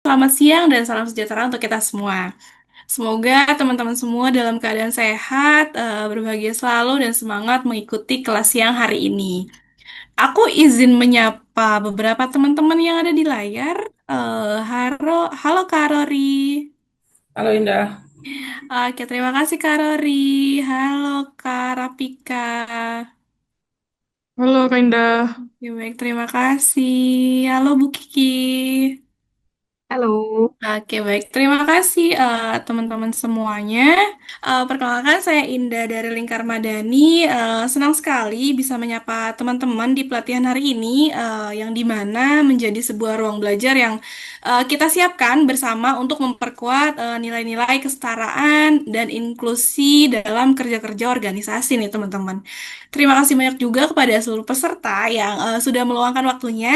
Selamat siang dan salam sejahtera untuk kita semua. Semoga teman-teman semua dalam keadaan sehat, berbahagia selalu dan semangat mengikuti kelas siang hari ini. Aku izin menyapa beberapa teman-teman yang ada di layar. Halo, halo Kak Rori. Halo Indah. Oke, terima kasih Kak Rori. Halo Kak Rapika. Halo Kak Indah. Ya, baik, terima kasih. Halo Bu Kiki. Halo. Oke, baik. Terima kasih teman-teman semuanya. Perkenalkan, saya Indah dari Lingkar Madani. Senang sekali bisa menyapa teman-teman di pelatihan hari ini, yang dimana menjadi sebuah ruang belajar yang kita siapkan bersama untuk memperkuat nilai-nilai kesetaraan dan inklusi dalam kerja-kerja organisasi nih, teman-teman. Terima kasih banyak juga kepada seluruh peserta yang sudah meluangkan waktunya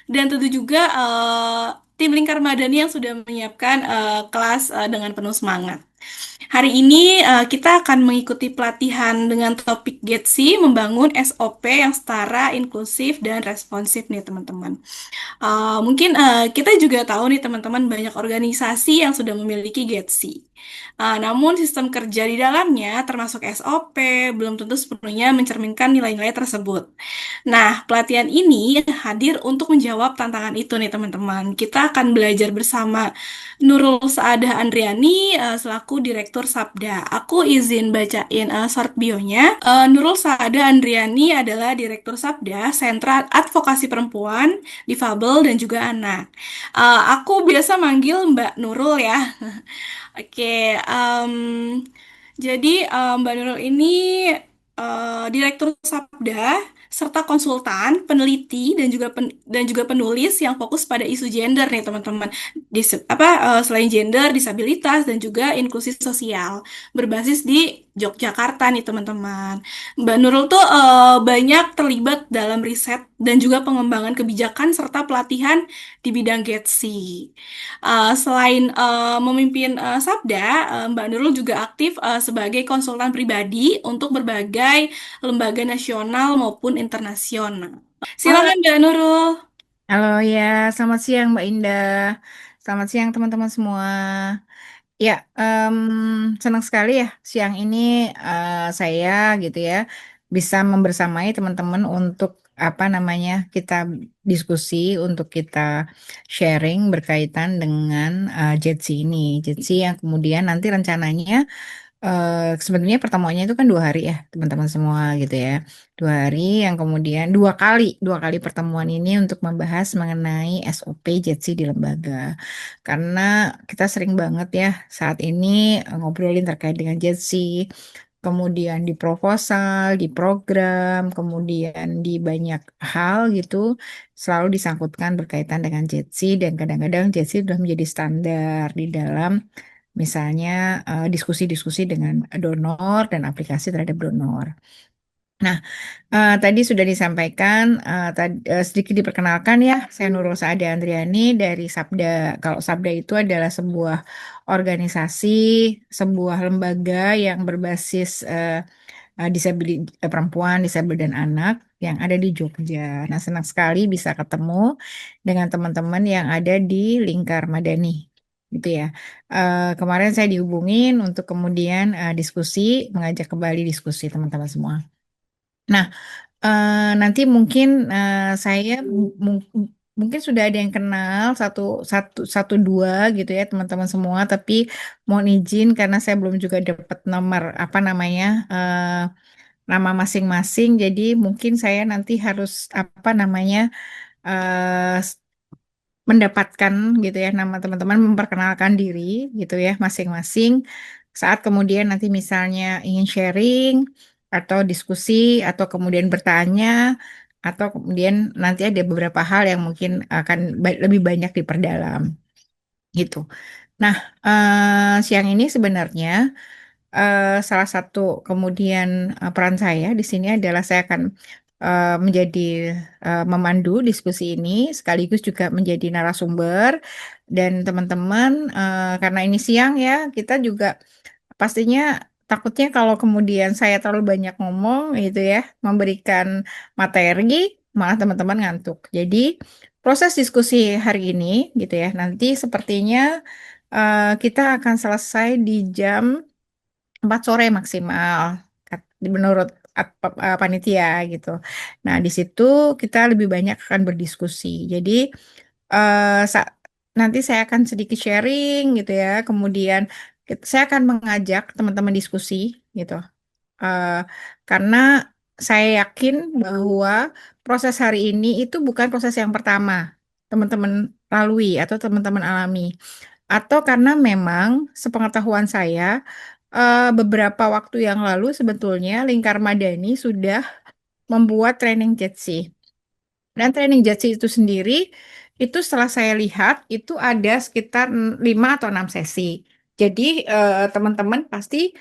dan tentu juga tim Lingkar Madani yang sudah menyiapkan kelas dengan penuh semangat. Hari ini kita akan mengikuti pelatihan dengan topik GETSI, membangun SOP yang setara, inklusif, dan responsif nih teman-teman. Mungkin kita juga tahu nih teman-teman banyak organisasi yang sudah memiliki GETSI. Namun sistem kerja di dalamnya termasuk SOP belum tentu sepenuhnya mencerminkan nilai-nilai tersebut. Nah, pelatihan ini hadir untuk menjawab tantangan itu nih teman-teman. Kita akan belajar bersama Nurul Saadah Andriani selaku Direktur Sabda. Aku izin bacain short bio-nya. Nurul Saadah Andriani adalah Direktur Sabda Sentra Advokasi Perempuan, Difabel, dan juga Anak. Aku biasa manggil Mbak Nurul ya. Oke, jadi Mbak Nurul ini Direktur Sabda serta konsultan, peneliti dan juga penulis yang fokus pada isu gender nih teman-teman. Selain gender, disabilitas dan juga inklusi sosial berbasis di Yogyakarta nih teman-teman. Mbak Nurul tuh banyak terlibat dalam riset dan juga pengembangan kebijakan serta pelatihan di bidang GETSI. Selain memimpin Sabda, Mbak Nurul juga aktif sebagai konsultan pribadi untuk berbagai lembaga nasional maupun internasional. Halo. Silakan Mbak Nurul. Halo ya, selamat siang Mbak Indah. Selamat siang teman-teman semua. Ya, senang sekali ya siang ini saya gitu ya bisa membersamai teman-teman untuk apa namanya kita diskusi untuk kita sharing berkaitan dengan Jetsi ini. Jetsi yang kemudian nanti rencananya sebenarnya pertemuannya itu kan 2 hari ya teman-teman semua gitu ya, 2 hari yang kemudian dua kali pertemuan ini untuk membahas mengenai SOP JETSI di lembaga karena kita sering banget ya saat ini ngobrolin terkait dengan JETSI, kemudian di proposal, di program, kemudian di banyak hal gitu selalu disangkutkan berkaitan dengan JETSI dan kadang-kadang JETSI sudah menjadi standar di dalam misalnya diskusi-diskusi dengan donor dan aplikasi terhadap donor. Nah, tadi sudah disampaikan, sedikit diperkenalkan ya, saya Nurul Saada Andriani dari Sabda. Kalau Sabda itu adalah sebuah organisasi, sebuah lembaga yang berbasis perempuan, disabel dan anak yang ada di Jogja. Nah, senang sekali bisa ketemu dengan teman-teman yang ada di Lingkar Madani, gitu ya. Kemarin saya dihubungin untuk kemudian diskusi, mengajak kembali diskusi teman-teman semua. Nah, nanti mungkin saya mungkin sudah ada yang kenal satu satu satu dua gitu ya teman-teman semua, tapi mohon izin karena saya belum juga dapat nomor apa namanya nama masing-masing, jadi mungkin saya nanti harus apa namanya eh, mendapatkan gitu ya nama teman-teman memperkenalkan diri gitu ya masing-masing saat kemudian nanti misalnya ingin sharing atau diskusi atau kemudian bertanya atau kemudian nanti ada beberapa hal yang mungkin akan lebih banyak diperdalam gitu. Nah, siang ini sebenarnya salah satu kemudian peran saya di sini adalah saya akan menjadi memandu diskusi ini sekaligus juga menjadi narasumber dan teman-teman karena ini siang ya kita juga pastinya takutnya kalau kemudian saya terlalu banyak ngomong gitu ya memberikan materi malah teman-teman ngantuk. Jadi proses diskusi hari ini gitu ya. Nanti sepertinya kita akan selesai di jam 4 sore maksimal menurut panitia gitu. Nah, di situ kita lebih banyak akan berdiskusi. Jadi nanti saya akan sedikit sharing gitu ya. Kemudian saya akan mengajak teman-teman diskusi gitu. Eh, karena saya yakin bahwa proses hari ini itu bukan proses yang pertama teman-teman lalui atau teman-teman alami. Atau karena memang sepengetahuan saya beberapa waktu yang lalu sebetulnya Lingkar Madani sudah membuat training Jetsi. Dan training Jetsi itu sendiri, itu setelah saya lihat, itu ada sekitar 5 atau 6 sesi. Jadi teman-teman pasti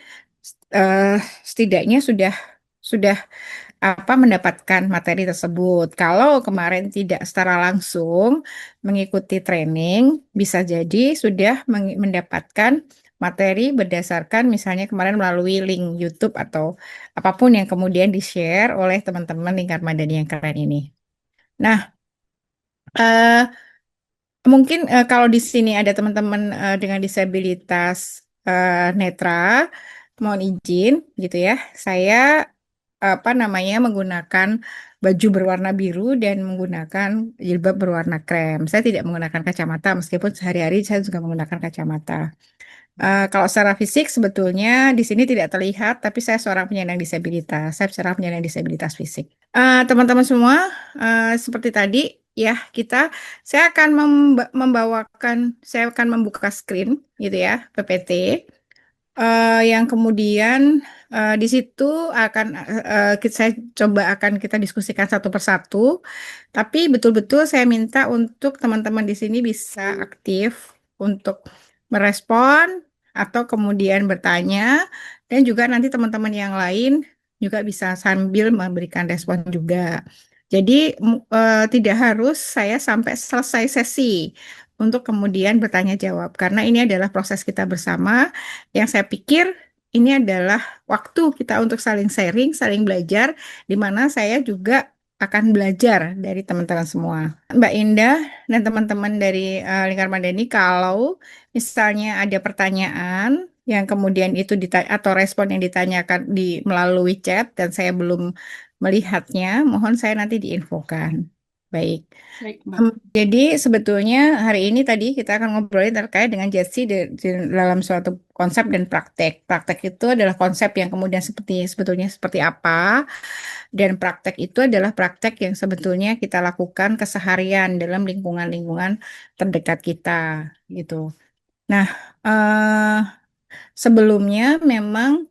eh, setidaknya sudah mendapatkan materi tersebut. Kalau kemarin tidak secara langsung mengikuti training, bisa jadi sudah mendapatkan materi berdasarkan misalnya kemarin melalui link YouTube atau apapun yang kemudian di-share oleh teman-teman Lingkar Madani yang keren ini. Nah, eh, mungkin kalau di sini ada teman-teman dengan disabilitas netra, mohon izin gitu ya. Saya menggunakan baju berwarna biru dan menggunakan jilbab berwarna krem. Saya tidak menggunakan kacamata meskipun sehari-hari saya juga menggunakan kacamata. Kalau secara fisik sebetulnya di sini tidak terlihat, tapi saya seorang penyandang disabilitas. Saya seorang penyandang disabilitas fisik. Teman-teman semua, seperti tadi ya saya akan saya akan membuka screen gitu ya, PPT, yang kemudian di situ saya coba akan kita diskusikan satu persatu, tapi betul-betul saya minta untuk teman-teman di sini bisa aktif untuk merespon atau kemudian bertanya, dan juga nanti teman-teman yang lain juga bisa sambil memberikan respon juga. Jadi tidak harus saya sampai selesai sesi untuk kemudian bertanya jawab, karena ini adalah proses kita bersama yang saya pikir ini adalah waktu kita untuk saling sharing, saling belajar, di mana saya juga akan belajar dari teman-teman semua. Mbak Indah dan teman-teman dari Lingkar Madani, kalau misalnya ada pertanyaan yang kemudian itu atau respon yang ditanyakan melalui chat dan saya belum melihatnya, mohon saya nanti diinfokan. Baik. Baik, Mbak. Jadi sebetulnya hari ini tadi kita akan ngobrolin terkait dengan JETSI dalam suatu konsep dan praktek. Praktek itu adalah konsep yang kemudian sebetulnya seperti apa, dan praktek itu adalah praktek yang sebetulnya kita lakukan keseharian dalam lingkungan-lingkungan terdekat kita gitu. Nah, eh, sebelumnya memang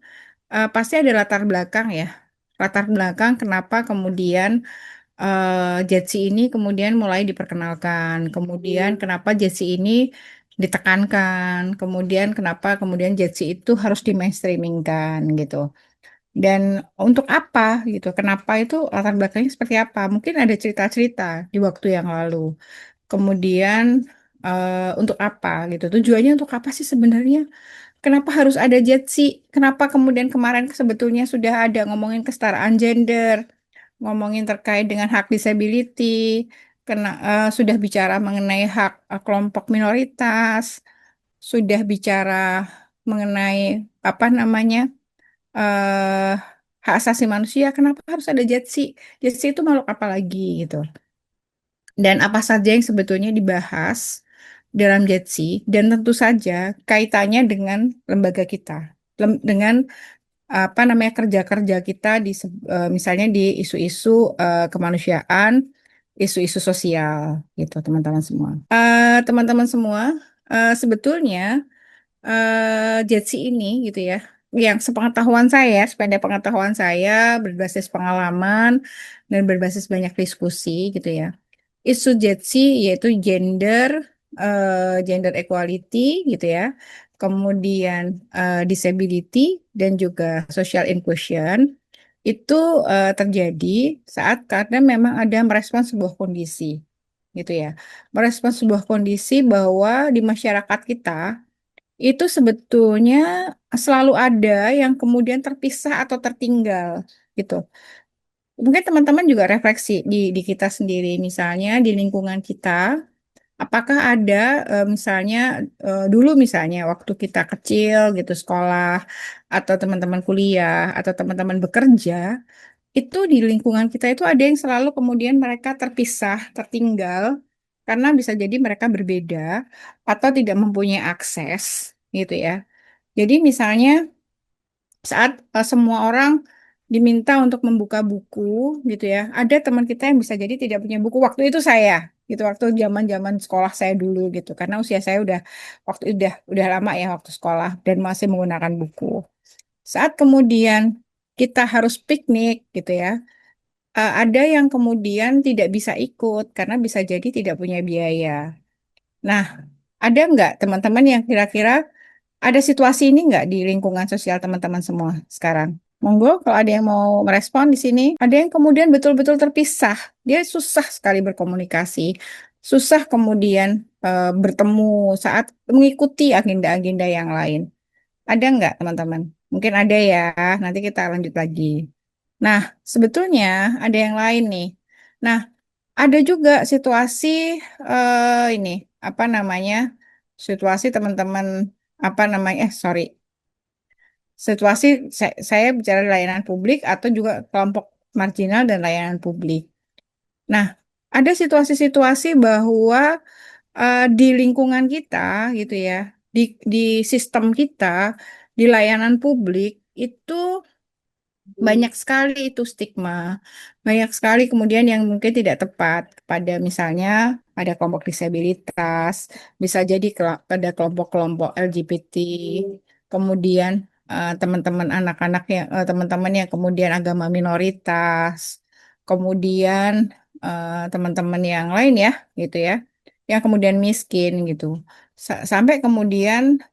pasti ada latar belakang ya. Latar belakang kenapa kemudian Jetsi ini kemudian mulai diperkenalkan. Kemudian kenapa Jetsi ini ditekankan. Kemudian kenapa kemudian Jetsi itu harus di-mainstreamingkan gitu. Dan untuk apa gitu? Kenapa itu latar belakangnya seperti apa? Mungkin ada cerita-cerita di waktu yang lalu. Kemudian untuk apa gitu? Tujuannya untuk apa sih sebenarnya? Kenapa harus ada Jetsi? Kenapa kemudian kemarin sebetulnya sudah ada ngomongin kesetaraan gender, ngomongin terkait dengan hak disability, sudah bicara mengenai hak kelompok minoritas, sudah bicara mengenai apa namanya eh hak asasi manusia. Kenapa harus ada JETSI? JETSI itu makhluk apa lagi gitu? Dan apa saja yang sebetulnya dibahas dalam JETSI? Dan tentu saja kaitannya dengan lembaga kita, dengan apa namanya kerja-kerja kita misalnya di isu-isu kemanusiaan, isu-isu sosial gitu teman-teman semua. Teman-teman semua, sebetulnya Jetsi ini gitu ya, yang sepengetahuan saya, sependek pengetahuan saya, berbasis pengalaman dan berbasis banyak diskusi gitu ya. Isu Jetsi yaitu gender equality gitu ya, kemudian disability dan juga social inclusion itu terjadi saat karena memang ada merespons sebuah kondisi gitu ya. Merespons sebuah kondisi bahwa di masyarakat kita itu sebetulnya selalu ada yang kemudian terpisah atau tertinggal gitu. mungkin teman-teman juga refleksi di kita sendiri, misalnya di lingkungan kita, apakah ada misalnya dulu misalnya waktu kita kecil gitu sekolah atau teman-teman kuliah atau teman-teman bekerja, itu di lingkungan kita itu ada yang selalu kemudian mereka terpisah, tertinggal karena bisa jadi mereka berbeda atau tidak mempunyai akses gitu ya. Jadi misalnya saat semua orang diminta untuk membuka buku gitu ya. Ada teman kita yang bisa jadi tidak punya buku. Waktu itu saya gitu, waktu zaman-zaman sekolah saya dulu gitu. Karena usia saya udah lama ya waktu sekolah dan masih menggunakan buku. Saat kemudian kita harus piknik gitu ya. Ada yang kemudian tidak bisa ikut karena bisa jadi tidak punya biaya. Nah, ada nggak teman-teman yang kira-kira ada situasi ini nggak di lingkungan sosial teman-teman semua sekarang? Monggo, kalau ada yang mau merespon di sini, ada yang kemudian betul-betul terpisah. Dia susah sekali berkomunikasi, susah kemudian bertemu saat mengikuti agenda-agenda yang lain. Ada nggak, teman-teman? Mungkin ada ya, nanti kita lanjut lagi. Nah, sebetulnya ada yang lain nih. Nah, ada juga situasi ini, apa namanya? Situasi teman-teman apa namanya sorry situasi saya bicara layanan publik atau juga kelompok marginal dan layanan publik. Nah, ada situasi-situasi bahwa di lingkungan kita gitu ya, di di sistem kita, di layanan publik itu banyak sekali itu stigma, banyak sekali kemudian yang mungkin tidak tepat pada misalnya pada kelompok disabilitas, bisa jadi pada kelompok-kelompok LGBT, kemudian teman-teman anak-anak yang teman-teman yang kemudian agama minoritas, kemudian teman-teman yang lain ya, gitu ya, yang kemudian miskin gitu, sampai kemudian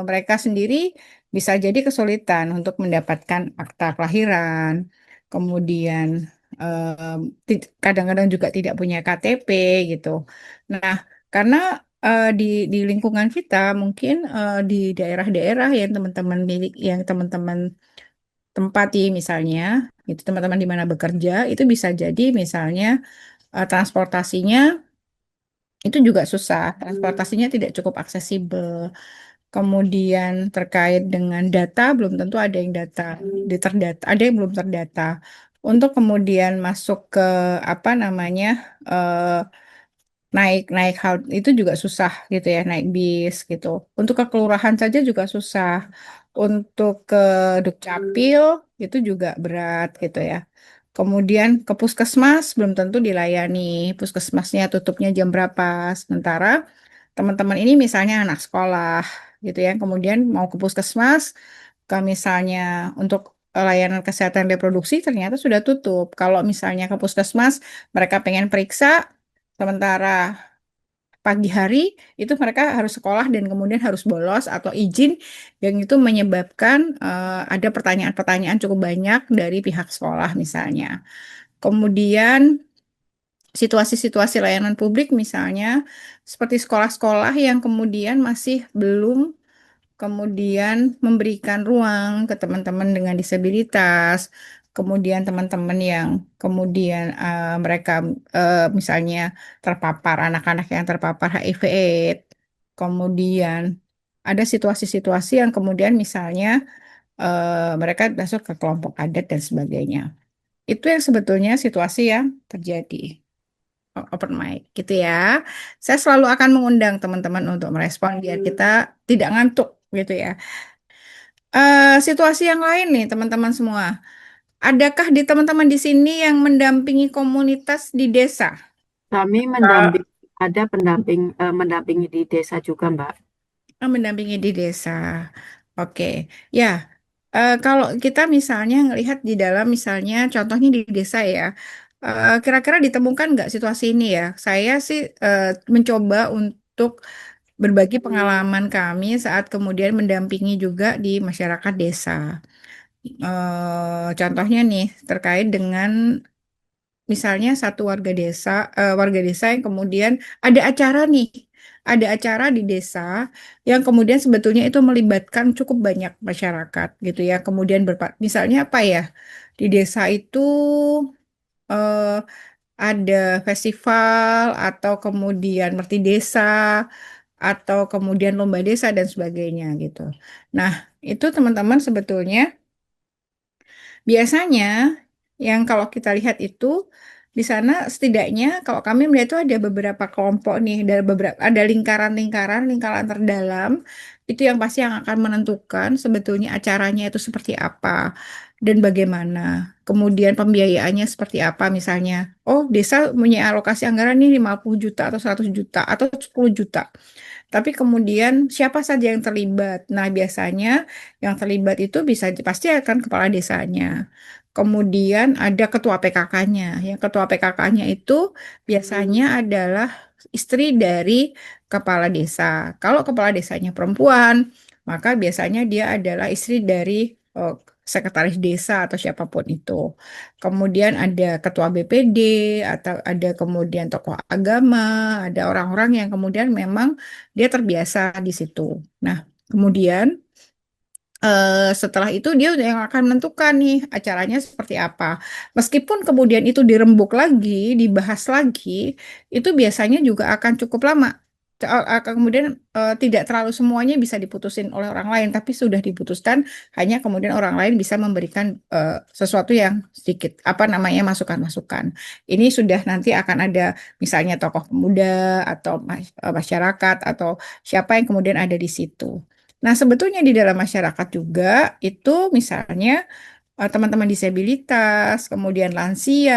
mereka sendiri bisa jadi kesulitan untuk mendapatkan akta kelahiran, kemudian kadang-kadang juga tidak punya KTP gitu. Nah, karena di lingkungan kita mungkin di daerah-daerah yang teman-teman milik, yang teman-teman tempati misalnya, itu teman-teman di mana bekerja, itu bisa jadi misalnya transportasinya itu juga susah, transportasinya tidak cukup aksesibel. Kemudian terkait dengan data, belum tentu ada yang terdata, ada yang belum terdata. Untuk kemudian masuk ke apa namanya eh, naik naik hal itu juga susah gitu ya, naik bis gitu. Untuk ke kelurahan saja juga susah. Untuk ke Dukcapil itu juga berat gitu ya. Kemudian ke puskesmas belum tentu dilayani. Puskesmasnya tutupnya jam berapa. Sementara teman-teman ini misalnya anak sekolah gitu ya. Kemudian mau ke puskesmas, ke misalnya untuk layanan kesehatan reproduksi ternyata sudah tutup. Kalau misalnya ke puskesmas mereka pengen periksa, sementara pagi hari itu mereka harus sekolah dan kemudian harus bolos atau izin, yang itu menyebabkan ada pertanyaan-pertanyaan cukup banyak dari pihak sekolah misalnya. Kemudian situasi-situasi layanan publik misalnya seperti sekolah-sekolah yang kemudian masih belum kemudian memberikan ruang ke teman-teman dengan disabilitas, kemudian teman-teman yang kemudian mereka misalnya terpapar, anak-anak yang terpapar HIV/AIDS, kemudian ada situasi-situasi yang kemudian misalnya mereka masuk ke kelompok adat dan sebagainya. Itu yang sebetulnya situasi yang terjadi. Open mic gitu ya. Saya selalu akan mengundang teman-teman untuk merespon biar kita tidak ngantuk gitu ya. Situasi yang lain nih teman-teman semua. Adakah di teman-teman di sini yang mendampingi komunitas di desa? Kami mendamping, ada pendamping, mendampingi di desa juga, Mbak. Mendampingi di desa. Oke. Ya, kalau kita misalnya ngelihat di dalam misalnya contohnya di desa ya, kira-kira ditemukan nggak situasi ini ya? Saya sih mencoba untuk berbagi pengalaman kami saat kemudian mendampingi juga di masyarakat desa. Contohnya nih terkait dengan misalnya satu warga desa yang kemudian ada acara nih, ada acara di desa yang kemudian sebetulnya itu melibatkan cukup banyak masyarakat gitu ya. Kemudian misalnya apa ya? Di desa itu eh, ada festival atau kemudian merti desa atau kemudian lomba desa dan sebagainya gitu. Nah, itu teman-teman sebetulnya biasanya yang kalau kita lihat itu di sana setidaknya kalau kami melihat itu ada beberapa kelompok nih, ada lingkaran-lingkaran, lingkaran terdalam itu yang pasti yang akan menentukan sebetulnya acaranya itu seperti apa dan bagaimana. Kemudian pembiayaannya seperti apa misalnya. Oh, desa punya alokasi anggaran nih 50 juta atau 100 juta atau 10 juta. Tapi kemudian siapa saja yang terlibat? Nah, biasanya yang terlibat itu bisa pasti akan kepala desanya. Kemudian ada ketua PKK-nya. Yang ketua PKK-nya itu biasanya adalah istri dari kepala desa. Kalau kepala desanya perempuan, maka biasanya dia adalah istri dari eh, sekretaris desa atau siapapun itu. Kemudian ada ketua BPD atau ada kemudian tokoh agama, ada orang-orang yang kemudian memang dia terbiasa di situ. Nah, kemudian setelah itu dia udah yang akan menentukan nih acaranya seperti apa. Meskipun kemudian itu dirembuk lagi, dibahas lagi, itu biasanya juga akan cukup lama. Kemudian tidak terlalu semuanya bisa diputusin oleh orang lain, tapi sudah diputuskan hanya kemudian orang lain bisa memberikan sesuatu yang sedikit apa namanya masukan-masukan. Ini sudah nanti akan ada misalnya tokoh pemuda atau masyarakat atau siapa yang kemudian ada di situ. Nah, sebetulnya di dalam masyarakat juga itu misalnya teman-teman disabilitas, kemudian lansia,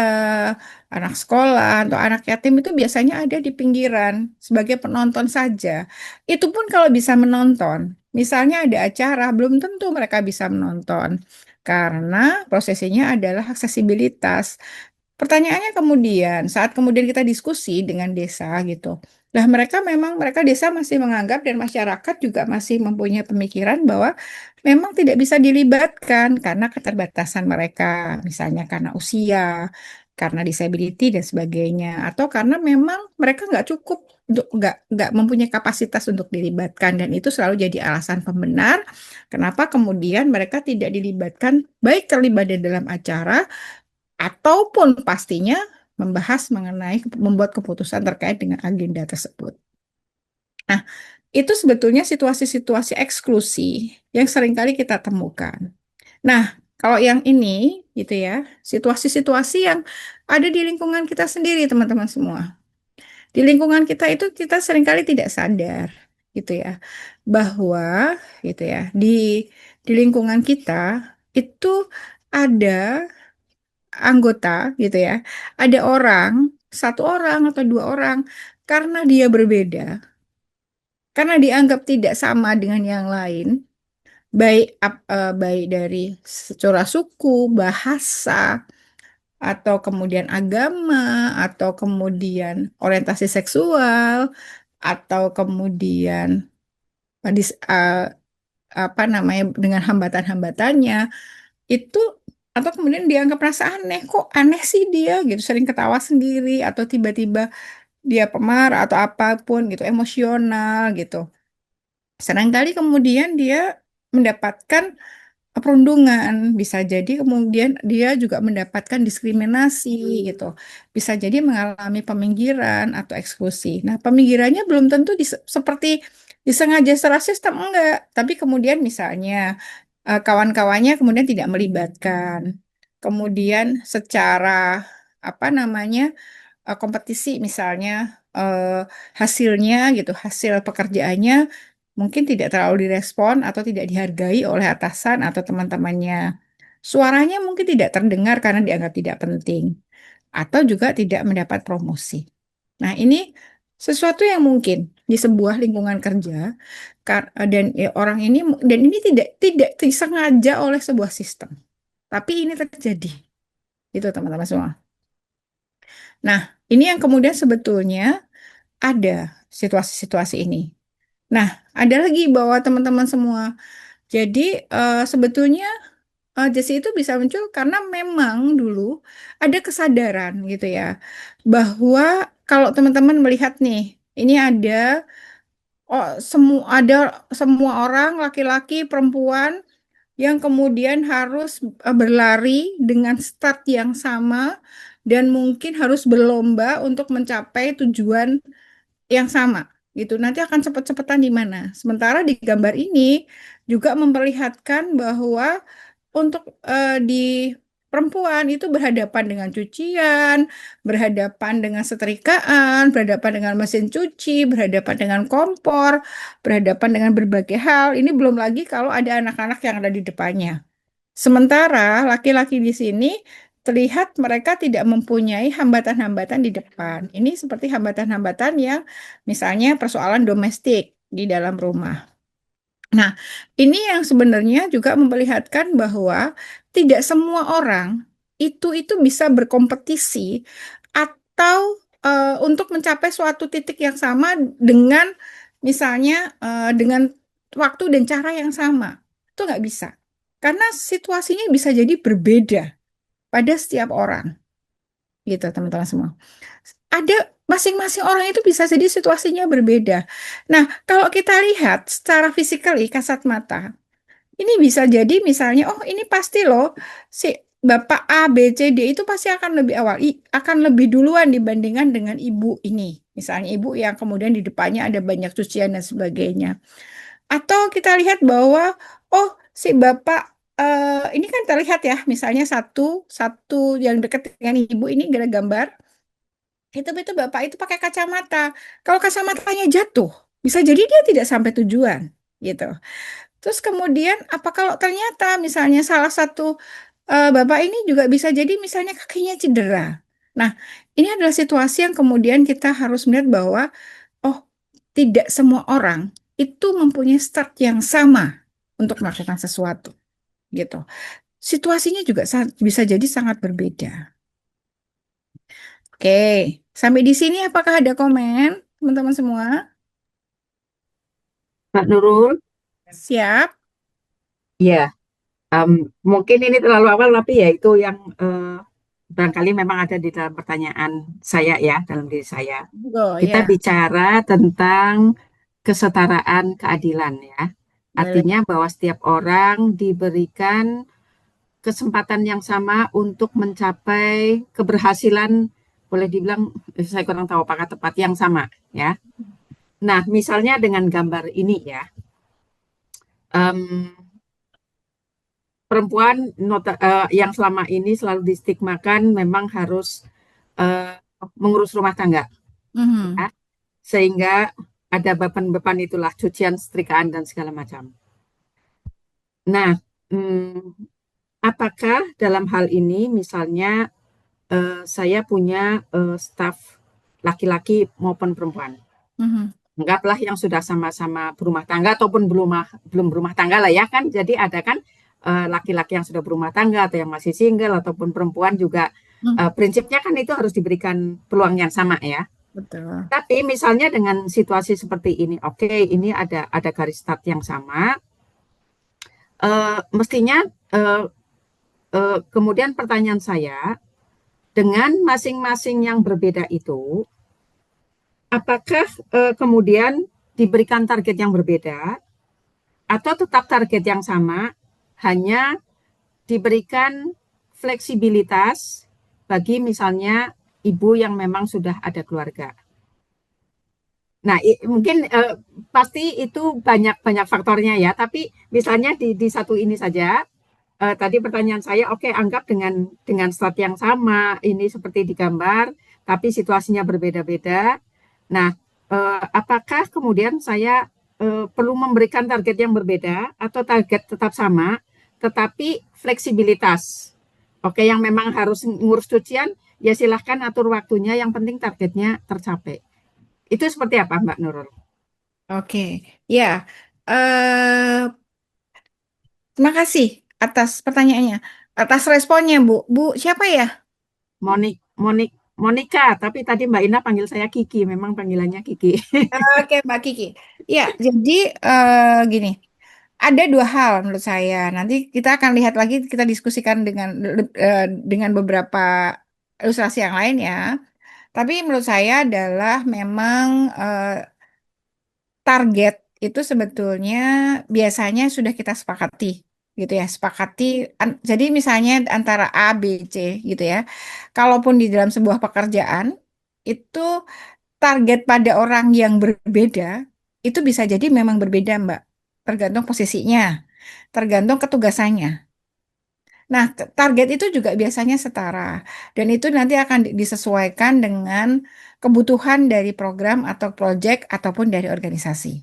anak sekolah, atau anak yatim itu biasanya ada di pinggiran sebagai penonton saja. Itu pun kalau bisa menonton. Misalnya ada acara, belum tentu mereka bisa menonton. Karena prosesinya adalah aksesibilitas. Pertanyaannya kemudian, saat kemudian kita diskusi dengan desa gitu, lah mereka desa masih menganggap dan masyarakat juga masih mempunyai pemikiran bahwa memang tidak bisa dilibatkan karena keterbatasan mereka, misalnya karena usia, karena disability dan sebagainya, atau karena memang mereka nggak cukup untuk nggak mempunyai kapasitas untuk dilibatkan dan itu selalu jadi alasan pembenar kenapa kemudian mereka tidak dilibatkan baik terlibat di dalam acara ataupun pastinya membahas mengenai membuat keputusan terkait dengan agenda tersebut. Nah, itu sebetulnya situasi-situasi eksklusi yang seringkali kita temukan. Nah, kalau yang ini gitu ya, situasi-situasi yang ada di lingkungan kita sendiri, teman-teman semua. Di lingkungan kita itu kita seringkali tidak sadar gitu ya, bahwa gitu ya, di lingkungan kita itu ada anggota gitu ya, ada orang, satu orang atau dua orang, karena dia berbeda, karena dianggap tidak sama dengan yang lain, baik dari secara suku, bahasa, atau kemudian agama, atau kemudian orientasi seksual, atau kemudian apa namanya dengan hambatan-hambatannya itu atau kemudian dianggap merasa aneh kok aneh sih dia gitu sering ketawa sendiri atau tiba-tiba dia pemarah atau apapun gitu emosional gitu seringkali kemudian dia mendapatkan perundungan bisa jadi kemudian dia juga mendapatkan diskriminasi gitu bisa jadi mengalami peminggiran atau eksklusi nah peminggirannya belum tentu seperti disengaja secara sistem enggak tapi kemudian misalnya kawan-kawannya kemudian tidak melibatkan. Kemudian secara apa namanya kompetisi misalnya eh, hasilnya gitu, hasil pekerjaannya mungkin tidak terlalu direspon atau tidak dihargai oleh atasan atau teman-temannya. Suaranya mungkin tidak terdengar karena dianggap tidak penting atau juga tidak mendapat promosi. Nah, ini sesuatu yang mungkin di sebuah lingkungan kerja dan orang ini dan ini tidak disengaja oleh sebuah sistem, tapi ini terjadi. Itu teman-teman semua. Nah, ini yang kemudian sebetulnya ada situasi-situasi ini. Nah, ada lagi bahwa teman-teman semua. Jadi sebetulnya Jesse itu bisa muncul karena memang dulu ada kesadaran gitu ya bahwa kalau teman-teman melihat nih, ini ada semua orang laki-laki perempuan yang kemudian harus berlari dengan start yang sama dan mungkin harus berlomba untuk mencapai tujuan yang sama gitu. Nanti akan cepet-cepetan di mana. Sementara di gambar ini juga memperlihatkan bahwa untuk di perempuan itu berhadapan dengan cucian, berhadapan dengan setrikaan, berhadapan dengan mesin cuci, berhadapan dengan kompor, berhadapan dengan berbagai hal. Ini belum lagi kalau ada anak-anak yang ada di depannya. Sementara laki-laki di sini terlihat mereka tidak mempunyai hambatan-hambatan di depan. Ini seperti hambatan-hambatan yang misalnya persoalan domestik di dalam rumah. Nah, ini yang sebenarnya juga memperlihatkan bahwa tidak semua orang itu bisa berkompetisi atau untuk mencapai suatu titik yang sama dengan misalnya dengan waktu dan cara yang sama. Itu nggak bisa. Karena situasinya bisa jadi berbeda pada setiap orang, gitu teman-teman semua. Ada masing-masing orang itu bisa jadi situasinya berbeda. Nah, kalau kita lihat secara fisikali kasat mata, ini bisa jadi misalnya, oh ini pasti loh si Bapak A, B, C, D itu pasti akan lebih awal, akan lebih duluan dibandingkan dengan ibu ini. Misalnya ibu yang kemudian di depannya ada banyak cucian dan sebagainya. Atau kita lihat bahwa, oh si Bapak ini kan terlihat ya, misalnya satu satu yang dekat dengan ibu ini gara gambar, itu Bapak itu pakai kacamata. Kalau kacamatanya jatuh, bisa jadi dia tidak sampai tujuan, gitu. Terus kemudian apa kalau ternyata misalnya salah satu bapak ini juga bisa jadi misalnya kakinya cedera. Nah, ini adalah situasi yang kemudian kita harus melihat bahwa oh, tidak semua orang itu mempunyai start yang sama untuk melakukan sesuatu, gitu. Situasinya juga bisa jadi sangat berbeda. Oke, sampai di sini apakah ada komen, teman-teman semua? Mbak Nurul, Siap? ya, em, mungkin ini terlalu awal, tapi ya itu yang barangkali memang ada di dalam pertanyaan saya ya, dalam diri saya. Oh Kita ya, bicara tentang kesetaraan keadilan ya. boleh. Artinya bahwa setiap orang diberikan kesempatan yang sama untuk mencapai keberhasilan, boleh dibilang, saya kurang tahu apakah tepat, yang sama ya. Nah, misalnya dengan gambar ini ya, em, perempuan yang selama ini selalu distigmakan memang harus eh, mengurus rumah tangga, ya, Mhm, sehingga ada beban-beban itulah cucian, setrikaan dan segala macam. Nah, apakah dalam hal ini misalnya saya punya staf laki-laki maupun perempuan. mhm, Anggaplah yang sudah sama-sama berumah tangga ataupun belum berumah tangga lah ya kan. Jadi ada kan laki-laki yang sudah berumah tangga atau yang masih single ataupun perempuan juga mhm, prinsipnya kan itu harus diberikan peluang yang sama ya. betul. Tapi misalnya dengan situasi seperti ini, oke, ini ada garis start yang sama, mestinya eh, kemudian pertanyaan saya, dengan masing-masing yang berbeda itu, apakah kemudian diberikan target yang berbeda atau tetap target yang sama, hanya diberikan fleksibilitas bagi misalnya ibu yang memang sudah ada keluarga. Nah, mungkin pasti itu banyak faktornya ya, tapi misalnya di satu ini saja, tadi pertanyaan saya, oke, anggap dengan start yang sama, ini seperti digambar, tapi situasinya berbeda-beda. Nah, apakah kemudian saya perlu memberikan target yang berbeda atau target tetap sama, tetapi fleksibilitas? Oke, yang memang harus ngurus cucian, ya silahkan atur waktunya, yang penting targetnya tercapai. Itu seperti apa, Mbak Nurul? Oke, ya. Terima kasih atas pertanyaannya, atas responnya, Bu. Bu, siapa ya? Monik, Monik, Monika, tapi tadi Mbak Ina panggil saya Kiki, memang panggilannya Kiki. Oke, Mbak Kiki. Ya, jadi gini, ada dua hal menurut saya. Nanti kita akan lihat lagi, kita diskusikan dengan beberapa ilustrasi yang lain ya. Tapi menurut saya adalah memang target itu sebetulnya biasanya sudah kita sepakati gitu ya, sepakati. Jadi misalnya antara A, B, C gitu ya. Kalaupun di dalam sebuah pekerjaan itu target pada orang yang berbeda itu bisa jadi memang berbeda, Mbak. Tergantung posisinya, tergantung ketugasannya. Nah, target itu juga biasanya setara dan itu nanti akan disesuaikan dengan kebutuhan dari program atau proyek ataupun dari organisasi.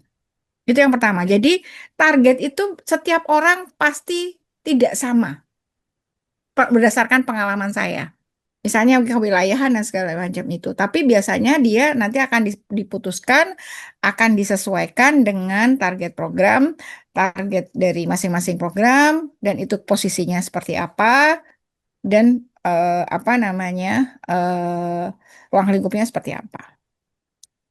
Itu yang pertama. Jadi target itu setiap orang pasti tidak sama berdasarkan pengalaman saya. Misalnya kewilayahan dan segala macam itu. Tapi biasanya dia nanti akan diputuskan, akan disesuaikan dengan target program, target dari masing-masing program, dan itu posisinya seperti apa, dan apa namanya, ruang lingkupnya seperti apa.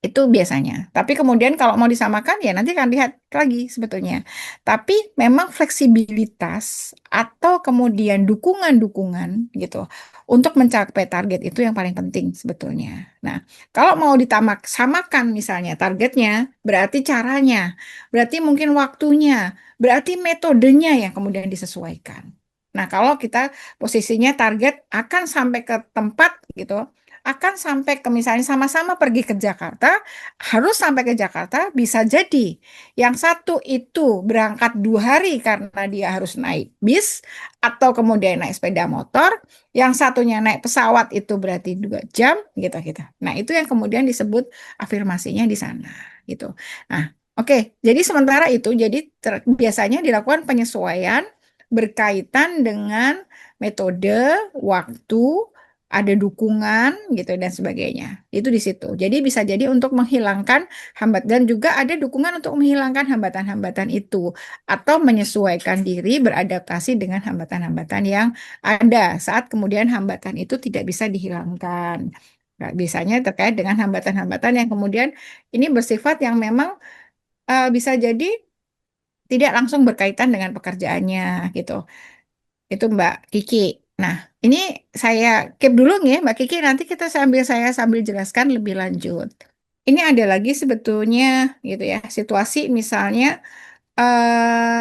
Itu biasanya. Tapi kemudian kalau mau disamakan ya nanti akan lihat lagi sebetulnya. Tapi memang fleksibilitas atau kemudian dukungan-dukungan gitu untuk mencapai target itu yang paling penting sebetulnya. Nah, kalau mau ditamak samakan misalnya targetnya, berarti caranya, berarti mungkin waktunya, berarti metodenya yang kemudian disesuaikan. Nah, kalau kita posisinya target akan sampai ke tempat gitu, akan sampai ke misalnya sama-sama pergi ke Jakarta, harus sampai ke Jakarta bisa jadi. Yang satu itu berangkat 2 hari karena dia harus naik bis atau kemudian naik sepeda motor, yang satunya naik pesawat itu berarti 2 jam gitu gitu. Nah itu yang kemudian disebut afirmasinya di sana gitu. Nah oke, jadi sementara itu jadi biasanya dilakukan penyesuaian berkaitan dengan metode, waktu, ada dukungan gitu dan sebagainya. Itu di situ. Jadi bisa jadi untuk menghilangkan hambat dan juga ada dukungan untuk menghilangkan hambatan-hambatan itu atau menyesuaikan diri beradaptasi dengan hambatan-hambatan yang ada saat kemudian hambatan itu tidak bisa dihilangkan. Nah, biasanya terkait dengan hambatan-hambatan yang kemudian ini bersifat yang memang bisa jadi tidak langsung berkaitan dengan pekerjaannya gitu. Itu Mbak Kiki. Nah, ini saya keep dulu ya Mbak Kiki, nanti saya sambil jelaskan lebih lanjut. Ini ada lagi sebetulnya gitu ya, situasi misalnya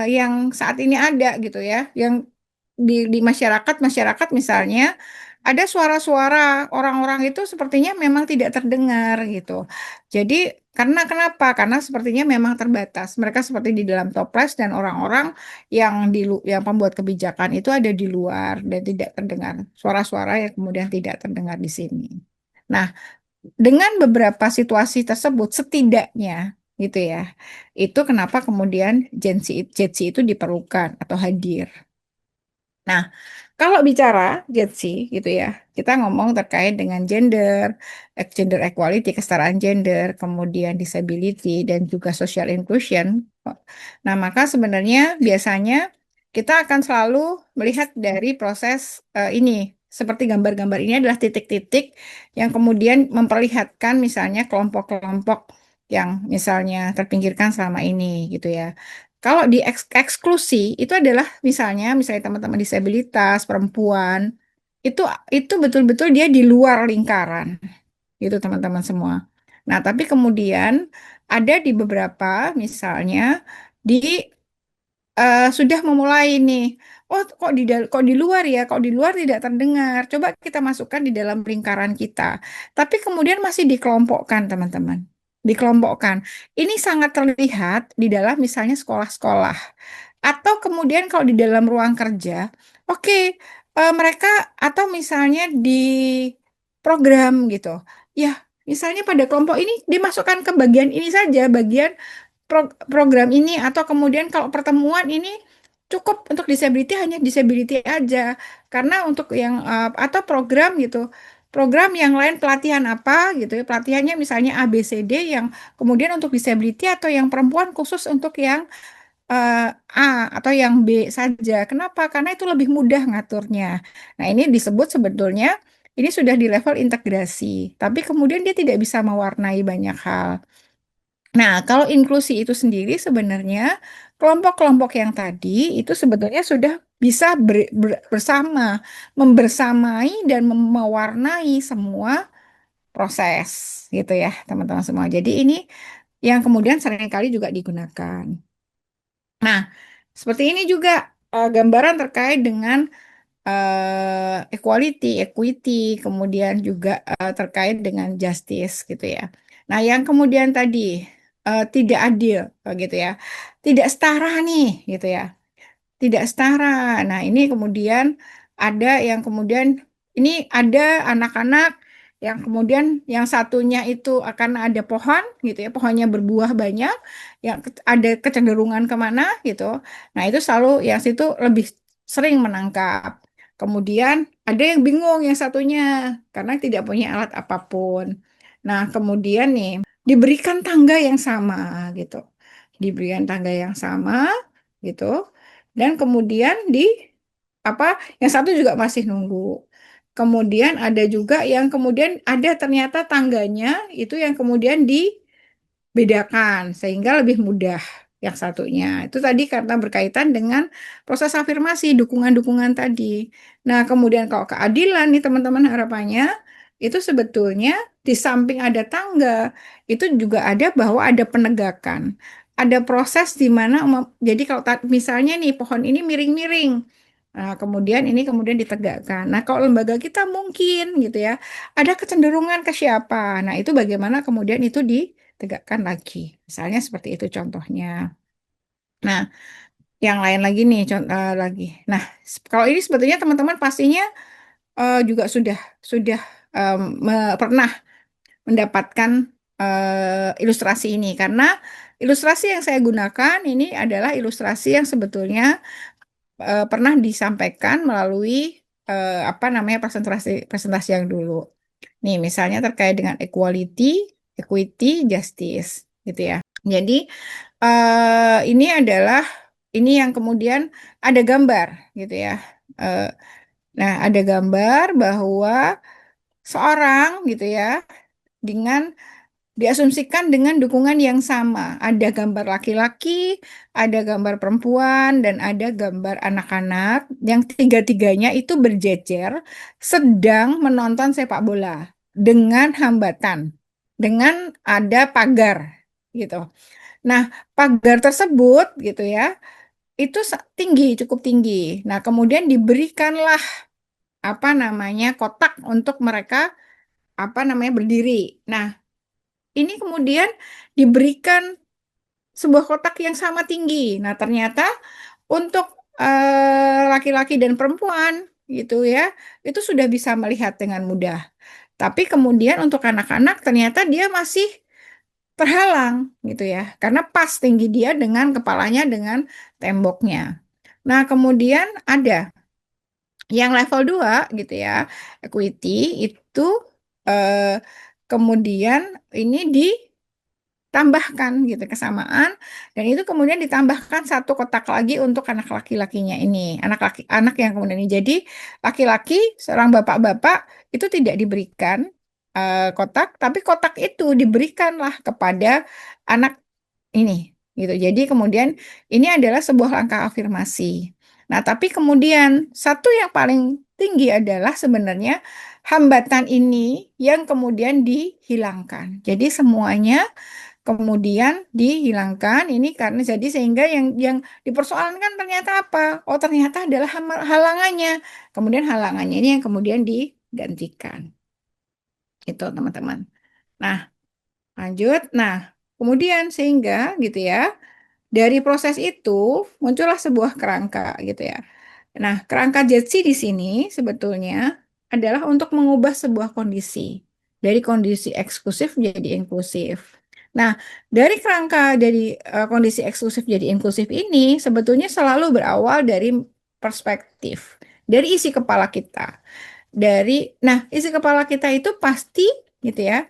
yang saat ini ada gitu ya, yang di masyarakat misalnya ada suara-suara orang-orang itu sepertinya memang tidak terdengar gitu. Jadi karena kenapa? Karena sepertinya memang terbatas. Mereka seperti di dalam toples dan orang-orang yang pembuat kebijakan itu ada di luar dan tidak terdengar. Suara-suara yang kemudian tidak terdengar di sini. Nah, dengan beberapa situasi tersebut setidaknya gitu ya. Itu kenapa kemudian Gen Z itu diperlukan atau hadir. Nah, kalau bicara Gen Z gitu ya, kita ngomong terkait dengan gender, gender equality, kesetaraan gender, kemudian disability, dan juga social inclusion. Nah, maka sebenarnya biasanya kita akan selalu melihat dari proses ini. Seperti gambar-gambar ini adalah titik-titik yang kemudian memperlihatkan misalnya kelompok-kelompok yang misalnya terpinggirkan selama ini gitu ya. Kalau di eksklusi itu adalah misalnya teman-teman disabilitas, perempuan, itu itu betul-betul dia di luar lingkaran, gitu teman-teman semua. Nah, tapi kemudian ada di beberapa misalnya di sudah memulai nih. Oh, kok di luar ya? Kok di luar tidak terdengar? Coba kita masukkan di dalam lingkaran kita. Tapi kemudian masih dikelompokkan, teman-teman. Dikelompokkan. Ini sangat terlihat di dalam misalnya sekolah-sekolah. Atau kemudian kalau di dalam ruang kerja, oke, mereka atau misalnya di program gitu. Ya, misalnya pada kelompok ini dimasukkan ke bagian ini saja, bagian program ini atau kemudian kalau pertemuan ini cukup untuk disability hanya disability aja karena untuk yang atau program gitu program yang lain pelatihan apa gitu ya pelatihannya misalnya A B C D yang kemudian untuk disability atau yang perempuan khusus untuk yang eh, A atau yang B saja. Kenapa? Karena itu lebih mudah ngaturnya. Nah, ini disebut sebetulnya ini sudah di level integrasi, tapi kemudian dia tidak bisa mewarnai banyak hal. Nah, kalau inklusi itu sendiri sebenarnya kelompok-kelompok yang tadi itu sebetulnya sudah bisa bersama, membersamai dan mewarnai semua proses gitu ya, teman-teman semua. Jadi ini yang kemudian seringkali juga digunakan. Nah, seperti ini juga. gambaran terkait dengan equality, equity, kemudian juga terkait dengan justice gitu ya. Nah, yang kemudian tadi tidak adil gitu ya, tidak setara nih gitu ya, tidak setara. Nah, ini kemudian ada yang kemudian ini ada anak-anak yang kemudian yang satunya itu akan ada pohon gitu ya, pohonnya berbuah banyak, yang ada kecenderungan kemana gitu. Nah, itu selalu yang situ lebih sering menangkap. Kemudian ada yang bingung yang satunya karena tidak punya alat apapun. Nah, kemudian nih diberikan tangga yang sama gitu. Diberikan tangga yang sama gitu. Dan kemudian apa yang satu juga masih nunggu. Kemudian ada juga yang kemudian ada ternyata tangganya itu yang kemudian bedakan sehingga lebih mudah yang satunya. Itu tadi karena berkaitan dengan proses afirmasi, dukungan-dukungan tadi. Nah, kemudian kalau keadilan nih teman-teman harapannya itu sebetulnya di samping ada tangga, itu juga ada bahwa ada penegakan. Ada proses di mana jadi kalau misalnya nih pohon ini miring-miring. Nah, kemudian ini kemudian ditegakkan. Nah, kalau lembaga kita mungkin gitu ya, ada kecenderungan ke siapa. Nah, itu bagaimana kemudian itu tegakkan lagi. Misalnya seperti itu contohnya. Nah, yang lain lagi nih contoh lagi. Nah, kalau ini sebetulnya teman-teman pastinya juga sudah pernah mendapatkan ilustrasi ini karena ilustrasi yang saya gunakan ini adalah ilustrasi yang sebetulnya pernah disampaikan melalui apa namanya presentasi presentasi yang dulu. Nih, misalnya terkait dengan equality, equity, justice, gitu ya. Jadi ini adalah ini yang kemudian ada gambar, gitu ya. Eh, nah, ada gambar bahwa seorang, gitu ya, dengan diasumsikan dengan dukungan yang sama. Ada gambar laki-laki, ada gambar perempuan, dan ada gambar anak-anak yang tiga-tiganya itu berjejer sedang menonton sepak bola dengan hambatan, dengan ada pagar gitu. Nah, pagar tersebut gitu ya, itu tinggi, cukup tinggi. Nah, kemudian diberikanlah apa namanya kotak untuk mereka apa namanya berdiri. Nah, ini kemudian diberikan sebuah kotak yang sama tinggi. Nah, ternyata untuk laki-laki dan perempuan gitu ya, itu sudah bisa melihat dengan mudah. Tapi kemudian untuk anak-anak ternyata dia masih terhalang gitu ya, karena pas tinggi dia dengan kepalanya dengan temboknya. Nah, kemudian ada yang level 2 gitu ya, equity itu eh, kemudian ini tambahkan gitu kesamaan dan itu kemudian ditambahkan satu kotak lagi untuk anak laki-lakinya ini anak yang kemudian ini jadi laki-laki seorang bapak-bapak itu tidak diberikan kotak tapi kotak itu diberikanlah kepada anak ini gitu jadi kemudian ini adalah sebuah langkah afirmasi. Nah tapi kemudian satu yang paling tinggi adalah sebenarnya hambatan ini yang kemudian dihilangkan jadi semuanya kemudian dihilangkan ini karena jadi sehingga yang dipersoalkan ternyata apa? Oh, ternyata adalah halangannya. Kemudian halangannya ini yang kemudian digantikan. Itu teman-teman. Nah, lanjut. Nah, kemudian sehingga gitu ya, dari proses itu muncullah sebuah kerangka gitu ya. Nah, kerangka Jetsi di sini sebetulnya adalah untuk mengubah sebuah kondisi dari kondisi eksklusif jadi inklusif. Nah, dari kerangka dari kondisi eksklusif jadi inklusif ini sebetulnya selalu berawal dari perspektif, dari isi kepala kita. Nah, isi kepala kita itu pasti gitu ya,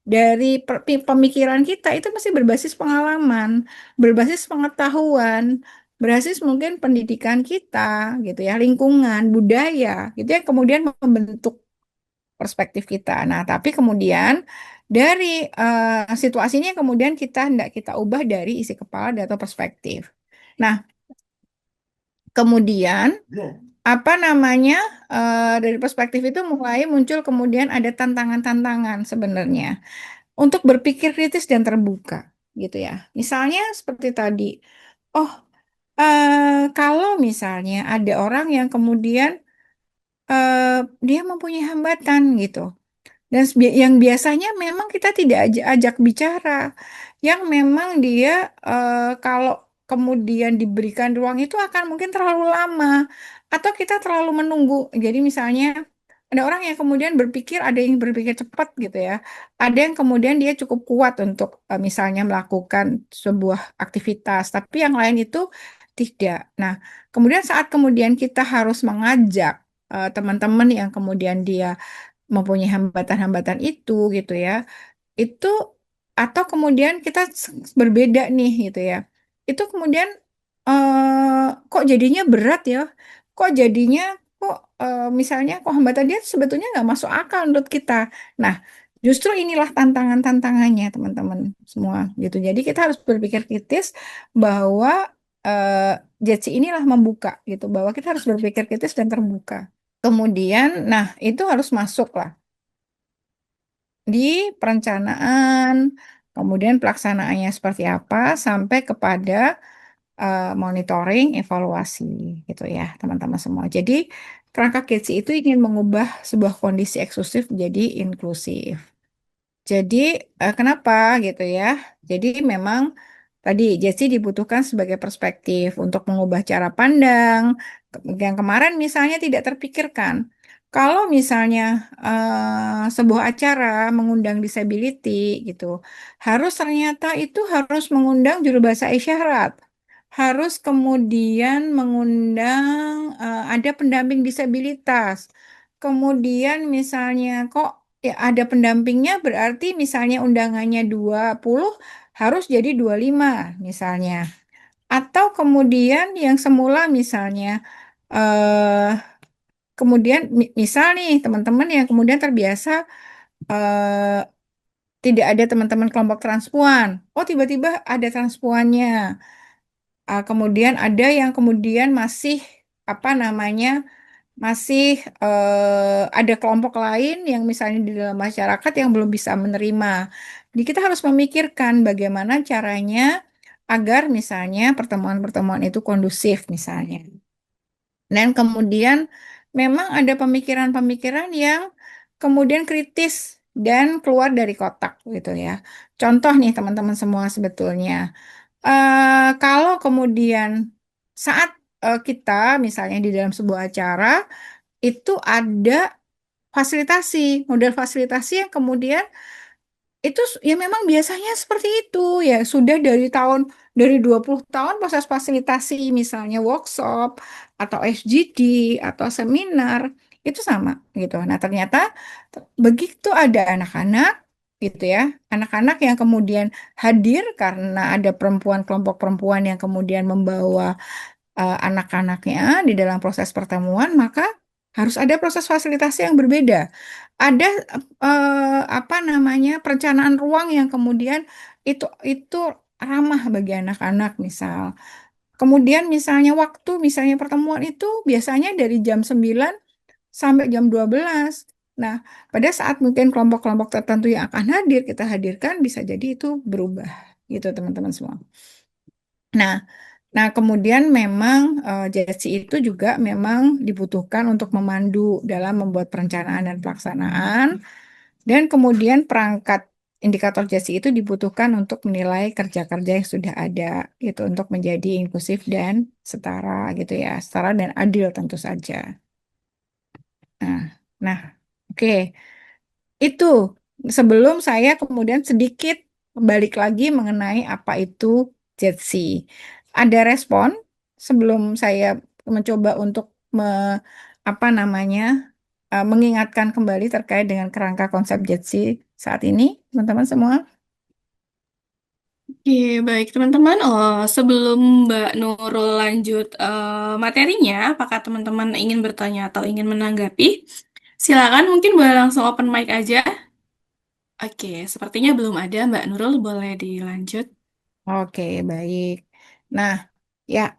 dari pemikiran kita itu masih berbasis pengalaman, berbasis pengetahuan, berbasis mungkin pendidikan kita, gitu ya, lingkungan, budaya, gitu ya, kemudian membentuk perspektif kita. Nah, tapi kemudian dari situasinya kemudian kita hendak kita ubah dari isi kepala atau perspektif. Nah, kemudian apa namanya dari perspektif itu mulai muncul kemudian ada tantangan-tantangan sebenarnya untuk berpikir kritis dan terbuka gitu ya. Misalnya seperti tadi, oh Kalau misalnya ada orang yang kemudian eh, dia mempunyai hambatan gitu. Dan yang biasanya memang kita tidak ajak bicara, yang memang dia kalau kemudian diberikan ruang itu akan mungkin terlalu lama, atau kita terlalu menunggu. Jadi misalnya ada orang yang kemudian berpikir, ada yang berpikir cepat gitu ya, ada yang kemudian dia cukup kuat untuk misalnya melakukan sebuah aktivitas, tapi yang lain itu tidak. Nah, kemudian saat kemudian kita harus mengajak teman-teman yang kemudian dia mempunyai hambatan-hambatan itu gitu ya, itu atau kemudian kita berbeda nih gitu ya, itu kemudian kok jadinya berat ya, kok jadinya kok misalnya kok hambatan dia sebetulnya nggak masuk akal menurut kita. Nah, justru inilah tantangannya teman-teman semua gitu. Jadi kita harus berpikir kritis bahwa uh, JC inilah membuka gitu, bahwa kita harus berpikir kritis dan terbuka. Kemudian, nah itu harus masuk lah di perencanaan, kemudian pelaksanaannya seperti apa, sampai kepada monitoring, evaluasi gitu ya teman-teman semua. Jadi kerangka KITS itu ingin mengubah sebuah kondisi eksklusif menjadi inklusif. Jadi kenapa gitu ya? Jadi memang tadi Jesse dibutuhkan sebagai perspektif untuk mengubah cara pandang yang kemarin misalnya tidak terpikirkan. Kalau misalnya sebuah acara mengundang disability gitu, harus ternyata itu harus mengundang juru bahasa isyarat, harus kemudian mengundang ada pendamping disabilitas. Kemudian misalnya kok ya ada pendampingnya berarti misalnya undangannya 20 harus jadi 25 misalnya. Atau kemudian yang semula misalnya eh kemudian misal nih teman-teman yang kemudian terbiasa eh tidak ada teman-teman kelompok transpuan. Oh, tiba-tiba ada transpuannya. Kemudian ada yang kemudian masih apa namanya masih ada kelompok lain yang misalnya di dalam masyarakat yang belum bisa menerima. Jadi kita harus memikirkan bagaimana caranya agar misalnya pertemuan-pertemuan itu kondusif misalnya. Dan kemudian memang ada pemikiran-pemikiran yang kemudian kritis dan keluar dari kotak gitu ya. Contoh nih teman-teman semua sebetulnya. Kalau kemudian saat kita misalnya di dalam sebuah acara itu ada fasilitasi, model fasilitasi yang kemudian itu ya memang biasanya seperti itu ya sudah dari 20 tahun proses fasilitasi misalnya workshop atau SGD atau seminar itu sama gitu. Nah, ternyata begitu ada anak-anak gitu ya, anak-anak yang kemudian hadir karena ada perempuan kelompok perempuan yang kemudian membawa anak-anaknya di dalam proses pertemuan, maka harus ada proses fasilitasi yang berbeda. Ada apa namanya perencanaan ruang yang kemudian itu ramah bagi anak-anak misal. Kemudian misalnya waktu misalnya pertemuan itu biasanya dari jam 9 sampai jam 12. Nah, pada saat mungkin kelompok-kelompok tertentu yang akan hadir kita hadirkan bisa jadi itu berubah gitu teman-teman semua. Nah, Nah, kemudian memang JSC itu juga memang dibutuhkan untuk memandu dalam membuat perencanaan dan pelaksanaan. Dan kemudian perangkat indikator JSC itu dibutuhkan untuk menilai kerja-kerja yang sudah ada gitu untuk menjadi inklusif dan setara gitu ya, setara dan adil tentu saja. Nah, nah, oke. Itu sebelum saya kemudian sedikit balik lagi mengenai apa itu Jetsi. Ada respon sebelum saya mencoba untuk apa namanya mengingatkan kembali terkait dengan kerangka konsep Jetsi saat ini, teman-teman semua. Oke, baik teman-teman. Sebelum Mbak Nurul lanjut materinya, apakah teman-teman ingin bertanya atau ingin menanggapi? Silakan, mungkin boleh langsung open mic aja. Oke, sepertinya belum ada. Mbak Nurul, boleh dilanjut. Oke, baik. Nah, ya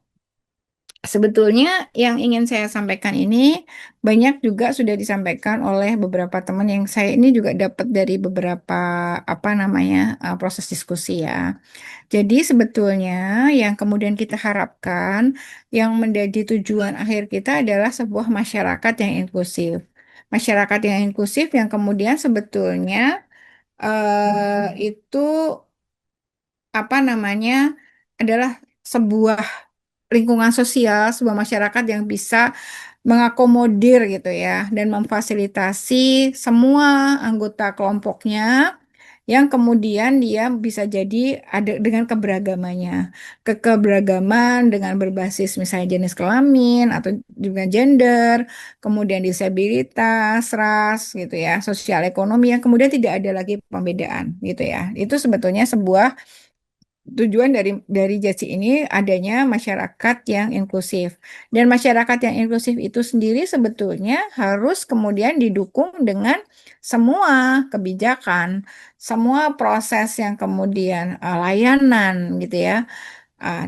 Sebetulnya yang ingin saya sampaikan ini banyak juga sudah disampaikan oleh beberapa teman yang saya ini juga dapat dari beberapa apa namanya proses diskusi ya. Jadi sebetulnya yang kemudian kita harapkan yang menjadi tujuan akhir kita adalah sebuah masyarakat yang inklusif. Masyarakat yang inklusif yang kemudian sebetulnya itu apa namanya adalah sebuah lingkungan sosial, sebuah masyarakat yang bisa mengakomodir gitu ya dan memfasilitasi semua anggota kelompoknya yang kemudian dia bisa jadi ada dengan keberagamannya. Keberagaman dengan berbasis misalnya jenis kelamin atau juga gender, kemudian disabilitas, ras gitu ya, sosial ekonomi yang kemudian tidak ada lagi pembedaan gitu ya. Itu sebetulnya sebuah tujuan dari JASI ini adanya masyarakat yang inklusif. Dan masyarakat yang inklusif itu sendiri sebetulnya harus kemudian didukung dengan semua kebijakan, semua proses yang kemudian layanan gitu ya.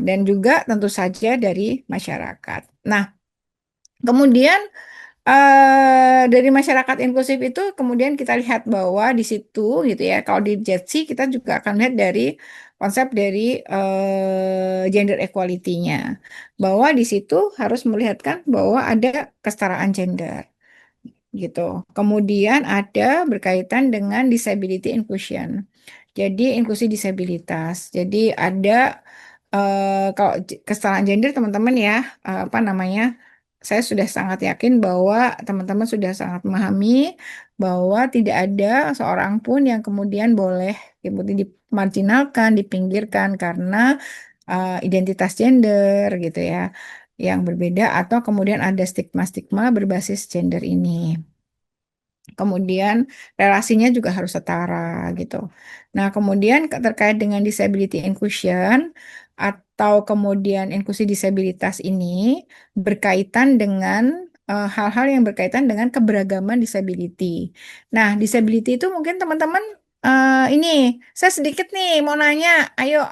Dan juga tentu saja dari masyarakat. Nah, kemudian dari masyarakat inklusif itu kemudian kita lihat bahwa di situ gitu ya, kalau di JETSI kita juga akan lihat dari konsep dari gender equality-nya, bahwa di situ harus melihatkan bahwa ada kesetaraan gender gitu. Kemudian ada berkaitan dengan disability inclusion. Jadi inklusi disabilitas. Jadi ada kalau kesetaraan gender teman-teman ya apa namanya? Saya sudah sangat yakin bahwa teman-teman sudah sangat memahami bahwa tidak ada seorang pun yang kemudian boleh kemudian dimarginalkan, dipinggirkan karena identitas gender gitu ya, yang berbeda atau kemudian ada stigma-stigma berbasis gender ini. Kemudian relasinya juga harus setara gitu. Nah, kemudian terkait dengan disability inclusion atau kemudian inklusi disabilitas ini berkaitan dengan hal-hal yang berkaitan dengan keberagaman disability. Nah, disability itu mungkin teman-teman ini saya sedikit nih mau nanya, ayo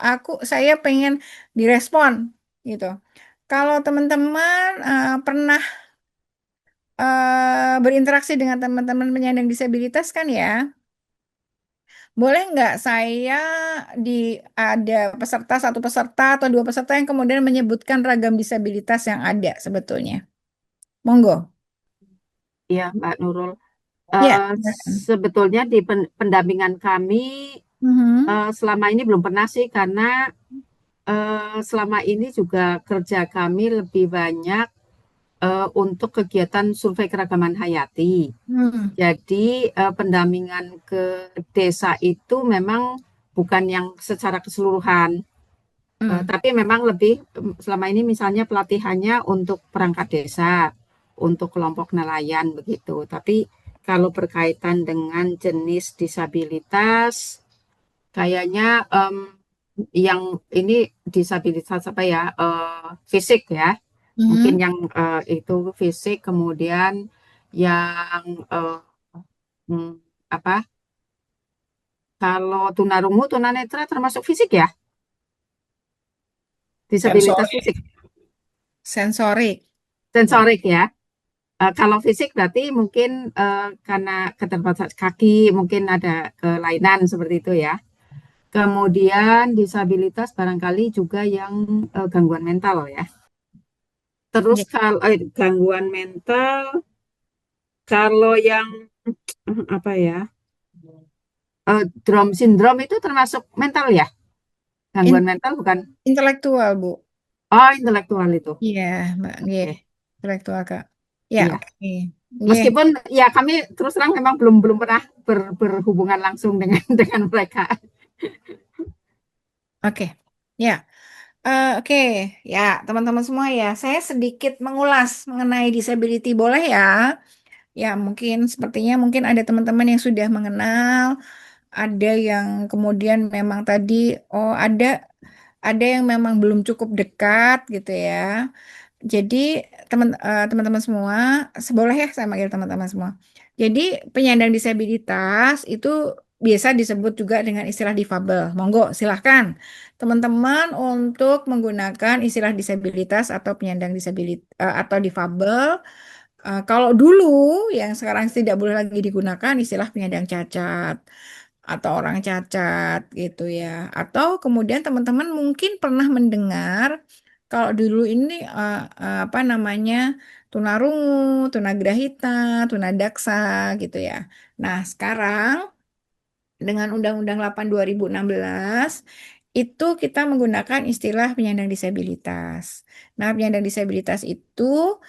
saya pengen direspon gitu. Kalau teman-teman pernah berinteraksi dengan teman-teman penyandang disabilitas kan ya. Boleh nggak saya di ada satu peserta atau dua peserta yang kemudian menyebutkan ragam disabilitas yang ada sebetulnya? Monggo. Ya, Mbak Nurul. Ya. Eh, Silakan. Sebetulnya di pendampingan kami Mhm. selama ini belum pernah sih, karena selama ini juga kerja kami lebih banyak untuk kegiatan survei keragaman hayati. Hmm. Jadi pendampingan ke desa itu memang bukan yang secara keseluruhan, Hmm. tapi memang lebih selama ini misalnya pelatihannya untuk perangkat desa, untuk kelompok nelayan begitu. Tapi kalau berkaitan dengan jenis disabilitas, kayaknya yang ini disabilitas apa ya, fisik ya, mungkin Hmm. yang itu fisik, kemudian yang hmm, apa, kalau tunarungu, tunanetra termasuk fisik ya, disabilitas Sensorik. fisik, Sensorik. Ya. sensorik ya. Kalau fisik berarti mungkin karena keterbatasan kaki, mungkin ada kelainan seperti itu ya. Kemudian disabilitas barangkali juga yang gangguan mental ya. Terus Ya. kalau gangguan mental, kalau yang apa ya, Down syndrome itu termasuk mental ya? Gangguan In- mental bukan? Intelektual, Bu. Oh, intelektual itu. Iya, Mbak. Iya, Oke, intelektual, Kak. Ya, iya. oke. Iya, Meskipun ya kami terus terang memang belum belum pernah berhubungan langsung dengan dengan mereka. oke. Ya. Oke, ya teman-teman semua ya, saya sedikit mengulas mengenai disability boleh ya? Ya mungkin sepertinya mungkin ada teman-teman yang sudah mengenal, ada yang kemudian memang tadi, oh ada yang memang belum cukup dekat gitu ya. Jadi teman-teman semua, boleh ya saya manggil teman-teman semua. Jadi penyandang disabilitas itu biasa disebut juga dengan istilah difabel. Monggo, silahkan teman-teman untuk menggunakan istilah disabilitas atau penyandang disabilitas atau difabel. Kalau dulu yang sekarang tidak boleh lagi digunakan istilah penyandang cacat atau orang cacat gitu ya. Atau kemudian teman-teman mungkin pernah mendengar kalau dulu ini apa namanya tunarungu, tunagrahita, tunadaksa gitu ya. Nah, sekarang dengan Undang-Undang 8 2016 itu kita menggunakan istilah penyandang disabilitas. Nah, penyandang disabilitas itu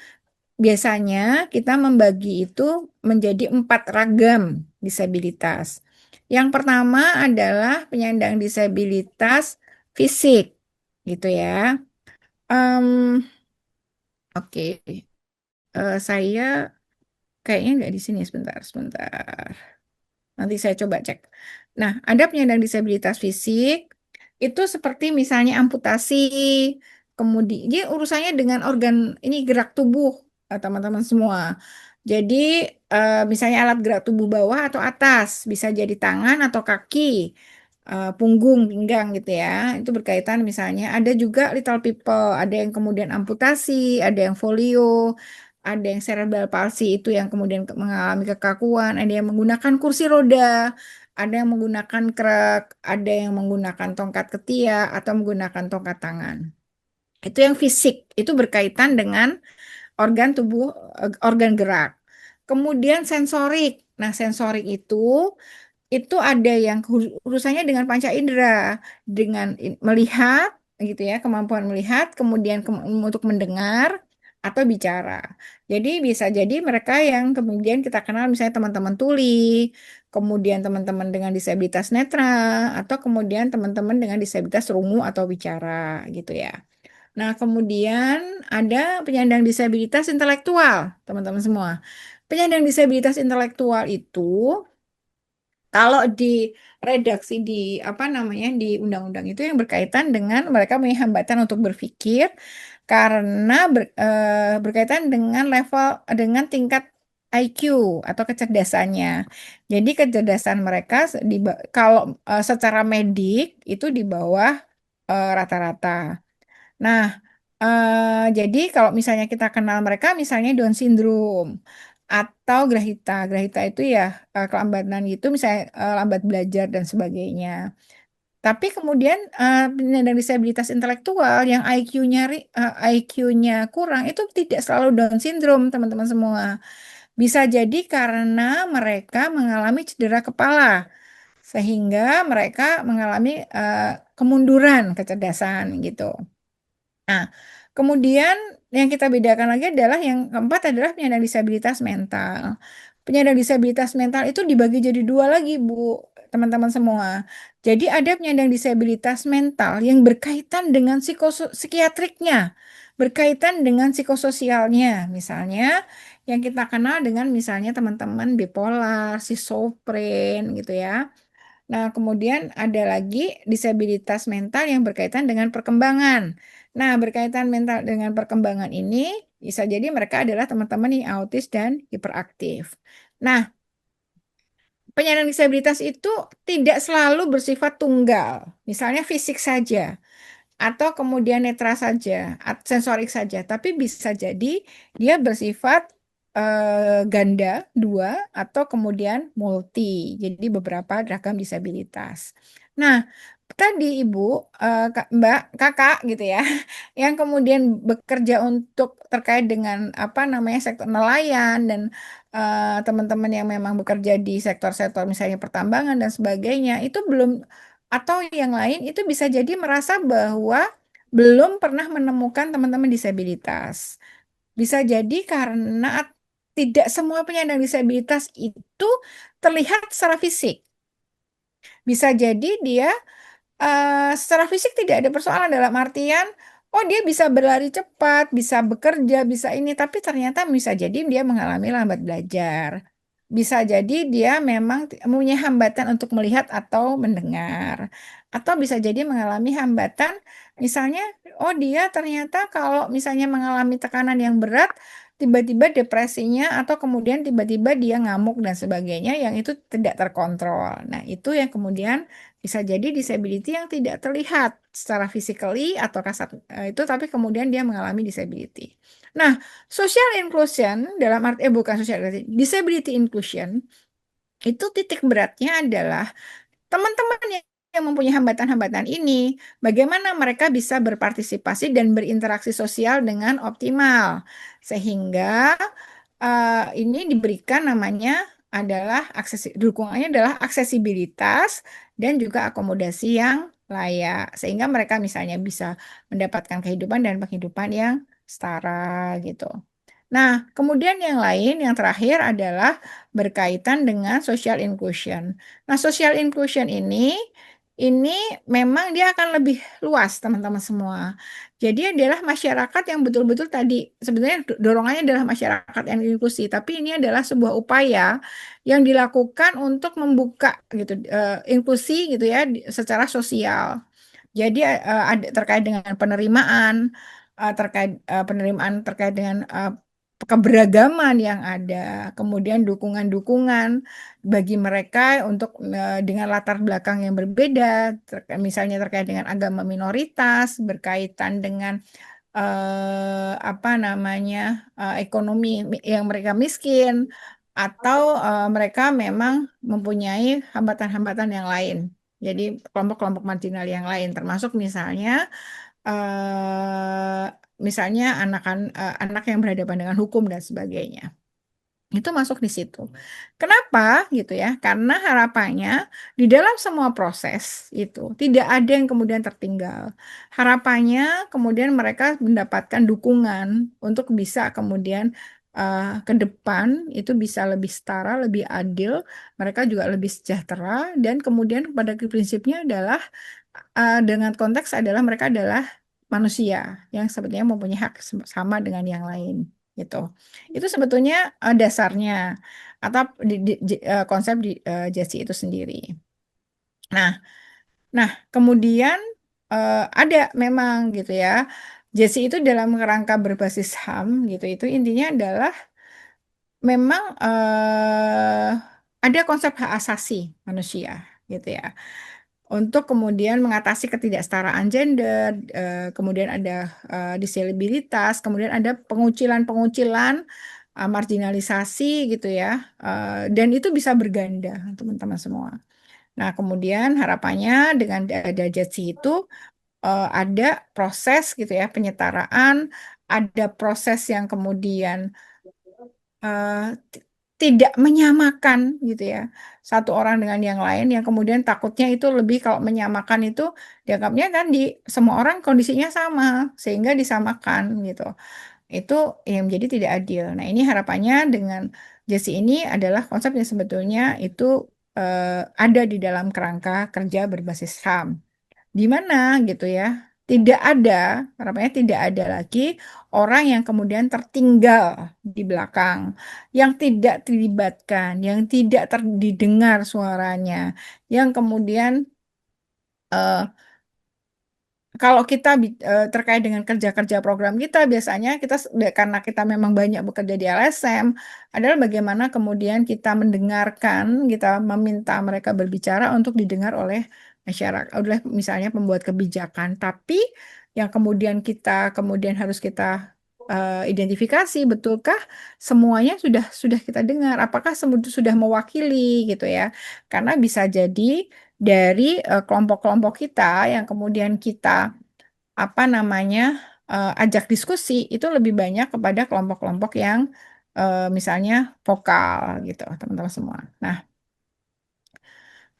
biasanya kita membagi itu menjadi 4 ragam disabilitas. Yang pertama adalah penyandang disabilitas fisik, gitu ya. Em, oke. Saya kayaknya nggak di sini sebentar, sebentar. Nanti saya coba cek. Nah, ada penyandang disabilitas fisik, itu seperti misalnya amputasi, kemudian dia urusannya dengan organ ini gerak tubuh, teman-teman semua. Jadi, misalnya alat gerak tubuh bawah atau atas, bisa jadi tangan atau kaki, punggung, pinggang gitu ya. Itu berkaitan misalnya. Ada juga little people, ada yang kemudian amputasi, ada yang folio, ada yang cerebral palsy itu yang kemudian mengalami kekakuan, ada yang menggunakan kursi roda, ada yang menggunakan krek, ada yang menggunakan tongkat ketiak atau menggunakan tongkat tangan. Itu yang fisik, itu berkaitan dengan organ tubuh, organ gerak. Kemudian sensorik. Nah, sensorik itu ada yang urusannya dengan panca indera, dengan melihat, gitu ya, kemampuan melihat, kemudian untuk mendengar atau bicara. Jadi bisa jadi mereka yang kemudian kita kenal misalnya teman-teman tuli, kemudian teman-teman dengan disabilitas netra, atau kemudian teman-teman dengan disabilitas rungu atau bicara, gitu ya. Nah, kemudian ada penyandang disabilitas intelektual, teman-teman semua. Penyandang disabilitas intelektual itu kalau di redaksi di apa namanya di undang-undang itu yang berkaitan dengan mereka punya hambatan untuk berpikir karena berkaitan dengan level dengan tingkat IQ atau kecerdasannya. Jadi kecerdasan mereka kalau secara medik itu di bawah rata-rata. Nah, jadi kalau misalnya kita kenal mereka, misalnya Down syndrome atau Grahita, Grahita itu ya kelambatan gitu, misalnya lambat belajar dan sebagainya. Tapi kemudian penyandang disabilitas intelektual yang IQ-nya kurang itu tidak selalu Down syndrome, teman-teman semua. Bisa jadi karena mereka mengalami cedera kepala, sehingga mereka mengalami kemunduran kecerdasan gitu. Nah, kemudian yang kita bedakan lagi adalah yang keempat adalah penyandang disabilitas mental. Penyandang disabilitas mental itu dibagi jadi dua lagi, Bu, teman-teman semua. Jadi ada penyandang disabilitas mental yang berkaitan dengan psikiatriknya, berkaitan dengan psikososialnya. Misalnya yang kita kenal dengan misalnya teman-teman bipolar, schizofren gitu ya. Nah, kemudian ada lagi disabilitas mental yang berkaitan dengan perkembangan. Nah, berkaitan mental dengan perkembangan ini bisa jadi mereka adalah teman-teman yang autis dan hiperaktif. Nah, penyandang disabilitas itu tidak selalu bersifat tunggal, misalnya fisik saja atau kemudian netra saja, sensorik saja, tapi bisa jadi dia bersifat ganda, dua, atau kemudian multi, jadi beberapa ragam disabilitas. Nah, tadi Ibu, Mbak, Kakak gitu ya, yang kemudian bekerja untuk terkait dengan apa namanya sektor nelayan dan teman-teman yang memang bekerja di sektor-sektor misalnya pertambangan dan sebagainya, itu belum atau yang lain itu bisa jadi merasa bahwa belum pernah menemukan teman-teman disabilitas. Bisa jadi karena tidak semua penyandang disabilitas itu terlihat secara fisik. Bisa jadi dia secara fisik tidak ada persoalan dalam artian, oh dia bisa berlari cepat, bisa bekerja, bisa ini, tapi ternyata bisa jadi dia mengalami lambat belajar. Bisa jadi dia memang punya hambatan untuk melihat atau mendengar. Atau bisa jadi mengalami hambatan, misalnya, oh dia ternyata kalau misalnya mengalami tekanan yang berat, tiba-tiba depresinya atau kemudian tiba-tiba dia ngamuk dan sebagainya yang itu tidak terkontrol. Nah, itu yang kemudian bisa jadi disability yang tidak terlihat secara physically atau kasat itu, tapi kemudian dia mengalami disability. Nah, social inclusion dalam arti bukan social inclusion, disability inclusion itu titik beratnya adalah teman-teman yang mempunyai hambatan-hambatan ini, bagaimana mereka bisa berpartisipasi dan berinteraksi sosial dengan optimal, sehingga ini diberikan namanya adalah dukungannya adalah aksesibilitas dan juga akomodasi yang layak, sehingga mereka misalnya bisa mendapatkan kehidupan dan penghidupan yang setara gitu. Nah, kemudian yang lain, yang terakhir adalah berkaitan dengan social inclusion. Nah, social inclusion ini memang dia akan lebih luas, teman-teman semua. Jadi adalah masyarakat yang betul-betul tadi, sebenarnya dorongannya adalah masyarakat yang inklusi, tapi ini adalah sebuah upaya yang dilakukan untuk membuka gitu, inklusi gitu ya, secara sosial. Jadi ada terkait dengan penerimaan, penerimaan terkait dengan keberagaman yang ada, kemudian dukungan-dukungan bagi mereka untuk dengan latar belakang yang berbeda, misalnya terkait dengan agama minoritas, berkaitan dengan apa namanya ekonomi yang mereka miskin, atau mereka memang mempunyai hambatan-hambatan yang lain. Jadi kelompok-kelompok marginal yang lain, termasuk misalnya anak yang berhadapan dengan hukum dan sebagainya. Itu masuk di situ. Kenapa gitu ya? Karena harapannya di dalam semua proses itu tidak ada yang kemudian tertinggal. Harapannya kemudian mereka mendapatkan dukungan untuk bisa kemudian ke depan itu bisa lebih setara, lebih adil, mereka juga lebih sejahtera, dan kemudian pada prinsipnya adalah dengan konteks adalah mereka adalah manusia yang sebetulnya mempunyai hak sama dengan yang lain gitu. Itu sebetulnya dasarnya atau konsep di JASI itu sendiri. Nah, nah kemudian ada memang gitu ya. JASI itu dalam kerangka berbasis HAM gitu. Itu intinya adalah memang ada konsep hak asasi manusia gitu ya. Untuk kemudian mengatasi ketidaksetaraan gender, kemudian ada disabilitas, kemudian ada pengucilan-pengucilan, marginalisasi gitu ya, dan itu bisa berganda teman-teman semua. Nah, kemudian harapannya dengan ada JASI itu ada proses gitu ya penyetaraan, ada proses yang kemudian eh, t- tidak menyamakan gitu ya satu orang dengan yang lain, yang kemudian takutnya itu lebih kalau menyamakan itu dianggapnya kan di semua orang kondisinya sama sehingga disamakan gitu, itu yang menjadi tidak adil. Nah, ini harapannya dengan JESI ini adalah konsep yang sebetulnya itu ada di dalam kerangka kerja berbasis HAM, di mana gitu ya tidak ada, harapannya tidak ada lagi orang yang kemudian tertinggal di belakang, yang tidak dilibatkan, yang tidak terdengar suaranya, yang kemudian eh, kalau kita terkait dengan kerja-kerja program kita, biasanya karena kita memang banyak bekerja di LSM, adalah bagaimana kemudian kita mendengarkan, kita meminta mereka berbicara untuk didengar oleh masyarakat, oleh misalnya pembuat kebijakan. Tapi yang kemudian kemudian harus kita identifikasi, betulkah semuanya sudah kita dengar? Apakah sudah mewakili gitu ya? Karena bisa jadi dari kelompok-kelompok kita yang kemudian kita apa namanya ajak diskusi itu lebih banyak kepada kelompok-kelompok yang misalnya vokal gitu, teman-teman semua. Nah,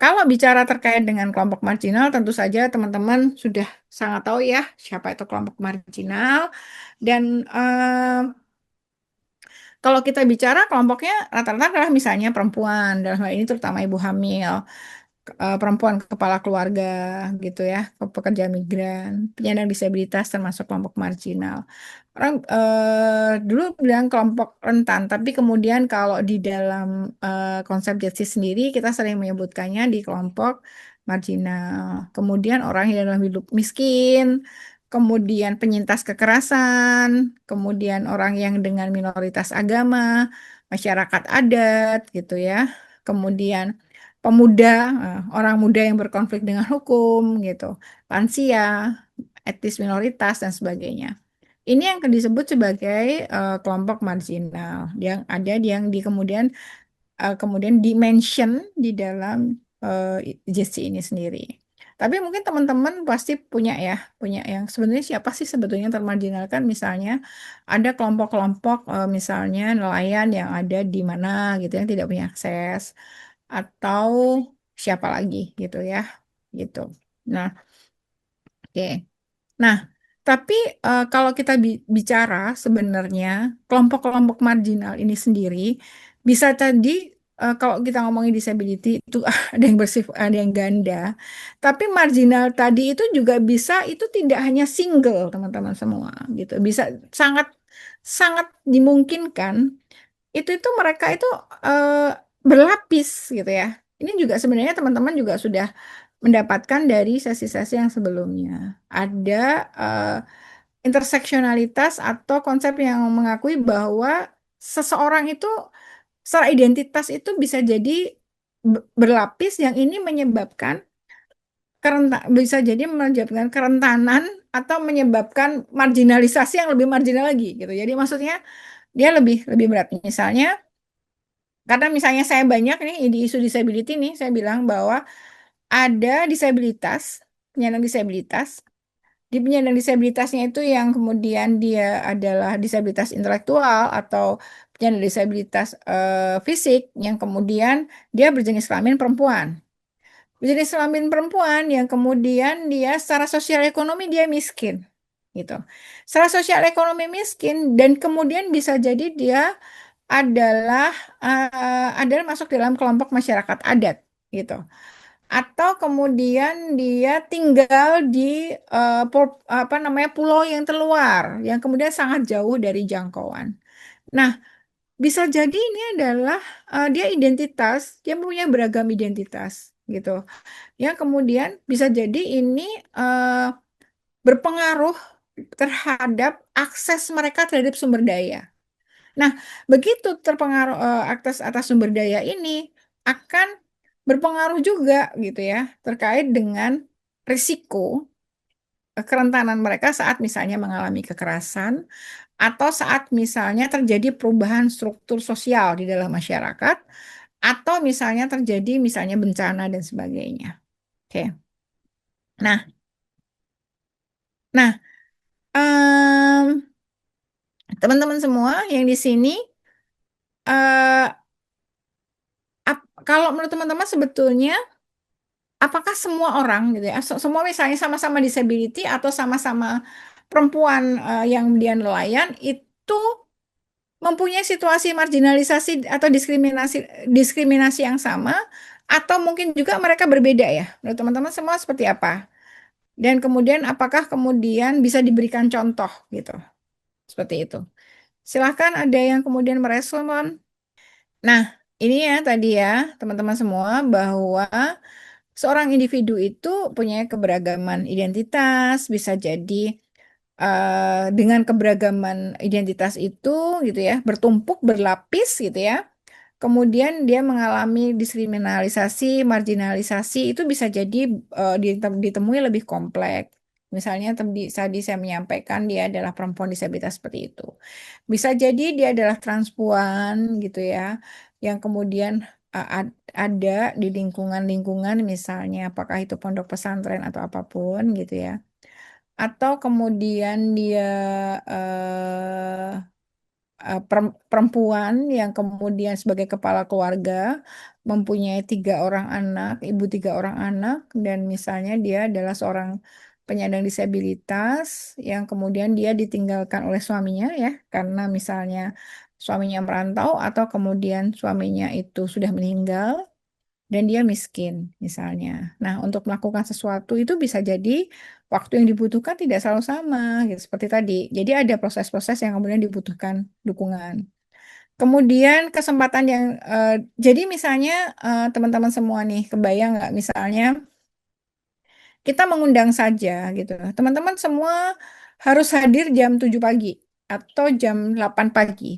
kalau bicara terkait dengan kelompok marginal, tentu saja teman-teman sudah sangat tahu ya siapa itu kelompok marginal, dan kalau kita bicara kelompoknya rata-rata adalah misalnya perempuan, dalam hal ini terutama ibu hamil, perempuan kepala keluarga gitu ya, pekerja migran, penyandang disabilitas termasuk kelompok marginal. Orang dulu bilang kelompok rentan, tapi kemudian kalau di dalam konsep justice sendiri kita sering menyebutkannya di kelompok marginal. Kemudian orang yang dalam hidup miskin, kemudian penyintas kekerasan, kemudian orang yang dengan minoritas agama, masyarakat adat gitu ya, kemudian pemuda, orang muda yang berkonflik dengan hukum gitu, lansia, etnis minoritas dan sebagainya. Ini yang disebut sebagai kelompok marginal yang ada yang di kemudian dimention di dalam JC ini sendiri. Tapi mungkin teman-teman pasti punya yang sebenarnya siapa sih sebetulnya yang termarginalkan? Misalnya ada kelompok-kelompok misalnya nelayan yang ada di mana gitu yang tidak punya akses atau siapa lagi gitu ya, gitu. Nah, oke. Nah, tapi kalau kita bicara sebenarnya kelompok-kelompok marginal ini sendiri bisa tadi kalau kita ngomongin disability itu ada yang bersifat ada yang ganda, tapi marginal tadi itu juga bisa itu tidak hanya single teman-teman semua gitu. Bisa sangat sangat dimungkinkan itu mereka itu eh, berlapis gitu ya. Ini juga sebenarnya teman-teman juga sudah mendapatkan dari sesi-sesi yang sebelumnya. Ada eh, interseksionalitas atau konsep yang mengakui bahwa seseorang itu secara identitas itu bisa jadi berlapis yang ini menyebabkan bisa jadi menyebabkan kerentanan atau menyebabkan marginalisasi yang lebih marginal lagi gitu. Jadi maksudnya dia lebih lebih berat. Misalnya karena misalnya saya banyak nih di isu disability nih, saya bilang bahwa ada disabilitas, penyandang disabilitas. Di penyandang disabilitasnya itu yang kemudian dia adalah disabilitas intelektual atau penyandang disabilitas fisik yang kemudian dia berjenis kelamin perempuan. Berjenis kelamin perempuan yang kemudian dia secara sosial ekonomi dia miskin gitu. Secara sosial ekonomi miskin dan kemudian bisa jadi dia adalah masuk dalam kelompok masyarakat adat gitu atau kemudian dia tinggal di apa namanya pulau yang terluar yang kemudian sangat jauh dari jangkauan. Nah, bisa jadi ini adalah dia identitas, dia punya beragam identitas gitu. Yang kemudian bisa jadi ini eh, berpengaruh terhadap akses mereka terhadap sumber daya. Nah, begitu terpengaruh akses atas sumber daya ini akan berpengaruh juga gitu ya terkait dengan risiko kerentanan mereka saat misalnya mengalami kekerasan atau saat misalnya terjadi perubahan struktur sosial di dalam masyarakat atau misalnya terjadi misalnya bencana dan sebagainya. Oke. Nah, nah, em, teman-teman semua yang di sini eh, kalau menurut teman-teman sebetulnya apakah semua orang gitu ya, semua misalnya sama-sama disability atau sama-sama perempuan yang dia nelayan itu mempunyai situasi marginalisasi atau diskriminasi diskriminasi yang sama atau mungkin juga mereka berbeda ya. Menurut teman-teman semua seperti apa? Dan kemudian apakah kemudian bisa diberikan contoh gitu. Seperti itu. Silahkan ada yang kemudian merespon. Nah, ini ya tadi ya teman-teman semua bahwa seorang individu itu punya keberagaman identitas, bisa jadi dengan keberagaman identitas itu gitu ya, bertumpuk, berlapis gitu ya. Kemudian dia mengalami diskriminalisasi, marginalisasi itu bisa jadi ditemui lebih kompleks. Misalnya tadi saya menyampaikan dia adalah perempuan disabilitas seperti itu. Bisa jadi dia adalah transpuan gitu ya, yang kemudian ada di lingkungan-lingkungan misalnya apakah itu pondok pesantren atau apapun gitu ya. Atau kemudian dia eh, perempuan yang kemudian sebagai kepala keluarga mempunyai 3 orang anak, ibu 3 orang anak, dan misalnya dia adalah seorang penyandang disabilitas yang kemudian dia ditinggalkan oleh suaminya ya, karena misalnya suaminya merantau atau kemudian suaminya itu sudah meninggal dan dia miskin misalnya. Nah, untuk melakukan sesuatu itu bisa jadi waktu yang dibutuhkan tidak selalu sama, gitu, seperti tadi. Jadi ada proses-proses yang kemudian dibutuhkan dukungan. Kemudian kesempatan yang, jadi misalnya teman-teman semua nih, kebayang nggak misalnya kita mengundang saja gitu. Teman-teman semua harus hadir jam 7 pagi atau jam 8 pagi.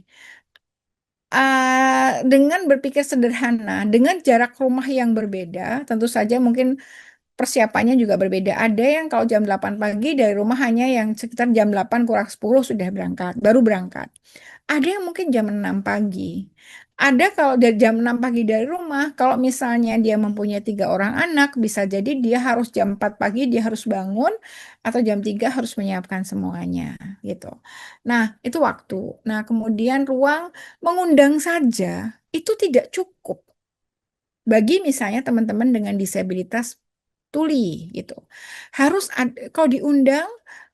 Dengan berpikir sederhana, dengan jarak rumah yang berbeda, tentu saja mungkin persiapannya juga berbeda. Ada yang kalau jam 8 pagi dari rumah hanya yang sekitar jam 8 kurang 10 sudah berangkat, baru berangkat. Ada yang mungkin jam 6 pagi. Ada kalau dari jam 6 pagi dari rumah, kalau misalnya dia mempunyai 3 orang anak, bisa jadi dia harus jam 4 pagi, dia harus bangun, atau jam 3 harus menyiapkan semuanya, gitu. Nah, itu waktu. Nah, kemudian ruang mengundang saja, itu tidak cukup bagi misalnya teman-teman dengan disabilitas tuli gitu. Harus ada, kalau diundang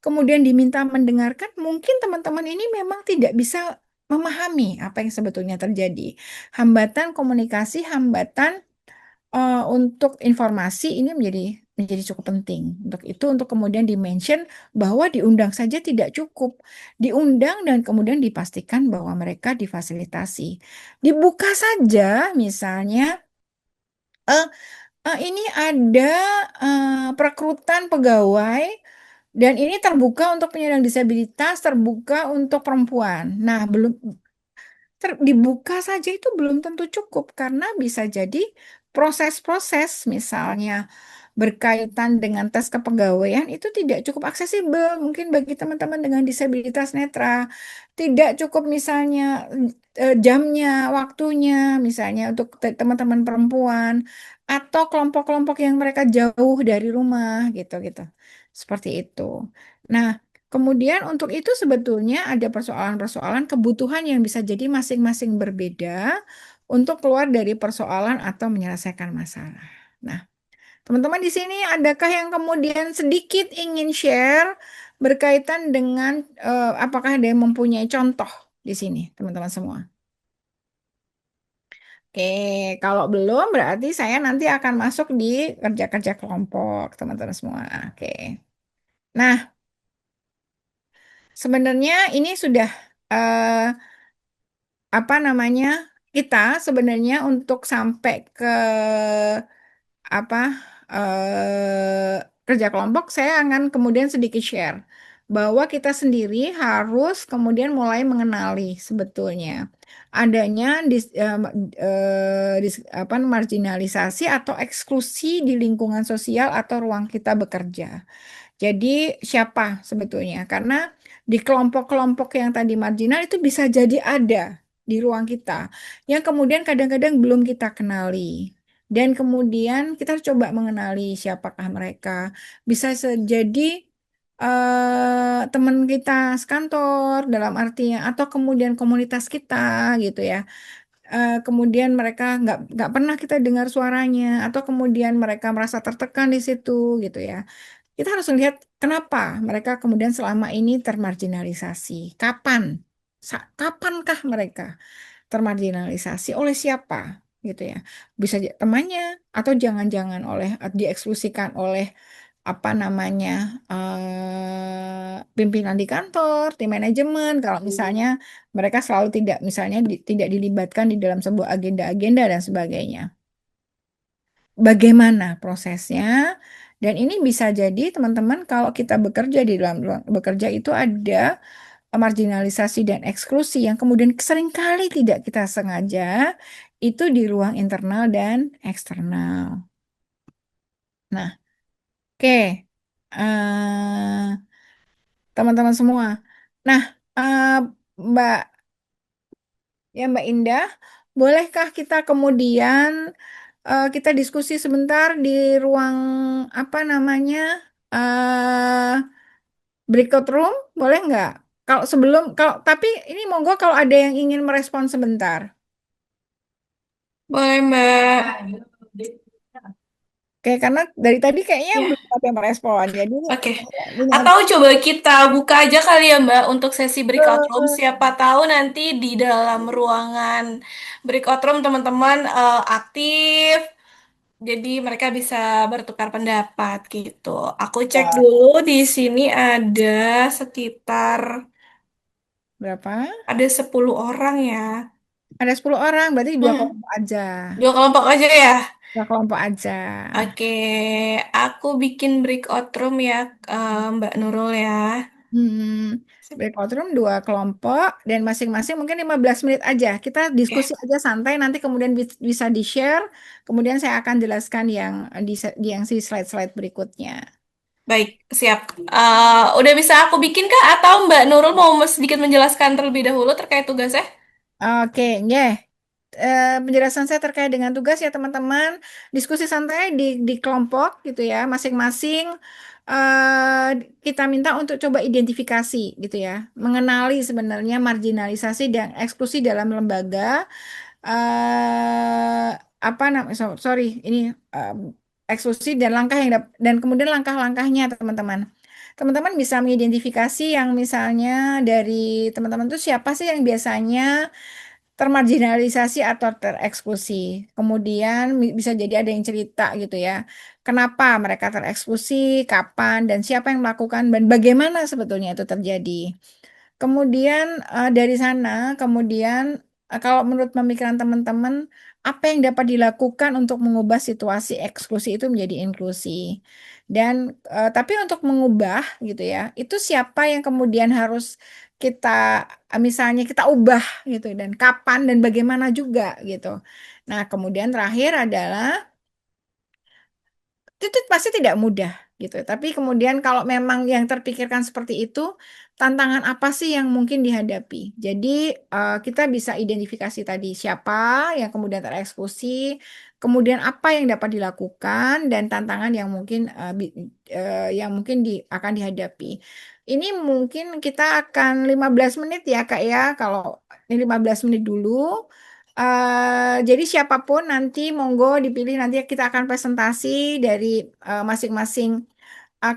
kemudian diminta mendengarkan, mungkin teman-teman ini memang tidak bisa memahami apa yang sebetulnya terjadi. Hambatan komunikasi, hambatan untuk informasi ini menjadi menjadi cukup penting. Untuk itu untuk kemudian dimention bahwa diundang saja tidak cukup. Diundang dan kemudian dipastikan bahwa mereka difasilitasi. Dibuka saja misalnya eh, ini ada perekrutan pegawai dan ini terbuka untuk penyandang disabilitas, terbuka untuk perempuan. Nah, belum dibuka saja itu belum tentu cukup karena bisa jadi proses-proses misalnya berkaitan dengan tes kepegawaian itu tidak cukup aksesibel mungkin bagi teman-teman dengan disabilitas netra. Tidak cukup misalnya jamnya, waktunya misalnya untuk teman-teman perempuan atau kelompok-kelompok yang mereka jauh dari rumah gitu-gitu. Seperti itu. Nah, kemudian untuk itu sebetulnya ada persoalan-persoalan kebutuhan yang bisa jadi masing-masing berbeda untuk keluar dari persoalan atau menyelesaikan masalah. Nah, teman-teman di sini adakah yang kemudian sedikit ingin share berkaitan dengan apakah ada yang mempunyai contoh di sini, teman-teman semua? Oke, kalau belum berarti saya nanti akan masuk di kerja-kerja kelompok, teman-teman semua. Oke. Nah, sebenarnya ini sudah eh, apa namanya? Kita sebenarnya untuk sampai ke apa kerja kelompok, saya akan kemudian sedikit share bahwa kita sendiri harus kemudian mulai mengenali sebetulnya adanya marginalisasi atau eksklusi di lingkungan sosial atau ruang kita bekerja. Jadi siapa sebetulnya? Karena di kelompok-kelompok yang tadi marginal itu bisa jadi ada di ruang kita yang kemudian kadang-kadang belum kita kenali. Dan kemudian kita harus coba mengenali siapakah mereka. Bisa jadi teman kita sekantor dalam artinya atau kemudian komunitas kita gitu ya. Kemudian mereka nggak pernah kita dengar suaranya atau kemudian mereka merasa tertekan di situ gitu ya. Kita harus melihat kenapa mereka kemudian selama ini termarginalisasi. Kapan? Kapankah mereka termarginalisasi oleh siapa? Gitu ya. Bisa temannya atau jangan-jangan oleh dieksklusikan oleh apa namanya pimpinan di kantor, tim manajemen. Kalau misalnya mereka selalu tidak misalnya tidak dilibatkan di dalam sebuah agenda-agenda dan sebagainya. Bagaimana prosesnya? Dan ini bisa jadi teman-teman kalau kita bekerja di dalam ruang bekerja itu ada marginalisasi dan eksklusi yang kemudian seringkali tidak kita sengaja itu di ruang internal dan eksternal. Nah, oke. Teman-teman semua. Nah, eh, Mbak Mbak Indah, bolehkah kita kemudian kita diskusi sebentar di ruang apa namanya breakout room, boleh nggak? Kalau sebelum, kalau tapi ini monggo kalau ada yang ingin merespon sebentar. Boleh, Mbak. Oke, karena dari tadi kayaknya Ya, belum ada yang merespon, jadi oke. ini Atau coba kita buka aja kali ya, Mbak, untuk sesi breakout room. Siapa tahu nanti di dalam ruangan breakout room teman-teman aktif. Jadi mereka bisa bertukar pendapat gitu. Aku cek eh, dulu di sini ada sekitar berapa? ada 10 orang ya. Ada 10 orang, berarti dua Hmm, kelompok aja. dua kelompok aja ya. Dua kelompok aja. Oke, aku bikin breakout room ya, Mbak Nurul ya. Hmm, breakout room dua kelompok dan masing-masing mungkin 15 menit aja. Kita Oke, diskusi aja santai nanti kemudian bisa di-share. Kemudian saya akan jelaskan yang di yang si slide-slide berikutnya. baik, siap. Udah bisa aku bikin kah? Atau Mbak Nurul mau sedikit menjelaskan terlebih dahulu terkait tugasnya? Oke, yeah. Penjelasan saya terkait dengan tugas ya teman-teman. Diskusi santai di kelompok gitu ya, masing-masing kita minta untuk coba identifikasi gitu ya, mengenali sebenarnya marginalisasi dan eksklusi dalam lembaga. eh Apa namanya? Sorry, ini eh, eksklusi dan langkah dan kemudian langkah-langkahnya teman-teman. Teman-teman bisa mengidentifikasi yang misalnya dari teman-teman itu siapa sih yang biasanya termarginalisasi atau tereksklusi. Kemudian bisa jadi ada yang cerita gitu ya. Kenapa mereka tereksklusi, kapan, dan siapa yang melakukan, dan bagaimana sebetulnya itu terjadi. Kemudian dari sana, kemudian kalau menurut pemikiran teman-teman, apa yang dapat dilakukan untuk mengubah situasi eksklusi itu menjadi inklusi. Dan tapi untuk mengubah gitu ya, itu siapa yang kemudian harus kita misalnya kita ubah gitu dan kapan dan bagaimana juga gitu. Nah, kemudian terakhir adalah itu pasti tidak mudah gitu. Tapi kemudian kalau memang yang terpikirkan seperti itu, tantangan apa sih yang mungkin dihadapi? Jadi kita bisa identifikasi tadi siapa yang kemudian tereksekusi, kemudian apa yang dapat dilakukan dan tantangan yang mungkin akan dihadapi. Ini mungkin kita akan 15 menit ya Kak ya, kalau ini 15 menit dulu. Jadi siapapun nanti monggo dipilih nanti kita akan presentasi dari masing-masing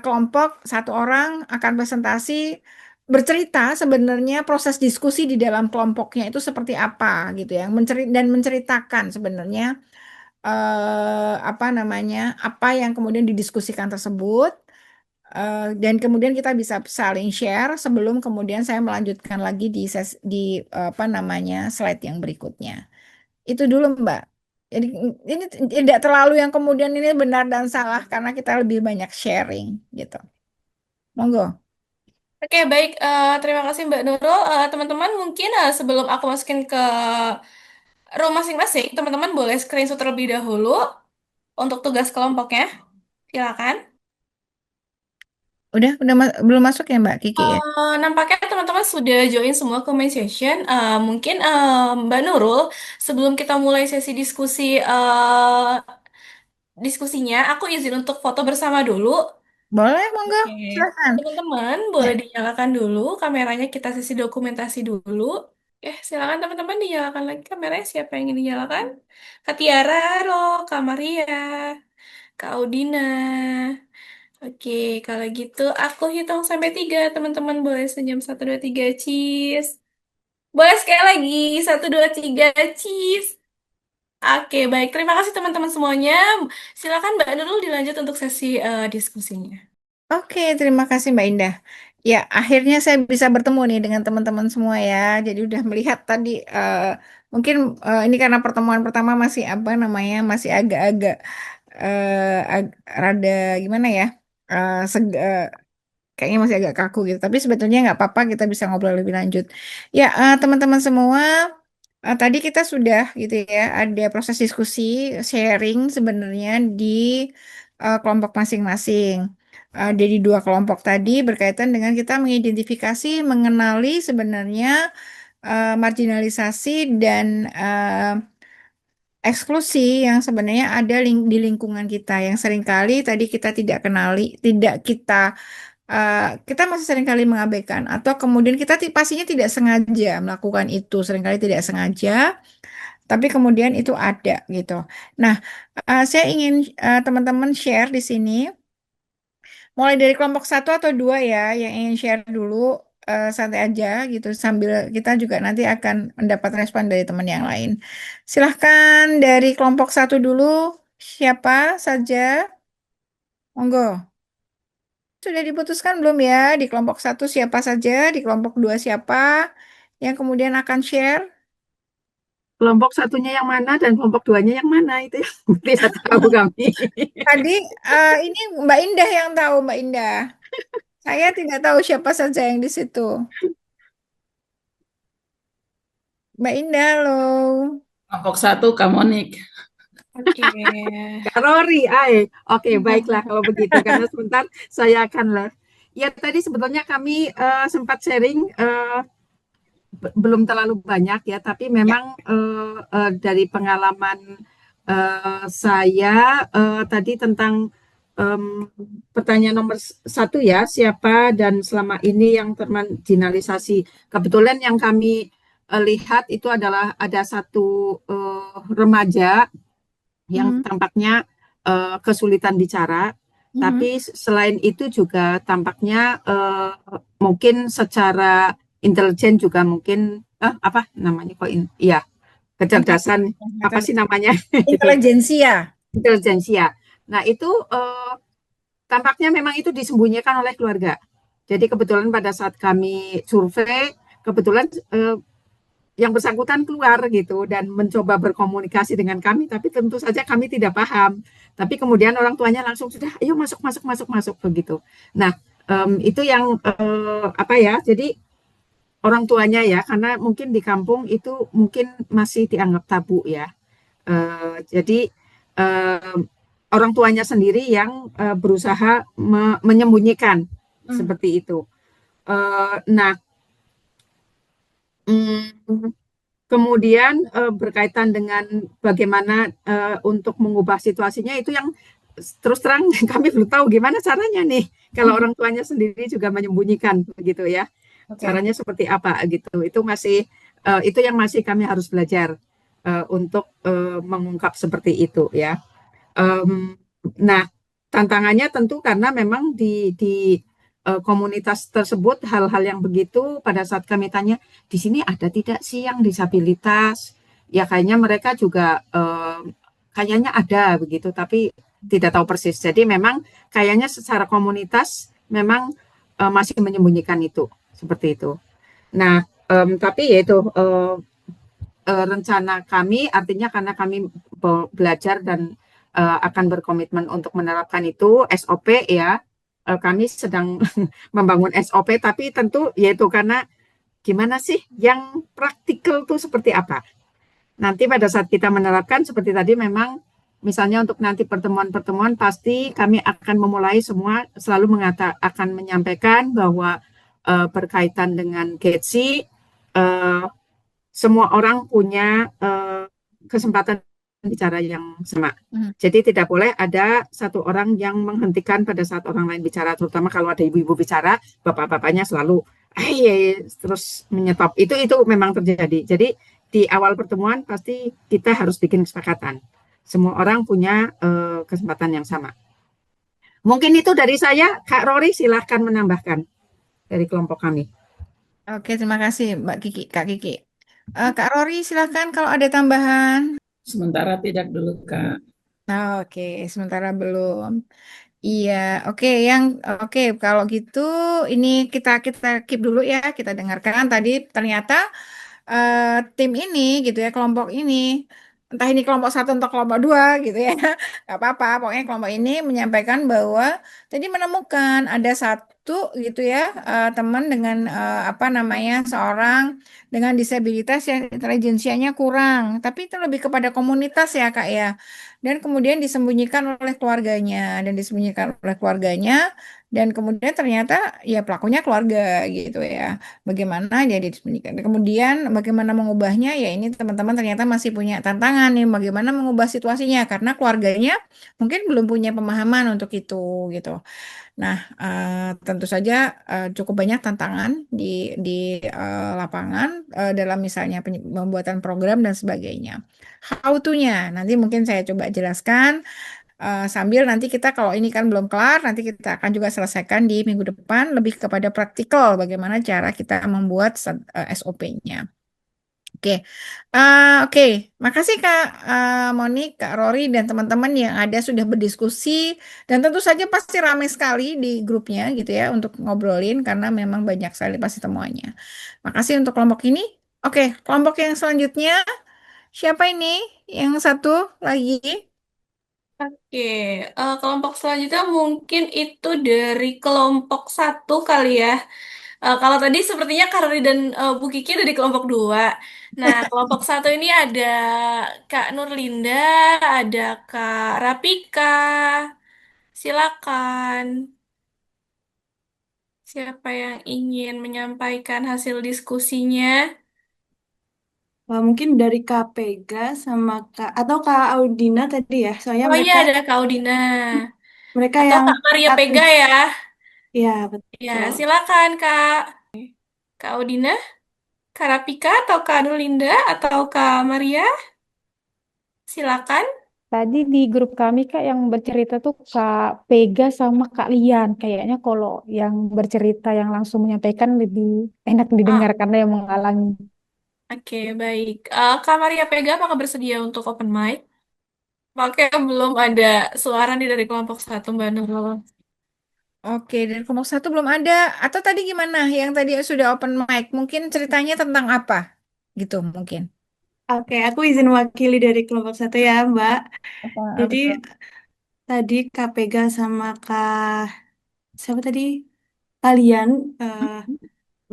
kelompok satu orang akan presentasi bercerita sebenarnya proses diskusi di dalam kelompoknya itu seperti apa gitu ya dan menceritakan sebenarnya apa namanya apa yang kemudian didiskusikan tersebut. Dan kemudian kita bisa saling share sebelum kemudian saya melanjutkan lagi di apa namanya slide yang berikutnya. Itu dulu Mbak. Jadi ini tidak terlalu yang kemudian ini benar dan salah karena kita lebih banyak sharing gitu. Monggo. Oke, baik. Terima kasih Mbak Nurul. Teman-teman, mungkin sebelum aku masukin ke room masing-masing, teman-teman boleh screenshot terlebih dahulu untuk tugas kelompoknya. Silakan. Udah belum masuk ya Mbak Kiki ya? Nampaknya teman-teman sudah join semua ke main session. Mungkin Mbak Nurul, sebelum kita mulai sesi diskusinya, aku izin untuk foto bersama dulu. Boleh, monggo. Oke. Silakan. Teman-teman, Ya. boleh dinyalakan dulu kameranya, kita sesi dokumentasi dulu. Silakan teman-teman dinyalakan lagi kameranya. Siapa yang ingin dinyalakan? Kak Tiara, halo. Kak Maria, Kak Audina. Oke, kalau gitu aku hitung sampai tiga. Teman-teman boleh senyum. Satu, dua, tiga, cheese. Boleh sekali lagi. Satu, dua, tiga, cheese. Oke, baik. Terima kasih teman-teman semuanya. Silakan Mbak Nurul dilanjut untuk sesi diskusinya. Oke, terima kasih Mbak Indah. Ya, akhirnya saya bisa bertemu nih dengan teman-teman semua ya. Jadi udah melihat tadi mungkin ini karena pertemuan pertama masih apa namanya masih agak-agak rada gimana ya? Kayaknya masih agak kaku gitu. Tapi sebetulnya nggak apa-apa, kita bisa ngobrol lebih lanjut. Ya, teman-teman semua, tadi kita sudah gitu ya, ada proses diskusi, sharing sebenarnya di kelompok masing-masing. Dari dua kelompok tadi berkaitan dengan kita mengidentifikasi, mengenali sebenarnya marginalisasi dan eksklusi yang sebenarnya ada di lingkungan kita yang seringkali tadi kita tidak kenali, tidak eh, kita masih seringkali mengabaikan atau kemudian kita pastinya tidak sengaja melakukan itu, seringkali tidak sengaja, tapi kemudian itu ada gitu. Nah, saya ingin teman-teman share di sini, mulai dari kelompok satu atau dua ya, yang ingin share dulu, santai aja gitu, sambil kita juga nanti akan mendapat respon dari teman yang lain. Silahkan dari kelompok satu dulu, siapa saja? Monggo. Sudah diputuskan belum ya di kelompok satu siapa saja, di kelompok dua siapa yang kemudian akan share? kelompok satunya yang mana dan kelompok duanya yang mana itu yang tidak tahu kami. Tadi ini Mbak Indah yang tahu, Mbak Indah. Saya tidak tahu siapa saja yang di situ. Mbak Indah, halo. Kelompok satu Kamonik. Oke. Kak Rory, oke baiklah kalau begitu karena sebentar saya akan ya tadi sebetulnya kami sempat sharing belum terlalu banyak ya, tapi Ya. memang dari pengalaman saya tadi tentang em, pertanyaan nomor satu ya, siapa dan selama ini yang termarginalisasi. Kebetulan yang kami lihat itu adalah ada satu remaja yang Hmm. tampaknya kesulitan bicara, Mhm. tapi selain itu juga tampaknya mungkin secara intelijen juga mungkin apa namanya kok ya kecerdasan apa sih namanya itu Intelijensia. intelijensia. Nah itu tampaknya memang itu disembunyikan oleh keluarga. Jadi kebetulan pada saat kami survei, kebetulan yang bersangkutan keluar gitu dan mencoba berkomunikasi dengan kami, tapi tentu saja kami tidak paham. Tapi kemudian orang tuanya langsung sudah, ayo masuk masuk masuk masuk begitu. Nah itu yang apa ya? Jadi orang tuanya ya, karena mungkin di kampung itu mungkin masih dianggap tabu ya. Jadi eh, orang tuanya sendiri yang berusaha menyembunyikan Hmm. seperti itu. Nah, mm, kemudian berkaitan dengan bagaimana untuk mengubah situasinya itu yang terus terang kami belum tahu gimana caranya nih kalau Hmm. orang tuanya sendiri juga menyembunyikan begitu ya. Oke. Caranya seperti apa gitu. Itu masih itu yang masih kami harus belajar untuk mengungkap seperti itu ya. Em, nah, tantangannya tentu karena memang di komunitas tersebut hal-hal yang begitu pada saat kami tanya di sini ada tidak sih yang disabilitas? Ya kayaknya mereka juga kayaknya ada begitu, tapi tidak tahu persis. Jadi memang kayaknya secara komunitas memang masih menyembunyikan itu seperti itu. Nah, tapi yaitu rencana kami artinya karena kami belajar dan akan berkomitmen untuk menerapkan itu SOP ya. Kami sedang membangun SOP tapi tentu yaitu karena gimana sih yang praktikal tuh seperti apa. Nanti pada saat kita menerapkan seperti tadi memang misalnya untuk nanti pertemuan-pertemuan pasti kami akan memulai semua selalu akan menyampaikan bahwa berkaitan dengan GETSI semua orang punya kesempatan bicara yang sama. Hmm. Jadi tidak boleh ada satu orang yang menghentikan pada saat orang lain bicara, terutama kalau ada ibu-ibu bicara, bapak-bapaknya selalu terus menyetop. Itu memang terjadi. Jadi di awal pertemuan pasti kita harus bikin kesepakatan. Semua orang punya kesempatan yang sama. Mungkin itu dari saya, Kak Rory silahkan menambahkan dari kelompok kami. Oke, terima kasih Mbak Kiki, Kak Kiki. Kak Rory, silahkan kalau ada tambahan. Sementara tidak dulu, Kak. Oke, sementara belum. Iya, oke, oke kalau gitu ini kita kita keep dulu ya, kita dengarkan tadi ternyata eh, tim ini gitu ya, kelompok ini, entah ini kelompok satu atau kelompok dua gitu ya, nggak apa-apa. Pokoknya kelompok ini menyampaikan bahwa tadi menemukan ada satu gitu ya, teman dengan apa namanya seorang dengan disabilitas yang intelijensianya kurang, tapi itu lebih kepada komunitas ya Kak ya. Dan kemudian disembunyikan oleh keluarganya dan disembunyikan oleh keluarganya dan kemudian ternyata ya pelakunya keluarga gitu ya. Bagaimana jadi disembunyikan. Kemudian bagaimana mengubahnya ya ini teman-teman ternyata masih punya tantangan nih bagaimana mengubah situasinya karena keluarganya mungkin belum punya pemahaman untuk itu gitu. Nah, tentu saja cukup banyak tantangan di lapangan dalam misalnya pembuatan program dan sebagainya. How to-nya nanti mungkin saya coba jelaskan sambil nanti kita kalau ini kan belum kelar, nanti kita akan juga selesaikan di minggu depan lebih kepada praktikal bagaimana cara kita membuat SOP-nya. Oke, oke, makasih Kak Moni, Kak Rory dan teman-teman yang ada sudah berdiskusi dan tentu saja pasti ramai sekali di grupnya gitu ya untuk ngobrolin karena memang banyak sekali pasti temuannya. Makasih untuk kelompok ini. Oke, kelompok yang selanjutnya Siapa ini? Yang satu lagi? Oke, kelompok selanjutnya mungkin itu dari kelompok satu kali ya. Kalau tadi sepertinya Karli dan Bu Kiki dari kelompok dua. Nah, kelompok satu ini ada Kak Nurlinda, ada Kak Rapika. Silakan. Siapa yang ingin menyampaikan hasil diskusinya? Mungkin dari KPG sama Kak atau Kak Audina tadi ya, soalnya Oh iya, mereka ada Kak Udina. mereka Atau yang Kak Maria satu. Pega ya. Ya, Ya, betul. silakan Kak. Kak Udina, Kak Rapika, atau Kak Nulinda, atau Kak Maria. Silakan. Tadi di grup kami Kak yang bercerita tuh Kak Pega sama Kak Lian. Kayaknya kalau yang bercerita yang langsung menyampaikan lebih enak didengar Ah, karena yang mengalami. oke, baik. Kak Maria Pega, apakah bersedia untuk open mic? Makanya belum ada suara nih dari kelompok satu, Mbak Nurul. Oke, dari kelompok satu belum ada. Atau tadi gimana? Yang tadi sudah open mic, mungkin ceritanya tentang apa? Gitu mungkin. Oke, aku izin mewakili dari kelompok satu ya, Mbak. Apa Jadi tuh? tadi KPG sama Kak siapa tadi? Kalian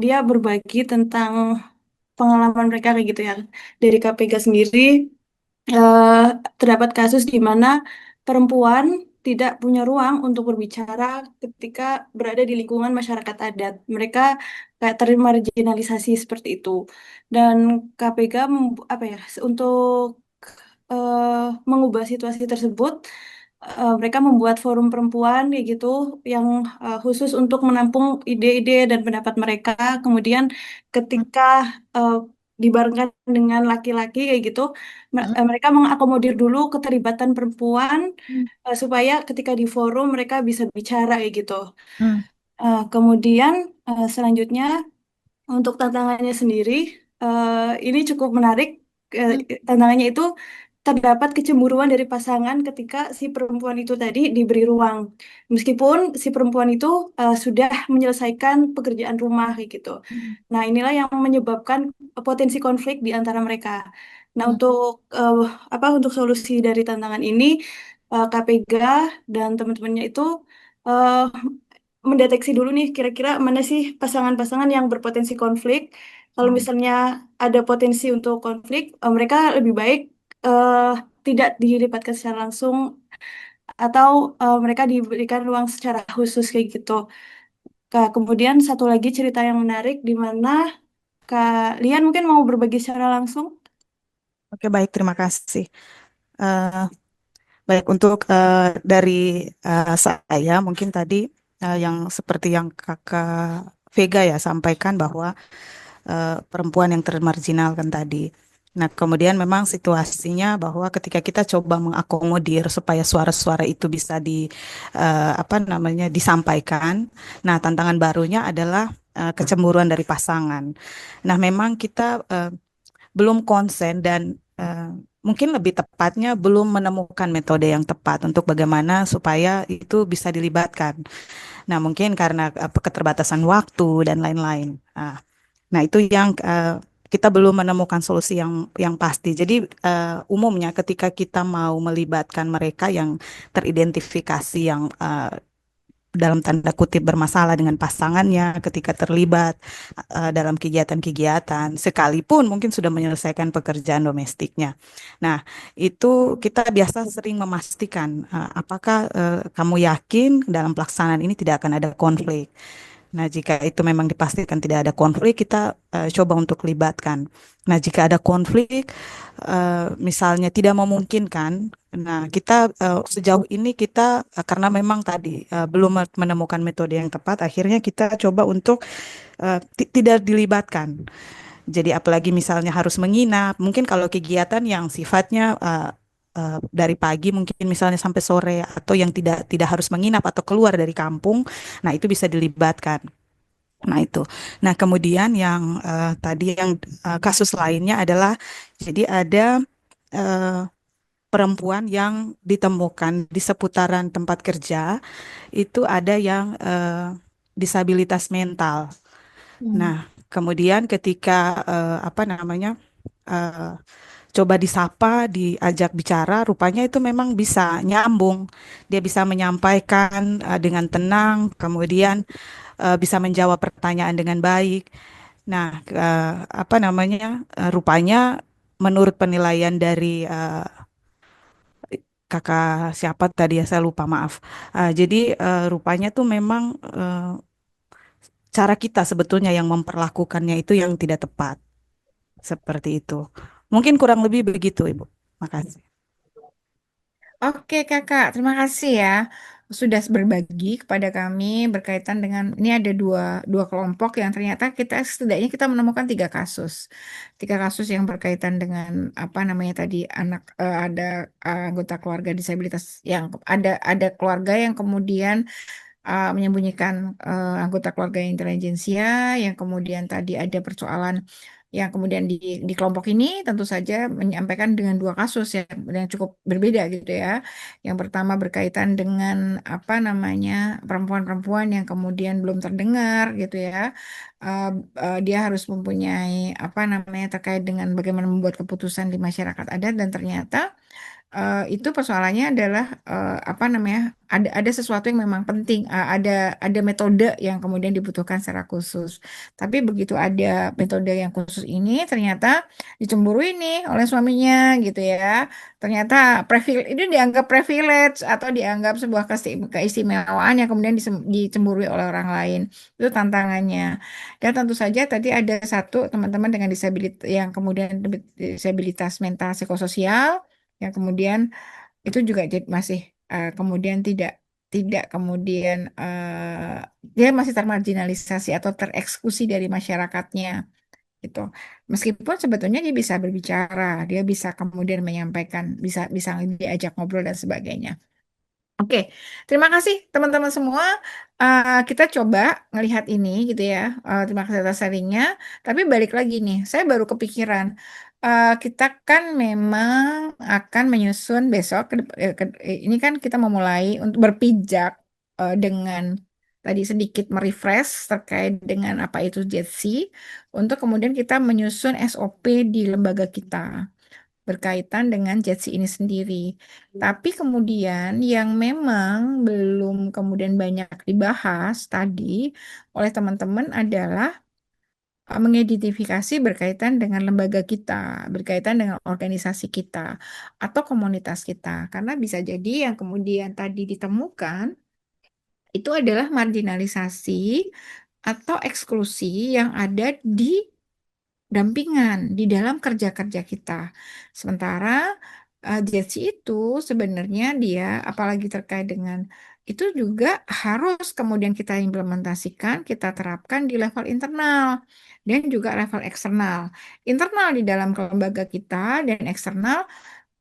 dia berbagi tentang pengalaman mereka kayak gitu ya. Dari KPG sendiri eh, terdapat kasus di mana perempuan tidak punya ruang untuk berbicara ketika berada di lingkungan masyarakat adat. Mereka kayak termarginalisasi seperti itu. Dan KPK apa ya untuk mengubah situasi tersebut, mereka membuat forum perempuan kayak gitu yang khusus untuk menampung ide-ide dan pendapat mereka. Kemudian ketika eh, dibarengkan dengan laki-laki kayak gitu, Hmm, mereka mengakomodir dulu keterlibatan perempuan supaya ketika di forum mereka bisa bicara kayak gitu. hmm, Kemudian selanjutnya untuk tantangannya sendiri, ini cukup menarik. Eh, hmm, Tantangannya itu terdapat kecemburuan dari pasangan ketika si perempuan itu tadi diberi ruang, meskipun si perempuan itu sudah menyelesaikan pekerjaan rumah kayak gitu. hmm, Nah, inilah yang menyebabkan potensi konflik di antara mereka. Nah, hmm, untuk solusi dari tantangan ini, KPG dan teman-temannya itu eh, mendeteksi dulu nih kira-kira mana sih pasangan-pasangan yang berpotensi konflik. Kalau hmm, misalnya ada potensi untuk konflik, mereka lebih baik eh, tidak dilibatkan secara langsung atau mereka diberikan ruang secara khusus kayak gitu. Kemudian satu lagi cerita yang menarik di mana Kak Lian mungkin mau berbagi secara langsung. Oke, baik, terima kasih. Eh, Baik, untuk dari saya, mungkin tadi yang seperti yang Kakak Vega ya sampaikan bahwa perempuan yang termarginalkan tadi. Nah, kemudian memang situasinya bahwa ketika kita coba mengakomodir supaya suara-suara itu bisa apa namanya disampaikan. Nah, tantangan barunya adalah kecemburuan dari pasangan. Nah, memang kita belum konsen dan mungkin lebih tepatnya belum menemukan metode yang tepat untuk bagaimana supaya itu bisa dilibatkan. Nah, mungkin karena keterbatasan waktu dan lain-lain. Nah, itu yang kita belum menemukan solusi yang pasti. Jadi umumnya ketika kita mau melibatkan mereka yang teridentifikasi yang dalam tanda kutip bermasalah dengan pasangannya ketika terlibat dalam kegiatan-kegiatan, sekalipun mungkin sudah menyelesaikan pekerjaan domestiknya. Nah, itu kita biasa sering memastikan apakah kamu yakin dalam pelaksanaan ini tidak akan ada konflik. Nah, jika itu memang dipastikan tidak ada konflik, kita coba untuk libatkan. Nah, jika ada konflik, misalnya tidak memungkinkan, nah kita sejauh ini kita karena memang tadi belum menemukan metode yang tepat, akhirnya kita coba untuk tidak dilibatkan. Jadi apalagi misalnya harus menginap, mungkin kalau kegiatan yang sifatnya dari pagi mungkin misalnya sampai sore atau yang tidak tidak harus menginap atau keluar dari kampung, nah itu bisa dilibatkan. Nah itu. Nah kemudian yang tadi yang kasus lainnya adalah jadi ada eh, perempuan yang ditemukan di seputaran tempat kerja itu ada yang disabilitas mental. Hmm. Nah kemudian ketika apa namanya eh, coba disapa, diajak bicara, rupanya itu memang bisa nyambung. Dia bisa menyampaikan dengan tenang, kemudian bisa menjawab pertanyaan dengan baik. Nah, apa namanya? Rupanya menurut penilaian dari kakak siapa tadi ya, saya lupa, maaf. Jadi rupanya tuh memang cara kita sebetulnya yang memperlakukannya itu yang tidak tepat. Seperti itu. Mungkin kurang lebih begitu, Ibu. Makasih. Oke kakak, terima kasih ya sudah berbagi kepada kami berkaitan dengan ini ada dua kelompok yang ternyata kita setidaknya kita menemukan tiga kasus yang berkaitan dengan apa namanya tadi ada anggota keluarga disabilitas yang ada keluarga yang kemudian menyembunyikan anggota keluarga yang intelijensia, yang kemudian tadi ada persoalan yang kemudian di kelompok ini tentu saja menyampaikan dengan dua kasus yang cukup berbeda gitu ya. Yang pertama berkaitan dengan apa namanya perempuan-perempuan yang kemudian belum terdengar gitu ya. Eh, dia harus mempunyai apa namanya terkait dengan bagaimana membuat keputusan di masyarakat adat dan ternyata itu persoalannya adalah apa namanya ada sesuatu yang memang penting ada metode yang kemudian dibutuhkan secara khusus tapi begitu ada metode yang khusus ini ternyata dicemburui nih oleh suaminya gitu ya ternyata ini dianggap privilege atau dianggap sebuah keistimewaan yang kemudian dicemburui oleh orang lain itu tantangannya dan tentu saja tadi ada satu teman-teman dengan disabilitas yang kemudian disabilitas mental psikososial yang kemudian itu juga masih kemudian tidak tidak kemudian dia masih termarginalisasi atau terekskusi dari masyarakatnya gitu. Meskipun sebetulnya dia bisa berbicara, dia bisa kemudian menyampaikan, bisa bisa diajak ngobrol dan sebagainya. Oke, terima kasih teman-teman semua. Kita coba ngelihat ini gitu ya. Terima kasih atas sharingnya. Tapi balik lagi nih, saya baru kepikiran. Kita kan memang akan menyusun besok. Ini kan kita memulai untuk berpijak dengan tadi sedikit merefresh terkait dengan apa itu JETSI untuk kemudian kita menyusun SOP di lembaga kita berkaitan dengan JETSI ini sendiri. Tapi kemudian yang memang belum kemudian banyak dibahas tadi oleh teman-teman adalah mengidentifikasi berkaitan dengan lembaga kita, berkaitan dengan organisasi kita atau komunitas kita. Karena bisa jadi yang kemudian tadi ditemukan itu adalah marginalisasi atau eksklusi yang ada di dampingan di dalam kerja-kerja kita. Sementara JC itu sebenarnya dia apalagi terkait dengan itu juga harus kemudian kita implementasikan, kita terapkan di level internal dan juga level eksternal. Internal di dalam lembaga kita dan eksternal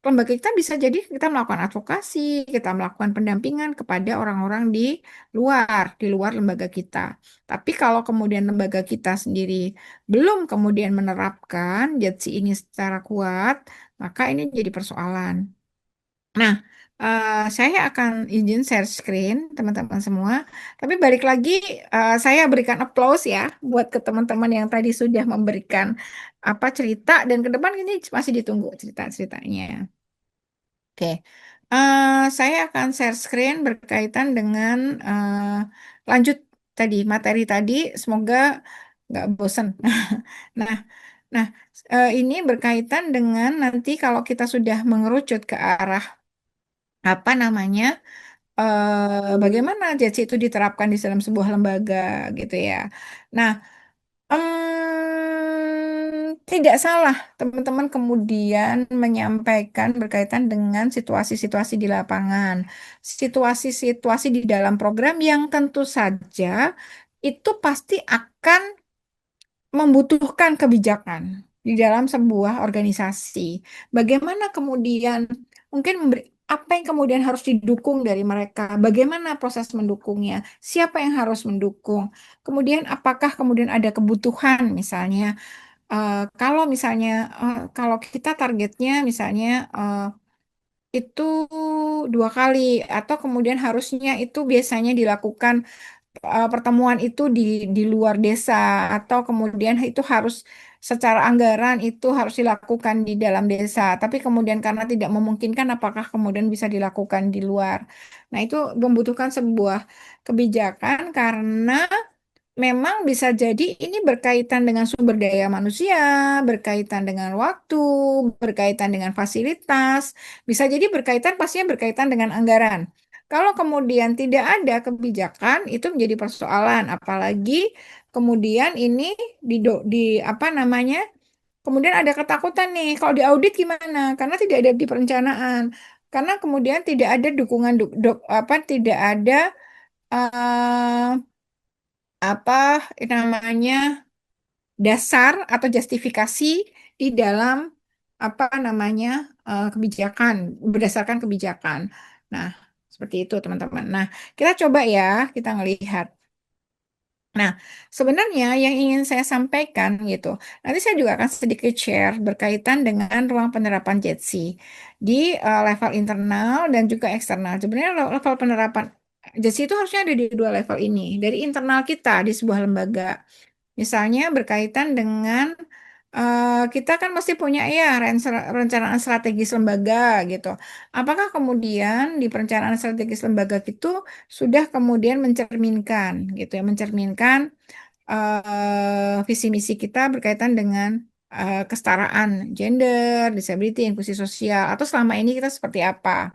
lembaga kita bisa jadi kita melakukan advokasi, kita melakukan pendampingan kepada orang-orang di luar lembaga kita. Tapi kalau kemudian lembaga kita sendiri belum kemudian menerapkan JETSI ini secara kuat, maka ini jadi persoalan. Nah, saya akan izin share screen teman-teman semua. Tapi balik lagi, saya berikan applause ya buat ke teman-teman yang tadi sudah memberikan apa cerita dan ke depan ini masih ditunggu cerita-ceritanya. Oke, saya akan share screen berkaitan dengan lanjut tadi materi tadi. Semoga nggak bosan. Nah, nah ini berkaitan dengan nanti kalau kita sudah mengerucut ke arah apa namanya, bagaimana JC itu diterapkan di dalam sebuah lembaga gitu ya. Nah, tidak salah teman-teman kemudian menyampaikan berkaitan dengan situasi-situasi di lapangan, situasi-situasi di dalam program yang tentu saja itu pasti akan membutuhkan kebijakan di dalam sebuah organisasi. Bagaimana kemudian mungkin apa yang kemudian harus didukung dari mereka? Bagaimana proses mendukungnya? Siapa yang harus mendukung? Kemudian apakah kemudian ada kebutuhan misalnya kalau misalnya kalau kita targetnya misalnya itu 2 kali atau kemudian harusnya itu biasanya dilakukan pertemuan itu di luar desa atau kemudian itu harus secara anggaran itu harus dilakukan di dalam desa, tapi kemudian karena tidak memungkinkan, apakah kemudian bisa dilakukan di luar? Nah, itu membutuhkan sebuah kebijakan karena memang bisa jadi ini berkaitan dengan sumber daya manusia, berkaitan dengan waktu, berkaitan dengan fasilitas, bisa jadi berkaitan, pastinya berkaitan dengan anggaran. Kalau kemudian tidak ada kebijakan, itu menjadi persoalan, apalagi kemudian ini di apa namanya? Kemudian ada ketakutan nih, kalau diaudit gimana? Karena tidak ada di perencanaan. Karena kemudian tidak ada dukungan apa tidak ada eh, apa namanya dasar atau justifikasi di dalam apa namanya kebijakan berdasarkan kebijakan. Nah, seperti itu teman-teman. Nah, kita coba ya kita ngelihat. Nah, sebenarnya yang ingin saya sampaikan gitu, nanti saya juga akan sedikit share berkaitan dengan ruang penerapan JETSI di level internal dan juga eksternal. Sebenarnya level penerapan JETSI itu harusnya ada di dua level ini, dari internal kita di sebuah lembaga. Misalnya berkaitan dengan kita kan mesti punya ya perencanaan strategis lembaga gitu. Apakah kemudian di perencanaan strategis lembaga itu sudah kemudian mencerminkan gitu ya, mencerminkan visi misi kita berkaitan dengan kesetaraan gender, disability, inklusi sosial, atau selama ini kita seperti apa?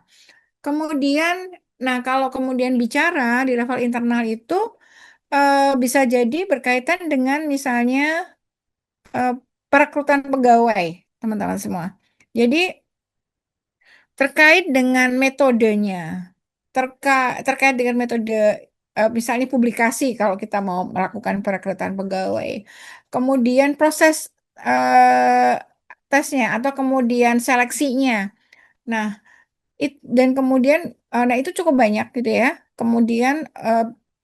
Kemudian, nah kalau kemudian bicara di level internal itu bisa jadi berkaitan dengan misalnya eh, perekrutan pegawai, teman-teman semua. Jadi terkait dengan metodenya, terkait dengan metode misalnya publikasi kalau kita mau melakukan perekrutan pegawai, kemudian proses eh, tesnya atau kemudian seleksinya. Nah, dan kemudian, nah itu cukup banyak gitu ya. Kemudian,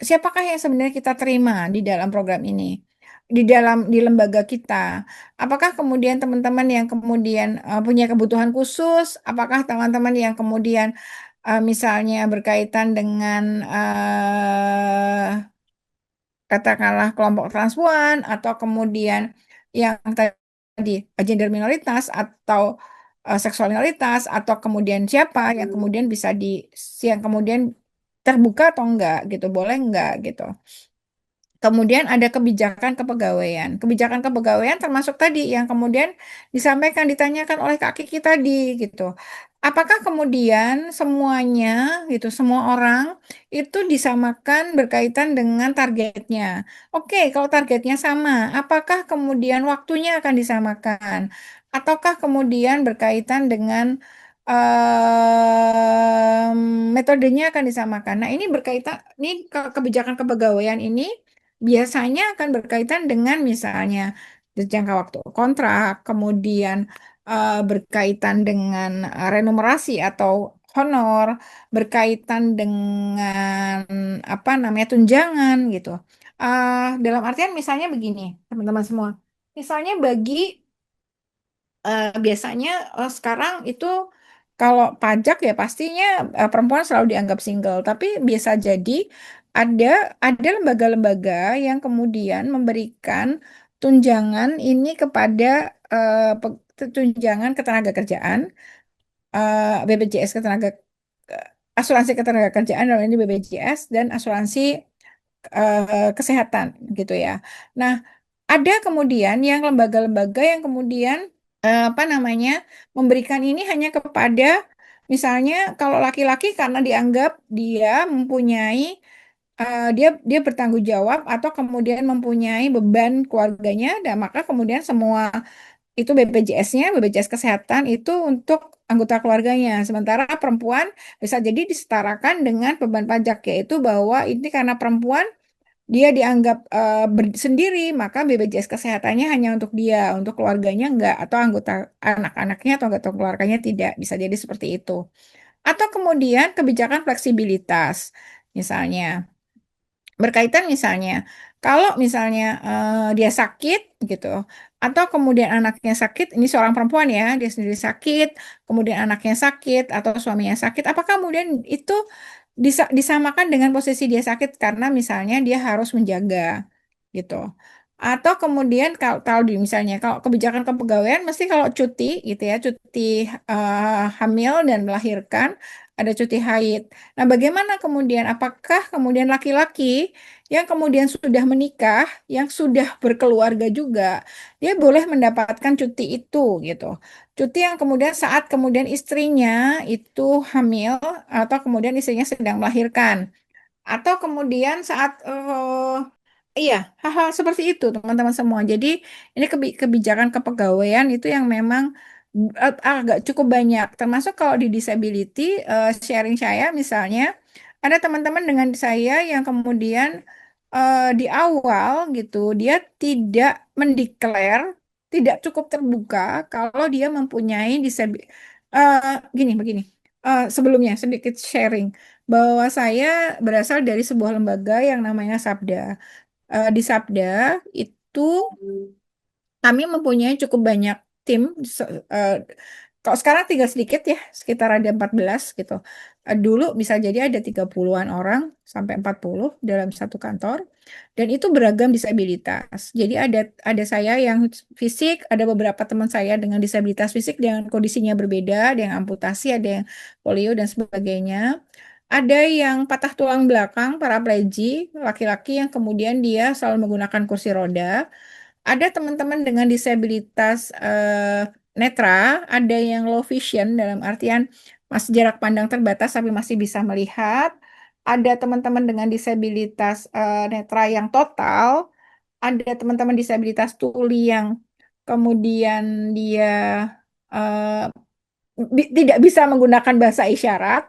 siapakah yang sebenarnya kita terima di dalam program ini, di lembaga kita? Apakah kemudian teman-teman yang kemudian punya kebutuhan khusus? Apakah teman-teman yang kemudian misalnya berkaitan dengan katakanlah kelompok transpuan atau kemudian yang tadi gender minoritas atau seksual minoritas atau kemudian siapa yang kemudian bisa yang kemudian terbuka atau enggak gitu, boleh enggak gitu. Kemudian ada kebijakan kepegawaian. Kebijakan kepegawaian termasuk tadi yang kemudian disampaikan, ditanyakan oleh Kak Kiki tadi gitu. Apakah kemudian semuanya gitu, semua orang itu disamakan berkaitan dengan targetnya? Oke, kalau targetnya sama, apakah kemudian waktunya akan disamakan? Ataukah kemudian berkaitan dengan metodenya akan disamakan? Nah, ini berkaitan, ini kebijakan kepegawaian ini biasanya akan berkaitan dengan misalnya jangka waktu kontrak, kemudian berkaitan dengan remunerasi atau honor, berkaitan dengan apa namanya tunjangan gitu. Dalam artian misalnya begini, teman-teman semua. Misalnya bagi biasanya sekarang itu kalau pajak ya pastinya perempuan selalu dianggap single, tapi biasa jadi ada ada lembaga-lembaga yang kemudian memberikan tunjangan ini kepada tunjangan ketenagakerjaan, BPJS asuransi ketenagakerjaan dalam ini BPJS dan asuransi kesehatan gitu ya. Nah, ada kemudian yang lembaga-lembaga yang kemudian apa namanya memberikan ini hanya kepada misalnya kalau laki-laki karena dianggap dia mempunyai dia dia bertanggung jawab atau kemudian mempunyai beban keluarganya dan maka kemudian semua itu BPJS-nya, BPJS Kesehatan itu untuk anggota keluarganya. Sementara perempuan bisa jadi disetarakan dengan beban pajak yaitu bahwa ini karena perempuan dia dianggap sendiri, maka BPJS kesehatannya hanya untuk dia, untuk keluarganya enggak, atau anggota anak-anaknya atau anggota keluarganya tidak. Bisa jadi seperti itu. Atau kemudian kebijakan fleksibilitas, misalnya. Berkaitan misalnya, kalau misalnya dia sakit gitu, atau kemudian anaknya sakit, ini seorang perempuan ya, dia sendiri sakit, kemudian anaknya sakit, atau suaminya sakit, apakah kemudian itu disamakan dengan posisi dia sakit karena misalnya dia harus menjaga gitu. Atau kemudian kalau di misalnya kalau kebijakan kepegawaian mesti kalau cuti gitu ya, cuti hamil dan melahirkan, ada cuti haid. Nah, bagaimana kemudian apakah kemudian laki-laki yang kemudian sudah menikah, yang sudah berkeluarga juga, dia boleh mendapatkan cuti itu gitu. Cuti yang kemudian saat kemudian istrinya itu hamil atau kemudian istrinya sedang melahirkan. Atau kemudian saat iya, hal-hal seperti itu teman-teman semua. Jadi ini kebijakan kepegawaian itu yang memang agak cukup banyak. Termasuk kalau di disability, sharing saya misalnya, ada teman-teman dengan saya yang kemudian di awal gitu, dia tidak mendeklar, tidak cukup terbuka kalau dia mempunyai disability. Gini, begini. Sebelumnya sedikit sharing bahwa saya berasal dari sebuah lembaga yang namanya Sabda. Di Sabda itu kami mempunyai cukup banyak tim. eh, Kalau sekarang tinggal sedikit ya, sekitar ada 14 gitu. Dulu bisa jadi ada 30-an orang sampai 40 dalam satu kantor. Dan itu beragam disabilitas. Jadi ada saya yang fisik, ada beberapa teman saya dengan disabilitas fisik dengan kondisinya berbeda, ada yang amputasi, ada yang polio dan sebagainya. Ada yang patah tulang belakang, paraplegia, laki-laki yang kemudian dia selalu menggunakan kursi roda. Ada teman-teman dengan disabilitas netra, ada yang low vision dalam artian masih jarak pandang terbatas tapi masih bisa melihat. Ada teman-teman dengan disabilitas netra yang total, ada teman-teman disabilitas tuli yang kemudian dia eh, tidak bisa menggunakan bahasa isyarat.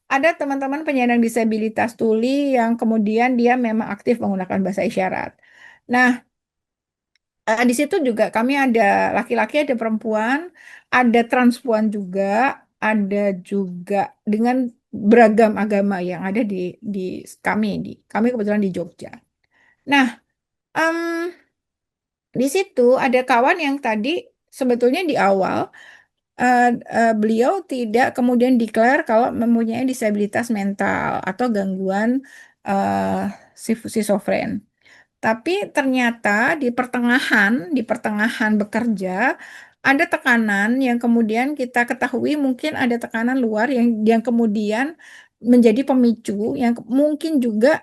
Ada teman-teman penyandang disabilitas tuli yang kemudian dia memang aktif menggunakan bahasa isyarat. Nah, di situ juga kami ada laki-laki, ada perempuan, ada transpuan juga, ada juga dengan beragam agama yang ada di kami kebetulan di Jogja. Nah, em, di situ ada kawan yang tadi sebetulnya di awal eh, beliau tidak kemudian declare kalau mempunyai disabilitas mental atau gangguan schizofren. Tapi ternyata di pertengahan bekerja ada tekanan yang kemudian kita ketahui mungkin ada tekanan luar yang kemudian menjadi pemicu yang mungkin juga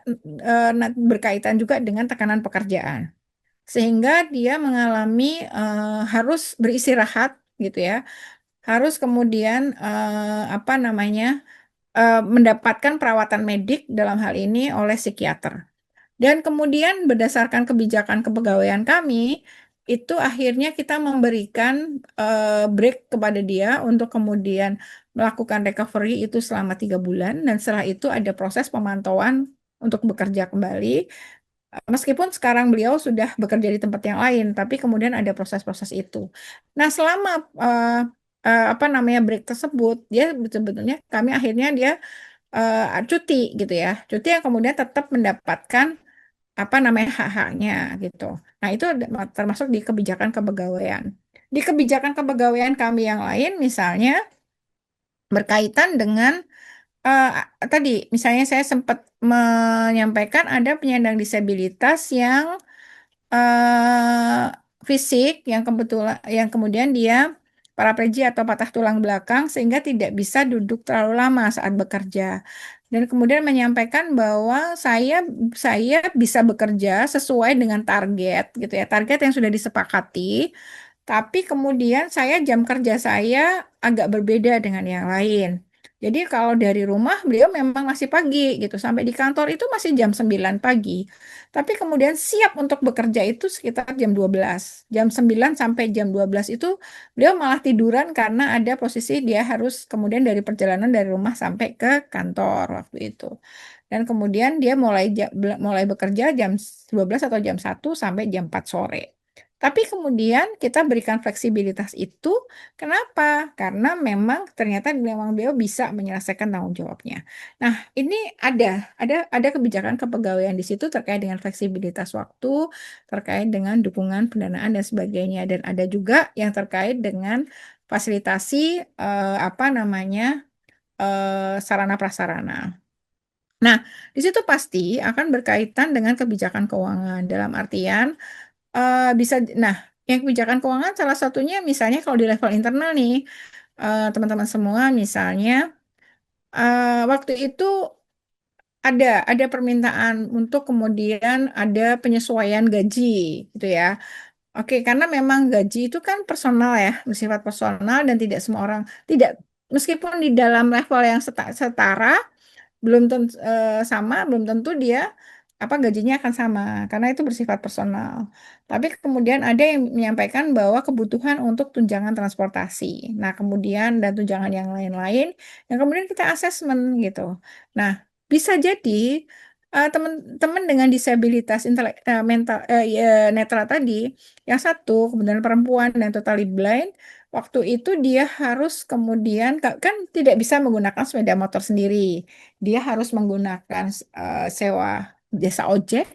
berkaitan juga dengan tekanan pekerjaan. Sehingga dia mengalami harus beristirahat gitu ya. Harus kemudian apa namanya mendapatkan perawatan medik dalam hal ini oleh psikiater. Dan kemudian berdasarkan kebijakan kepegawaian kami, itu akhirnya kita memberikan break kepada dia untuk kemudian melakukan recovery itu selama 3 bulan. Dan setelah itu ada proses pemantauan untuk bekerja kembali. Meskipun sekarang beliau sudah bekerja di tempat yang lain, tapi kemudian ada proses-proses itu. Nah, selama apa namanya break tersebut, dia sebetulnya kami akhirnya dia cuti gitu ya, cuti yang kemudian tetap mendapatkan apa namanya hak-haknya gitu. Nah, itu termasuk di kebijakan kepegawaian. Di kebijakan kepegawaian kami yang lain misalnya berkaitan dengan eh, tadi misalnya saya sempat menyampaikan ada penyandang disabilitas yang fisik yang kebetulan yang kemudian dia paraplegia atau patah tulang belakang sehingga tidak bisa duduk terlalu lama saat bekerja dan kemudian menyampaikan bahwa saya bisa bekerja sesuai dengan target gitu ya target yang sudah disepakati tapi kemudian jam kerja saya agak berbeda dengan yang lain. Jadi kalau dari rumah beliau memang masih pagi gitu sampai di kantor itu masih jam 9 pagi. Tapi kemudian siap untuk bekerja itu sekitar jam 12. Jam 9 sampai jam 12 itu beliau malah tiduran karena ada posisi dia harus kemudian dari perjalanan dari rumah sampai ke kantor waktu itu. Dan kemudian dia mulai bekerja jam 12 atau jam 1 sampai jam 4 sore. Tapi kemudian kita berikan fleksibilitas itu, kenapa? Karena memang beliau bisa menyelesaikan tanggung jawabnya. Nah, ini ada kebijakan kepegawaian di situ terkait dengan fleksibilitas waktu, terkait dengan dukungan pendanaan dan sebagainya, dan ada juga yang terkait dengan fasilitasi apa namanya sarana prasarana. Nah, di situ pasti akan berkaitan dengan kebijakan keuangan dalam artian bisa, nah, yang kebijakan keuangan salah satunya misalnya kalau di level internal nih, teman-teman semua misalnya waktu itu ada permintaan untuk kemudian ada penyesuaian gaji gitu ya. Oke, karena memang gaji itu kan personal ya, bersifat personal dan tidak semua orang tidak meskipun di dalam level yang setara belum tentu sama, belum tentu dia apa gajinya akan sama karena itu bersifat personal. Tapi kemudian ada yang menyampaikan bahwa kebutuhan untuk tunjangan transportasi. Nah, kemudian dan tunjangan yang lain-lain yang kemudian kita asesmen gitu. Nah, bisa jadi teman-teman dengan disabilitas mental ya, netra tadi, yang satu kemudian perempuan dan totally blind. Waktu itu dia harus kemudian kan tidak bisa menggunakan sepeda motor sendiri. Dia harus menggunakan sewa jasa ojek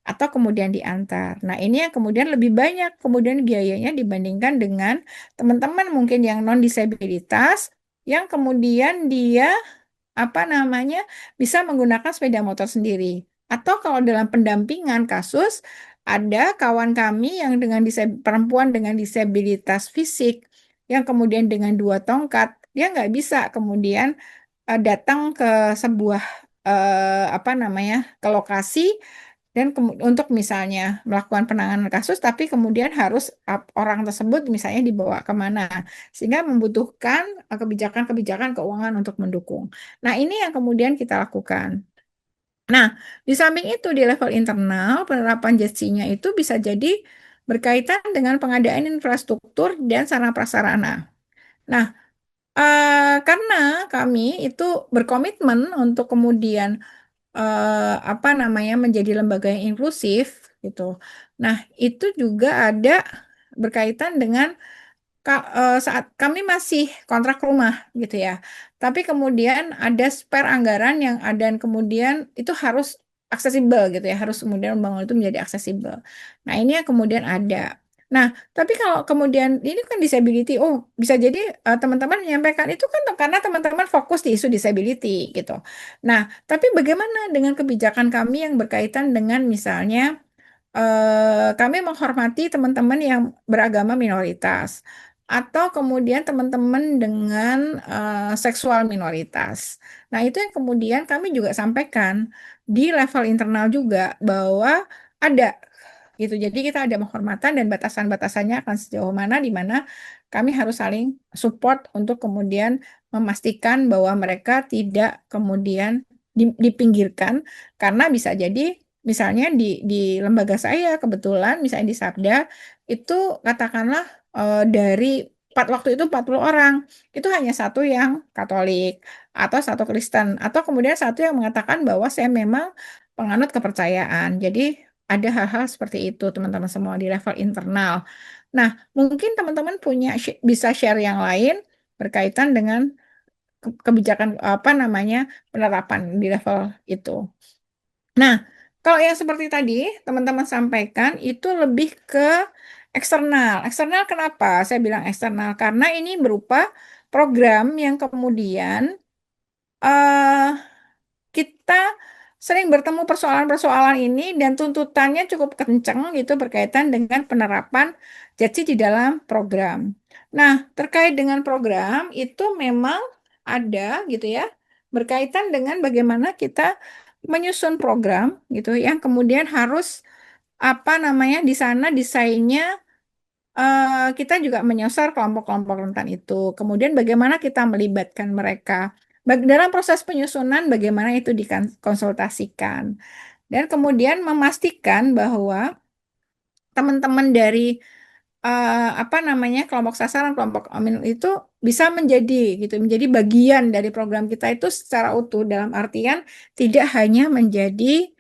atau kemudian diantar. Nah, ini yang kemudian lebih banyak kemudian biayanya dibandingkan dengan teman-teman mungkin yang non disabilitas yang kemudian dia apa namanya bisa menggunakan sepeda motor sendiri. Atau kalau dalam pendampingan kasus ada kawan kami yang dengan perempuan dengan disabilitas fisik yang kemudian dengan dua tongkat dia nggak bisa kemudian datang ke sebuah apa namanya ke lokasi dan untuk misalnya melakukan penanganan kasus, tapi kemudian harus orang tersebut misalnya dibawa kemana, sehingga membutuhkan kebijakan-kebijakan keuangan untuk mendukung. Nah, ini yang kemudian kita lakukan. Nah, di samping itu di level internal penerapan JETSI-nya itu bisa jadi berkaitan dengan pengadaan infrastruktur dan sarana prasarana. Nah, karena kami itu berkomitmen untuk kemudian apa namanya menjadi lembaga yang inklusif gitu. Nah, itu juga ada berkaitan dengan saat kami masih kontrak rumah gitu ya. Tapi kemudian ada spare anggaran yang ada dan kemudian itu harus aksesibel gitu ya, harus kemudian membangun itu menjadi aksesibel. Nah, ini yang kemudian ada. Nah, tapi kalau kemudian ini kan disability, oh bisa jadi teman-teman menyampaikan itu kan karena teman-teman fokus di isu disability gitu. Nah, tapi bagaimana dengan kebijakan kami yang berkaitan dengan misalnya kami menghormati teman-teman yang beragama minoritas atau kemudian teman-teman dengan seksual minoritas. Nah, itu yang kemudian kami juga sampaikan di level internal juga bahwa ada gitu. Jadi kita ada penghormatan dan batasan-batasannya akan sejauh mana di mana kami harus saling support untuk kemudian memastikan bahwa mereka tidak kemudian dipinggirkan karena bisa jadi misalnya di lembaga saya kebetulan misalnya di Sabda itu katakanlah dari waktu itu 40 orang itu hanya satu yang Katolik atau satu Kristen atau kemudian satu yang mengatakan bahwa saya memang penganut kepercayaan. Jadi ada hal-hal seperti itu teman-teman semua di level internal. Nah, mungkin teman-teman punya bisa share yang lain berkaitan dengan kebijakan apa namanya penerapan di level itu. Nah, kalau yang seperti tadi teman-teman sampaikan itu lebih ke eksternal. Eksternal kenapa? Saya bilang eksternal karena ini berupa program yang kemudian eh, kita sering bertemu persoalan-persoalan ini dan tuntutannya cukup kencang gitu berkaitan dengan penerapan JETSI di dalam program. Nah, terkait dengan program itu memang ada gitu ya, berkaitan dengan bagaimana kita menyusun program gitu yang kemudian harus apa namanya di sana desainnya kita juga menyasar kelompok-kelompok rentan itu. Kemudian bagaimana kita melibatkan mereka. Dalam proses penyusunan bagaimana itu dikonsultasikan. Dan kemudian memastikan bahwa teman-teman dari apa namanya kelompok sasaran, kelompok amin itu bisa menjadi gitu, menjadi bagian dari program kita itu secara utuh dalam artian tidak hanya menjadi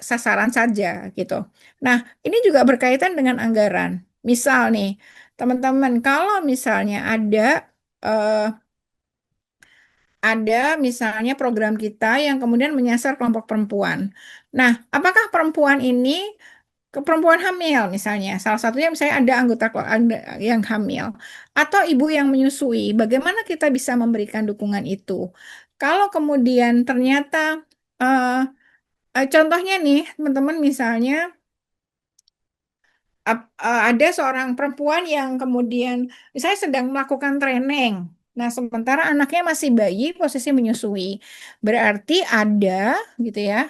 sasaran saja gitu. Nah, ini juga berkaitan dengan anggaran. Misal nih, teman-teman, kalau misalnya eh, ada misalnya program kita yang kemudian menyasar kelompok perempuan. Nah, apakah perempuan ini perempuan hamil misalnya, salah satunya misalnya ada anggota keluarga yang hamil atau ibu yang menyusui, bagaimana kita bisa memberikan dukungan itu? Kalau kemudian ternyata eh, contohnya nih, teman-teman misalnya ada seorang perempuan yang kemudian misalnya sedang melakukan training. Nah, sementara anaknya masih bayi, posisi menyusui. Berarti ada gitu ya,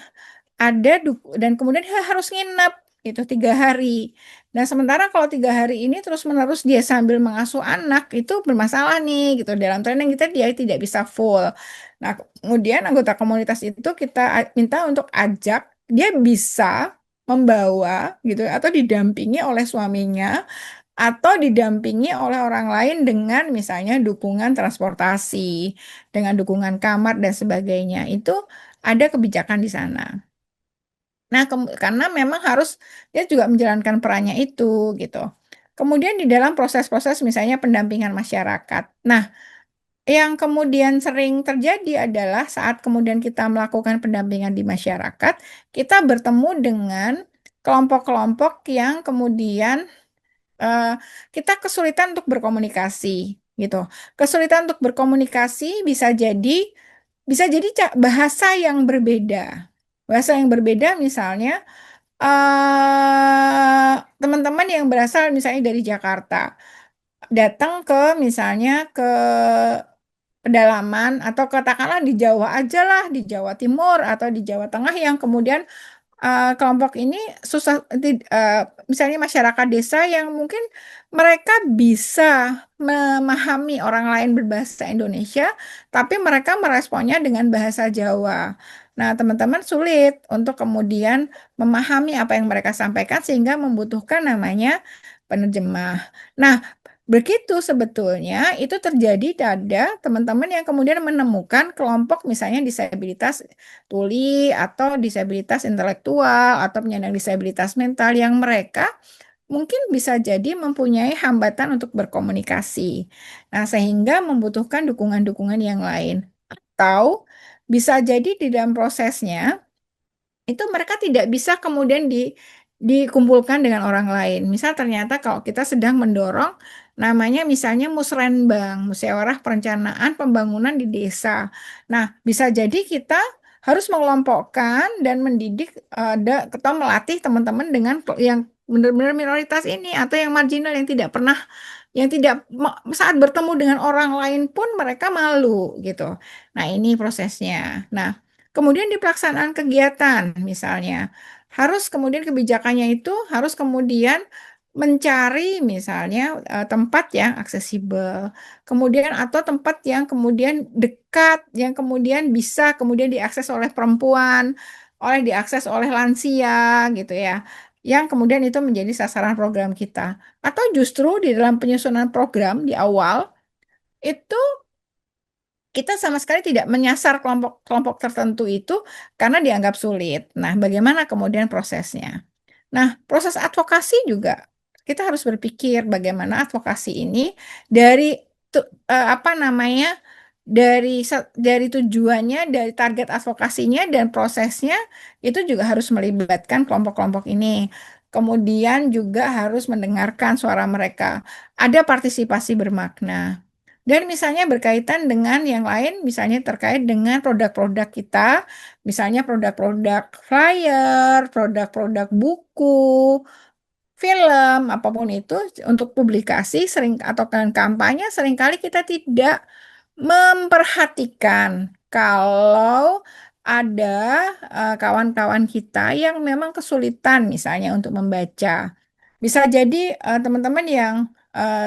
dan kemudian dia harus nginep itu 3 hari. Nah, sementara kalau 3 hari ini terus-menerus dia sambil mengasuh anak itu bermasalah nih gitu. Dalam training kita dia tidak bisa full. Nah, kemudian anggota komunitas itu kita minta untuk ajak dia bisa membawa gitu atau didampingi oleh suaminya atau didampingi oleh orang lain dengan misalnya dukungan transportasi, dengan dukungan kamar dan sebagainya. Itu ada kebijakan di sana. Nah, karena memang harus dia juga menjalankan perannya itu gitu. Kemudian di dalam proses-proses misalnya pendampingan masyarakat. Nah, yang kemudian sering terjadi adalah saat kemudian kita melakukan pendampingan di masyarakat, kita bertemu dengan kelompok-kelompok yang kemudian eh, kita kesulitan untuk berkomunikasi gitu. Kesulitan untuk berkomunikasi bisa jadi bahasa yang berbeda. Bahasa yang berbeda misalnya teman-teman yang berasal misalnya dari Jakarta datang ke misalnya ke pedalaman atau katakanlah di Jawa aja lah, di Jawa Timur atau di Jawa Tengah yang kemudian kelompok ini susah misalnya masyarakat desa yang mungkin mereka bisa memahami orang lain berbahasa Indonesia, tapi mereka meresponnya dengan bahasa Jawa. Nah, teman-teman sulit untuk kemudian memahami apa yang mereka sampaikan sehingga membutuhkan namanya penerjemah. Nah, begitu sebetulnya itu terjadi pada teman-teman yang kemudian menemukan kelompok misalnya disabilitas tuli atau disabilitas intelektual atau penyandang disabilitas mental yang mereka mungkin bisa jadi mempunyai hambatan untuk berkomunikasi. Nah, sehingga membutuhkan dukungan-dukungan yang lain. Atau bisa jadi di dalam prosesnya itu mereka tidak bisa kemudian dikumpulkan dengan orang lain. Misal ternyata kalau kita sedang mendorong namanya misalnya musrenbang, musyawarah perencanaan pembangunan di desa. Nah, bisa jadi kita harus mengelompokkan dan mendidik atau melatih teman-teman dengan yang benar-benar minoritas ini atau yang marginal yang tidak saat bertemu dengan orang lain pun mereka malu gitu. Nah, ini prosesnya. Nah, kemudian di pelaksanaan kegiatan misalnya harus kemudian kebijakannya itu harus kemudian mencari misalnya tempat yang aksesibel, kemudian atau tempat yang kemudian dekat, yang kemudian bisa kemudian diakses oleh perempuan, diakses oleh lansia gitu ya, yang kemudian itu menjadi sasaran program kita. Atau justru di dalam penyusunan program di awal itu kita sama sekali tidak menyasar kelompok-kelompok tertentu itu karena dianggap sulit. Nah, bagaimana kemudian prosesnya? Nah, proses advokasi juga kita harus berpikir bagaimana advokasi ini dari apa namanya dari tujuannya, dari target advokasinya dan prosesnya itu juga harus melibatkan kelompok-kelompok ini. Kemudian juga harus mendengarkan suara mereka. Ada partisipasi bermakna. Dan misalnya berkaitan dengan yang lain, misalnya terkait dengan produk-produk kita, misalnya produk-produk flyer, produk-produk buku, film, apapun itu untuk publikasi sering atau kampanye seringkali kita tidak memperhatikan kalau ada kawan-kawan kita yang memang kesulitan misalnya untuk membaca. Bisa jadi teman-teman yang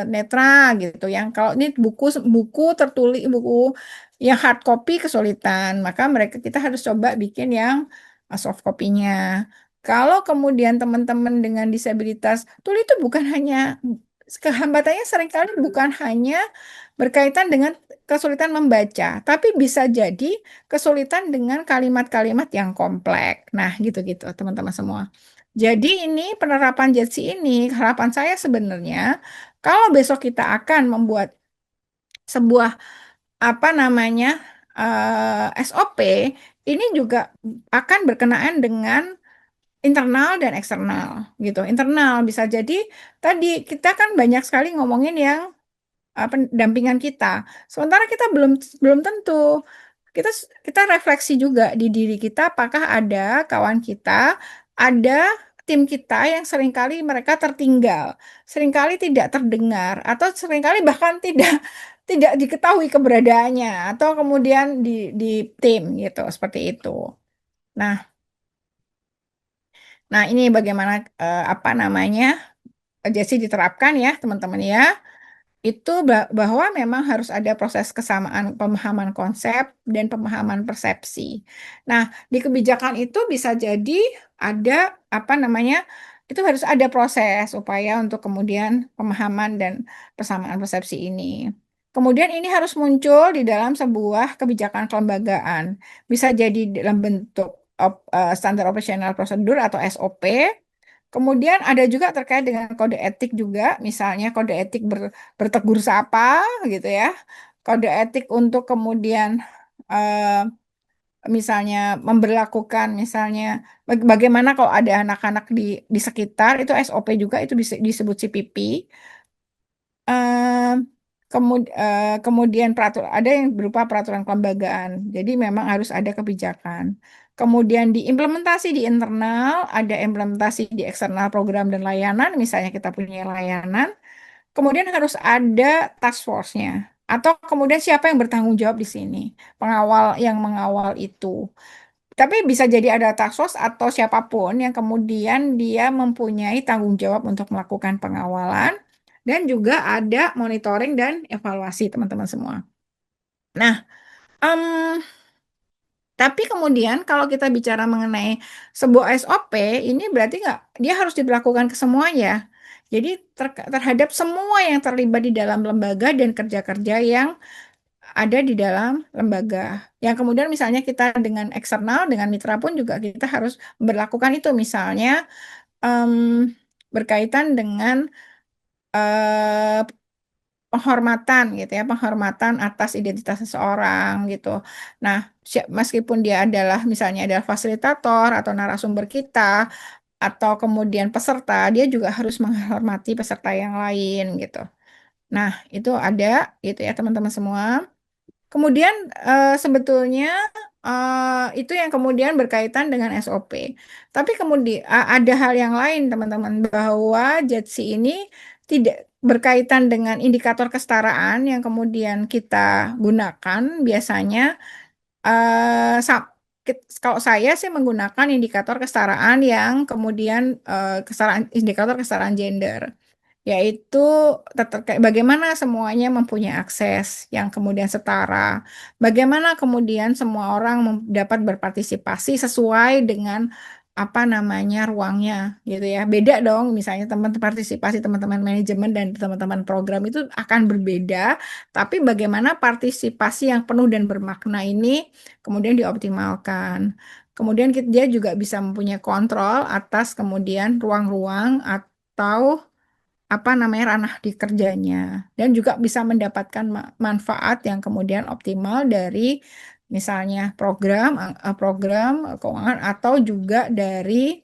netra gitu, yang kalau ini buku buku tertulis buku yang hard copy kesulitan, maka kita harus coba bikin yang soft copy-nya. Kalau kemudian teman-teman dengan disabilitas tuli itu bukan hanya kehambatannya seringkali bukan hanya berkaitan dengan kesulitan membaca, tapi bisa jadi kesulitan dengan kalimat-kalimat yang kompleks. Nah, gitu-gitu teman-teman semua. Jadi ini penerapan JETSI ini harapan saya sebenarnya kalau besok kita akan membuat sebuah apa namanya SOP ini juga akan berkenaan dengan internal dan eksternal gitu. Internal bisa jadi tadi kita kan banyak sekali ngomongin yang pendampingan kita. Sementara kita belum belum tentu kita kita refleksi juga di diri kita apakah ada kawan kita ada tim kita yang seringkali mereka tertinggal, seringkali tidak terdengar, atau seringkali bahkan tidak diketahui keberadaannya, atau kemudian di tim gitu, seperti itu. Nah, nah ini bagaimana apa namanya Jesse diterapkan ya teman-teman ya. Itu bahwa memang harus ada proses kesamaan pemahaman konsep dan pemahaman persepsi. Nah, di kebijakan itu bisa jadi ada apa namanya, itu harus ada proses upaya untuk kemudian pemahaman dan persamaan persepsi ini. Kemudian ini harus muncul di dalam sebuah kebijakan kelembagaan. Bisa jadi dalam bentuk standar operational procedure atau SOP. Kemudian ada juga terkait dengan kode etik juga, misalnya kode etik bertegur sapa gitu ya. Kode etik untuk kemudian eh, misalnya memberlakukan misalnya bagaimana kalau ada anak-anak di sekitar itu SOP juga itu disebut CPP. Eh, kemudian ada yang berupa peraturan kelembagaan. Jadi memang harus ada kebijakan. Kemudian diimplementasi di internal, ada implementasi di eksternal program dan layanan, misalnya kita punya layanan. Kemudian harus ada task force-nya. Atau kemudian siapa yang bertanggung jawab di sini? Pengawal yang mengawal itu. Tapi bisa jadi ada task force atau siapapun yang kemudian dia mempunyai tanggung jawab untuk melakukan pengawalan dan juga ada monitoring dan evaluasi teman-teman semua. Nah, em, tapi kemudian kalau kita bicara mengenai sebuah SOP, ini berarti nggak dia harus diberlakukan ke semuanya. Jadi terhadap semua yang terlibat di dalam lembaga dan kerja-kerja yang ada di dalam lembaga. Yang kemudian misalnya kita dengan eksternal, dengan mitra pun juga kita harus berlakukan itu. Misalnya em, berkaitan dengan eh, penghormatan gitu ya, penghormatan atas identitas seseorang gitu. Nah, meskipun dia adalah misalnya adalah fasilitator atau narasumber kita atau kemudian peserta, dia juga harus menghormati peserta yang lain gitu. Nah, itu ada gitu ya teman-teman semua. Kemudian sebetulnya itu yang kemudian berkaitan dengan SOP. Tapi kemudian ada hal yang lain teman-teman bahwa JETSI ini tidak berkaitan dengan indikator kesetaraan yang kemudian kita gunakan biasanya. eh, sa- Kalau saya sih menggunakan indikator kesetaraan yang kemudian indikator kesetaraan gender yaitu terkait bagaimana semuanya mempunyai akses yang kemudian setara, bagaimana kemudian semua orang dapat berpartisipasi sesuai dengan apa namanya ruangnya gitu ya. Beda dong misalnya teman partisipasi teman-teman manajemen dan teman-teman program itu akan berbeda, tapi bagaimana partisipasi yang penuh dan bermakna ini kemudian dioptimalkan. Kemudian dia juga bisa mempunyai kontrol atas kemudian ruang-ruang atau apa namanya ranah di kerjanya dan juga bisa mendapatkan manfaat yang kemudian optimal dari misalnya program keuangan atau juga dari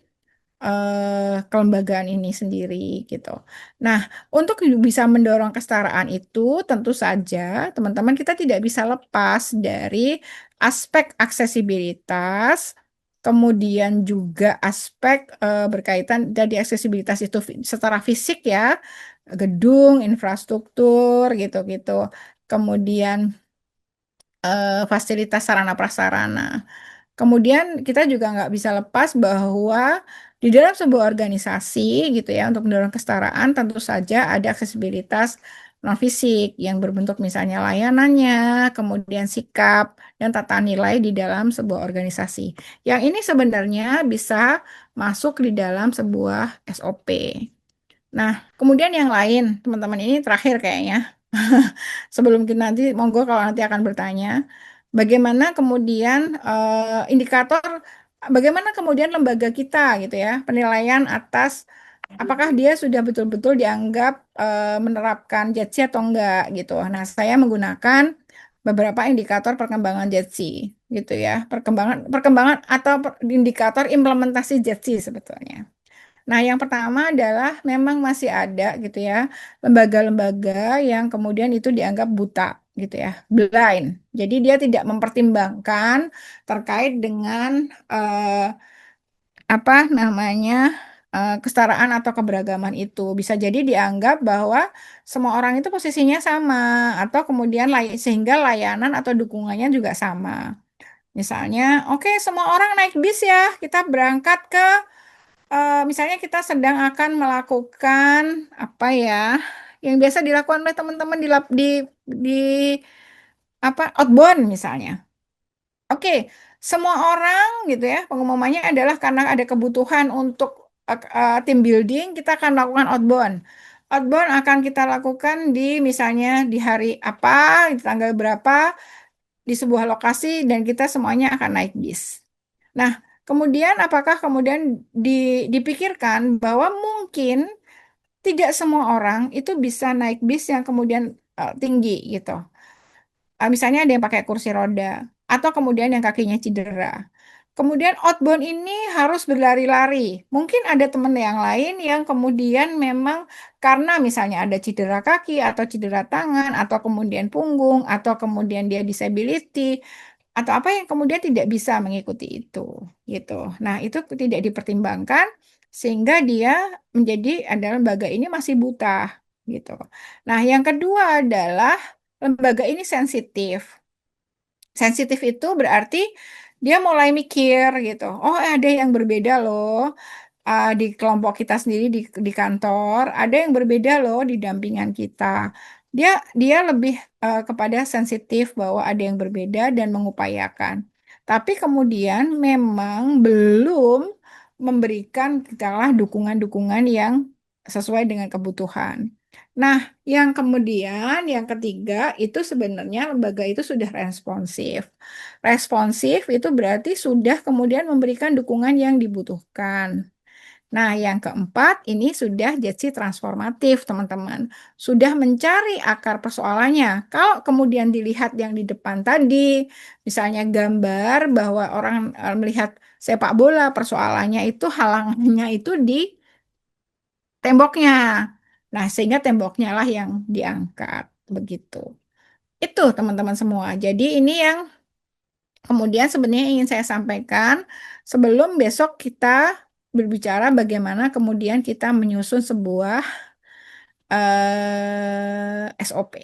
kelembagaan ini sendiri gitu. Nah, untuk bisa mendorong kesetaraan itu tentu saja teman-teman kita tidak bisa lepas dari aspek aksesibilitas, kemudian juga aspek berkaitan dari aksesibilitas itu secara fisik ya, gedung, infrastruktur gitu-gitu. Kemudian fasilitas sarana prasarana. Kemudian kita juga nggak bisa lepas bahwa di dalam sebuah organisasi gitu ya untuk mendorong kesetaraan tentu saja ada aksesibilitas non fisik yang berbentuk misalnya layanannya, kemudian sikap dan tata nilai di dalam sebuah organisasi. Yang ini sebenarnya bisa masuk di dalam sebuah SOP. Nah, kemudian yang lain, teman-teman ini terakhir kayaknya. Sebelum kita nanti, monggo kalau nanti akan bertanya, bagaimana kemudian indikator, bagaimana kemudian lembaga kita gitu ya, penilaian atas apakah dia sudah betul-betul dianggap menerapkan JETSI atau enggak gitu. Nah, saya menggunakan beberapa indikator perkembangan JETSI gitu ya, perkembangan perkembangan atau indikator implementasi JETSI sebetulnya. Nah, yang pertama adalah memang masih ada gitu ya lembaga-lembaga yang kemudian itu dianggap buta gitu ya, blind. Jadi dia tidak mempertimbangkan terkait dengan apa namanya kesetaraan atau keberagaman itu. Bisa jadi dianggap bahwa semua orang itu posisinya sama, atau kemudian sehingga layanan atau dukungannya juga sama. Misalnya, oke, semua orang naik bis ya, kita berangkat ke, misalnya kita sedang akan melakukan apa ya, yang biasa dilakukan oleh teman-teman di apa outbound misalnya. Oke, semua orang gitu ya, pengumumannya adalah karena ada kebutuhan untuk team building, kita akan lakukan outbound. Outbound akan kita lakukan di misalnya di hari apa, di tanggal berapa, di sebuah lokasi, dan kita semuanya akan naik bis. Nah, kemudian apakah kemudian dipikirkan bahwa mungkin tidak semua orang itu bisa naik bis yang kemudian tinggi gitu. Misalnya ada yang pakai kursi roda, atau kemudian yang kakinya cedera. Kemudian outbound ini harus berlari-lari. Mungkin ada teman yang lain yang kemudian memang karena misalnya ada cedera kaki atau cedera tangan atau kemudian punggung atau kemudian dia disability atau apa yang kemudian tidak bisa mengikuti itu gitu. Nah, itu tidak dipertimbangkan sehingga dia menjadi adalah lembaga ini masih buta gitu. Nah, yang kedua adalah lembaga ini sensitif. Sensitif itu berarti dia mulai mikir gitu. Oh, ada yang berbeda loh. Di kelompok kita sendiri di kantor, ada yang berbeda loh di dampingan kita. Dia dia lebih kepada sensitif bahwa ada yang berbeda dan mengupayakan. Tapi kemudian memang belum memberikan kitalah dukungan-dukungan yang sesuai dengan kebutuhan. Nah, yang kemudian yang ketiga itu sebenarnya lembaga itu sudah responsif. Responsif itu berarti sudah kemudian memberikan dukungan yang dibutuhkan. Nah, yang keempat ini sudah jadi transformatif, teman-teman. Sudah mencari akar persoalannya. Kalau kemudian dilihat yang di depan tadi, misalnya gambar bahwa orang melihat sepak bola, persoalannya itu halangannya itu di temboknya. Nah, sehingga temboknya lah yang diangkat, begitu. Itu teman-teman semua. Jadi ini yang kemudian sebenarnya ingin saya sampaikan sebelum besok kita berbicara bagaimana kemudian kita menyusun sebuah SOP.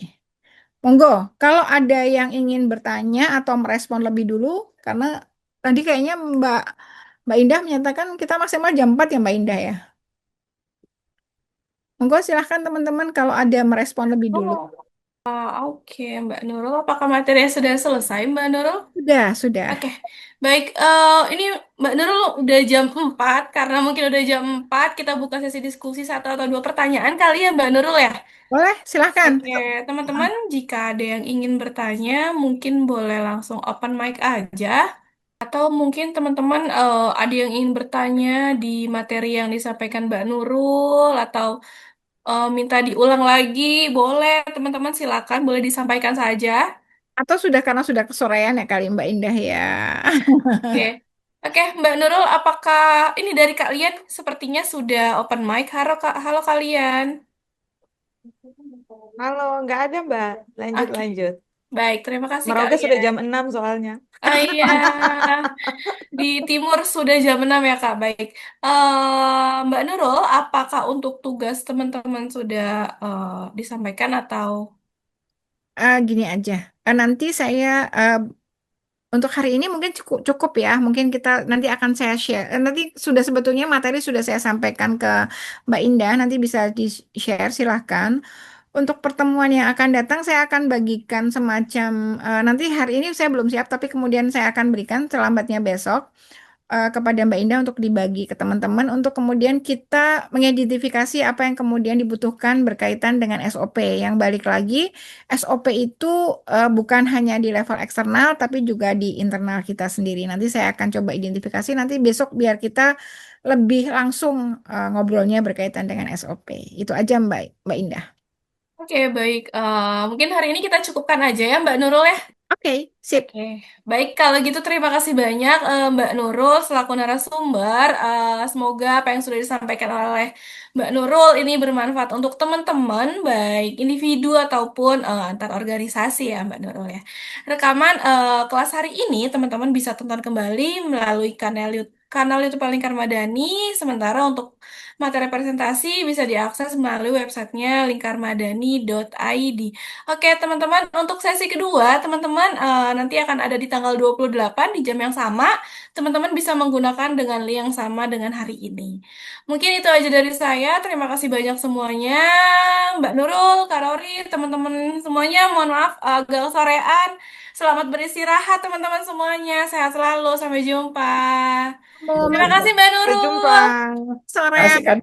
Monggo, kalau ada yang ingin bertanya atau merespon lebih dulu, karena tadi kayaknya Mbak Indah menyatakan kita maksimal jam 4 ya Mbak Indah ya. Monggo silahkan teman-teman kalau ada merespon lebih dulu. Oke, Mbak Nurul, apakah materinya sudah selesai, Mbak Nurul? Sudah. Oke, baik. Ini Mbak Nurul udah jam 4, karena mungkin udah jam 4, kita buka sesi diskusi satu atau dua pertanyaan kali ya, Mbak Nurul ya? Boleh, silahkan. Oke, teman-teman, jika ada yang ingin bertanya, mungkin boleh langsung open mic aja. Atau mungkin teman-teman ada yang ingin bertanya di materi yang disampaikan Mbak Nurul, atau minta diulang lagi, boleh teman-teman silakan, boleh disampaikan saja. Atau sudah karena sudah kesorean ya kali Mbak Indah ya. Oke, oke Mbak Nurul, apakah ini dari kalian sepertinya sudah open mic? Halo, halo kalian. Halo, nggak ada Mbak. Lanjut, Oke, lanjut. baik, terima kasih Merauke sudah kalian. jam 6 soalnya. Oh iya, di timur sudah jam 6 ya Kak, baik. Mbak Nurul, apakah untuk tugas teman-teman sudah disampaikan atau... Gini aja. Nanti saya untuk hari ini mungkin cukup cukup ya. Mungkin kita nanti akan saya share. Nanti sudah sebetulnya materi sudah saya sampaikan ke Mbak Indah. Nanti bisa di-share silahkan. Untuk pertemuan yang akan datang saya akan bagikan semacam nanti hari ini saya belum siap tapi kemudian saya akan berikan terlambatnya besok kepada Mbak Indah untuk dibagi ke teman-teman untuk kemudian kita mengidentifikasi apa yang kemudian dibutuhkan berkaitan dengan SOP. Yang balik lagi, SOP itu bukan hanya di level eksternal tapi juga di internal kita sendiri. Nanti saya akan coba identifikasi nanti besok biar kita lebih langsung ngobrolnya berkaitan dengan SOP. Itu aja Mbak Indah. Oke, baik. Mungkin hari ini kita cukupkan aja ya Mbak Nurul ya. Oke, sip. Oke, baik kalau gitu terima kasih banyak Mbak Nurul selaku narasumber. Semoga apa yang sudah disampaikan oleh Mbak Nurul ini bermanfaat untuk teman-teman, baik individu ataupun antar organisasi ya Mbak Nurul ya. Rekaman kelas hari ini teman-teman bisa tonton kembali melalui kanal YouTube Lingkar Madani. Sementara untuk Materi presentasi bisa diakses melalui websitenya lingkarmadani.id. Oke, teman-teman, untuk sesi kedua, teman-teman nanti akan ada di tanggal 28 di jam yang sama. Teman-teman bisa menggunakan dengan link yang sama dengan hari ini. Mungkin itu aja dari saya. Terima kasih banyak semuanya. Mbak Nurul, Kak Rori, teman-teman semuanya. Mohon maaf agak sorean. Selamat beristirahat teman-teman semuanya. Sehat selalu. Sampai jumpa. Mau Terima kasih Mbak Sampai jumpa. Nurul. sore. Kasih kan.